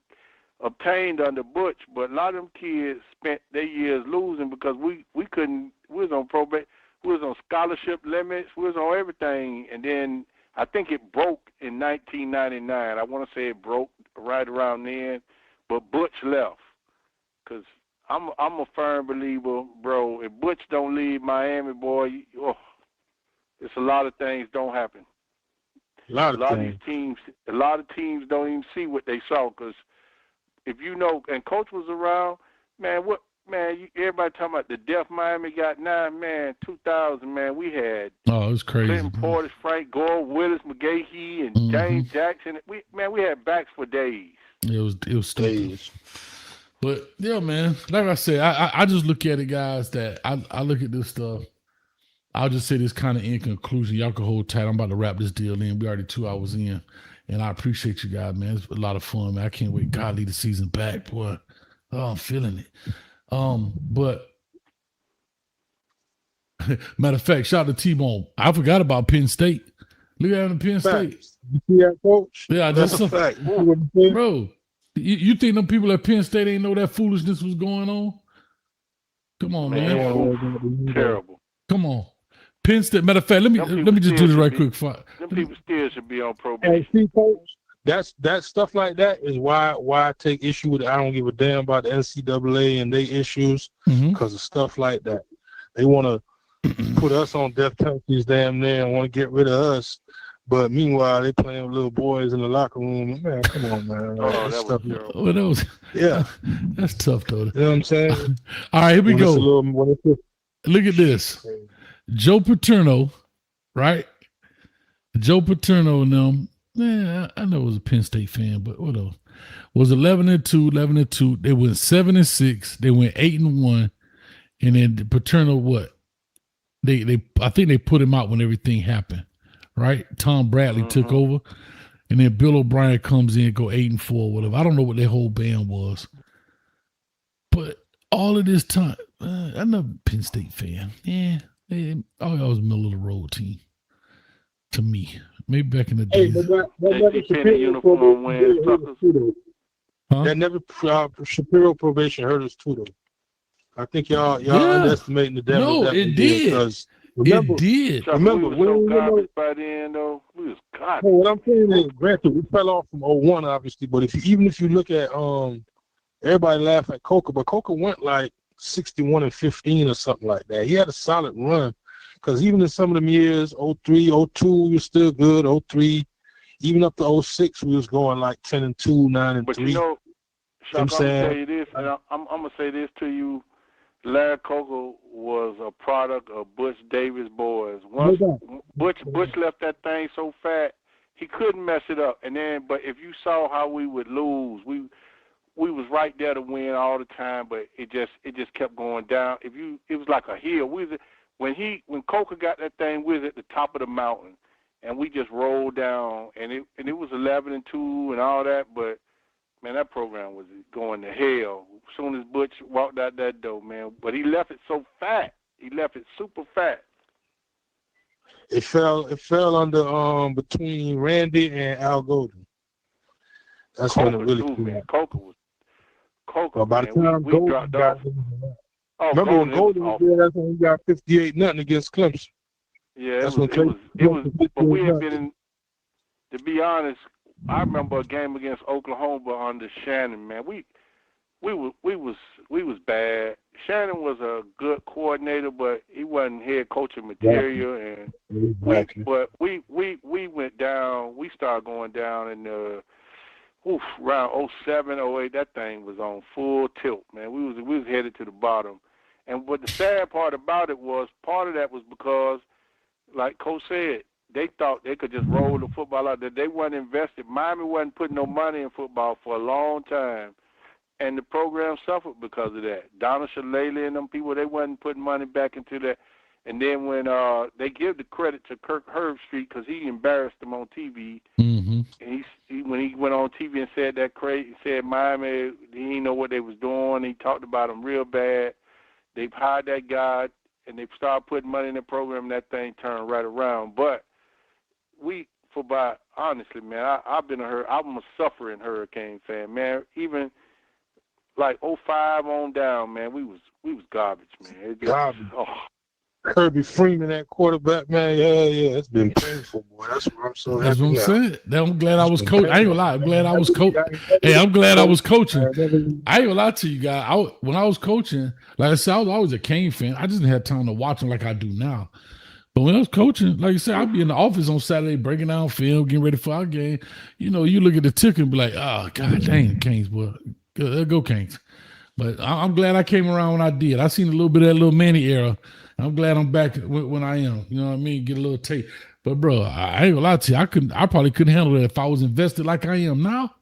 obtained under Butch, but a lot of them kids spent their years losing because we couldn't. We was on probate. We was on scholarship limits. We was on everything, and then I think it broke in 1999. I want to say it broke right around then, but Butch left because I'm a firm believer, bro. If Butch don't leave Miami, boy, it's a lot of things don't happen. A lot of these teams, a lot of teams don't even see what they saw because if you know, and Coach was around, man. Everybody talking about the death Miami got now, man. 2000, man. We had it was crazy. Clinton Portis, Frank Gore, Willis McGahee, and James Jackson. We had backs for days. It was stupid. But yeah, man. Like I said, I just look at it, guys. That I look at this stuff. I'll just say this kind of in conclusion. Y'all can hold tight. I'm about to wrap this deal in. We already 2 hours in. And I appreciate you guys, man. It's a lot of fun, man. I can't wait. God, lead the season back, boy. Oh, I'm feeling it. But matter of fact, shout out to T-Bone. I forgot about Penn State. Look at him in Penn State. You see that, Coach? Yeah, that's a fact. Bro, you think them people at Penn State ain't know that foolishness was going on? Come on, man. Terrible. Come on. Penn State. Matter of fact, let me just do this right quick. Them people still should be on probation. Hey, see, Coach, that stuff like that is why I take issue with it. I don't give a damn about the NCAA and their issues because of stuff like that. They want to put us on death penalties damn near and want to get rid of us. But meanwhile, they playing with little boys in the locker room. Man, come on, man. That was yeah. That's tough, though. You know what I'm saying? All right, here we go. Look at this. Joe Paterno, right? Joe Paterno and them. Man, I know it was a Penn State fan, but what else? Was 11-2. They went 7-6. They went 8-1, and then Paterno what? I think they put him out when everything happened, right? Tom Bradley took over, and then Bill O'Brien comes in and go 8-4, whatever. I don't know what their whole band was, but all of this time, I'm not a Penn State fan. Yeah, I was middle of the road team to me. Maybe back in the day. That never Shapiro probation hurt us too, though. I think y'all underestimating the damage. No, it did. Remember, it did. Remember, we were so garbage by then, though. We was garbage. What I'm saying is, granted, we fell off from 01, obviously, but even if you look at everybody laugh at Coker, but Coker went like 61-15 or something like that. He had a solid run. Because even in some of them years, 03, 02, we were still good. 03, even up to 06, we was going like 10-2, 9-3. But you know, Chuck, I'm going to tell you this, and I'm going to say this to you. Larry Coker was a product of Butch Davis boys. Once Butch left that thing so fat, he couldn't mess it up. And then, but if you saw how we would lose, we was right there to win all the time, but it just kept going down. It was like a hill. When Coker got that thing, we was at the top of the mountain, and we just rolled down, and it was 11-2 and all that. But man, that program was going to hell as soon as Butch walked out that door, man. But he left it so fat. He left it super fat. It fell under between Randy and Al Golden. That's when it really came out. Coker. By the time we Golden dropped got off. Remember when Golden was there, that's when we got 58-0 against Clemson. Yeah, it was. But we had been to be honest, I remember a game against Oklahoma under Shannon, man. We was bad. Shannon was a good coordinator, but he wasn't head coaching material, and we went down. We started going down in around 07, 08. That thing was on full tilt, man. We was headed to the bottom. And what the sad part about it was, part of that was because, like Coach said, they thought they could just roll the football out. That they weren't invested. Miami wasn't putting no money in football for a long time. and the program suffered because of that. Donna Shalala and them people, they wasn't putting money back into that. And then when they give the credit to Kirk Herbstreit because he embarrassed them on TV. Mm-hmm. And when he went on TV and said that crazy, said Miami, he didn't know what they was doing. He talked about them real bad. They've hired that guy, and they've started putting money in the program, and that thing turned right around. But honestly, man, I'm a suffering Hurricane fan, man. Even like 05 on down, man, we was garbage, man. Garbage. Kirby Freeman, that quarterback, man, yeah, it's been painful, boy. That's what I'm so happy. That's what I'm saying. I'm glad I was coaching. I ain't gonna lie. I'm glad I was coaching. Hey, I'm glad I was coaching. I ain't gonna lie to you guys. When I was coaching, like I said, I was always a Kane fan. I just didn't have time to watch them like I do now. But when I was coaching, like you said, I'd be in the office on Saturday breaking down film, getting ready for our game. You know, you look at the ticker and be like, oh, God dang, Canes, boy. Go Canes. But I'm glad I came around when I did. I seen a little bit of that little Manny era. I'm glad I'm back when I am. You know what I mean? Get a little tape. But, bro, I ain't gonna lie to you. I probably couldn't handle that if I was invested like I am now.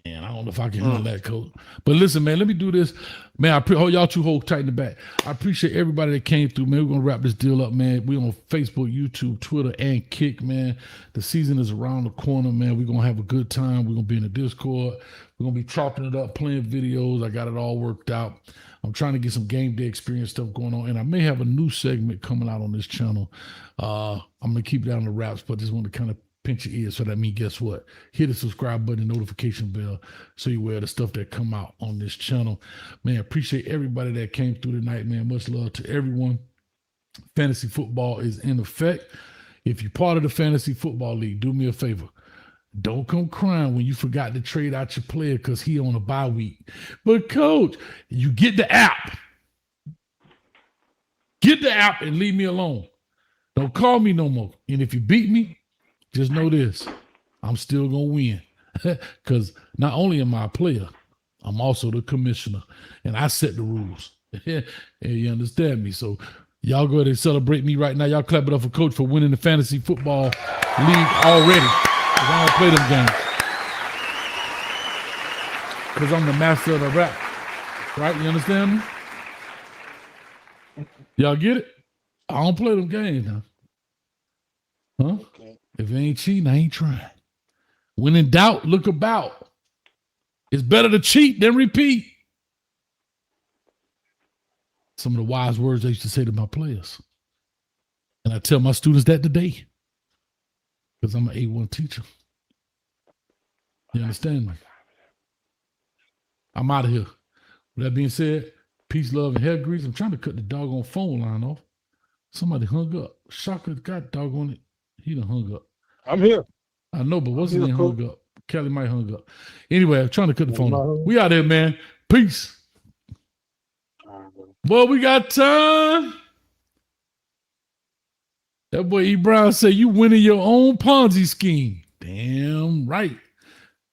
Man, I don't know if I can handle that, coach. But listen, man, let me do this. Man, y'all two hold tight in the back. I appreciate everybody that came through, man. We're going to wrap this deal up, man. We're on Facebook, YouTube, Twitter, and Kick, man. The season is around the corner, man. We're going to have a good time. We're going to be in the Discord. We're going to be chopping it up, playing videos. I got it all worked out. I'm trying to get some game day experience stuff going on, and I may have a new segment coming out on this channel. I'm going to keep it down the wraps, but just want to kind of pinch your ears. So that means, guess what? Hit the subscribe button, notification bell, so you wear the stuff that come out on this channel. Man, appreciate everybody that came through tonight, man. Much love to everyone. Fantasy football is in effect. If you're part of the Fantasy Football League, do me a favor. Don't come crying when you forgot to trade out your player because he on a bye week. But, Coach, you get the app. Get the app and leave me alone. Don't call me no more. And if you beat me, just know this. I'm still going to win because not only am I a player, I'm also the commissioner, and I set the rules. And you understand me? So y'all go ahead and celebrate me right now. Y'all clap it up for Coach for winning the Fantasy Football League already. I don't play them games because I'm the master of the rap. Right? You understand me? Y'all get it? I don't play them games now. Huh? Okay. If it ain't cheating, I ain't trying. When in doubt, look about. It's better to cheat than repeat. Some of the wise words I used to say to my players. And I tell my students that today. Because I'm an A1 teacher. You understand me? I'm out of here. With that being said, peace, love, and hair grease. I'm trying to cut the doggone phone line off. Somebody hung up. Shaka got doggone it. He done hung up. I'm here. I know, but what's his name hung up? Kelly might hung up. Anyway, I'm trying to cut the phone off. We out here, man. Peace. Boy, we got time. That boy E. Brown said, you winning your own Ponzi scheme. Damn right.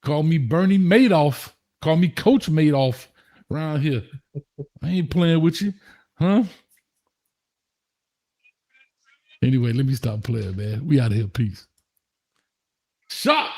Call me Bernie Madoff. Call me Coach Madoff around here. I ain't playing with you. Huh? Anyway, let me stop playing, man. We out of here. Peace. Shot.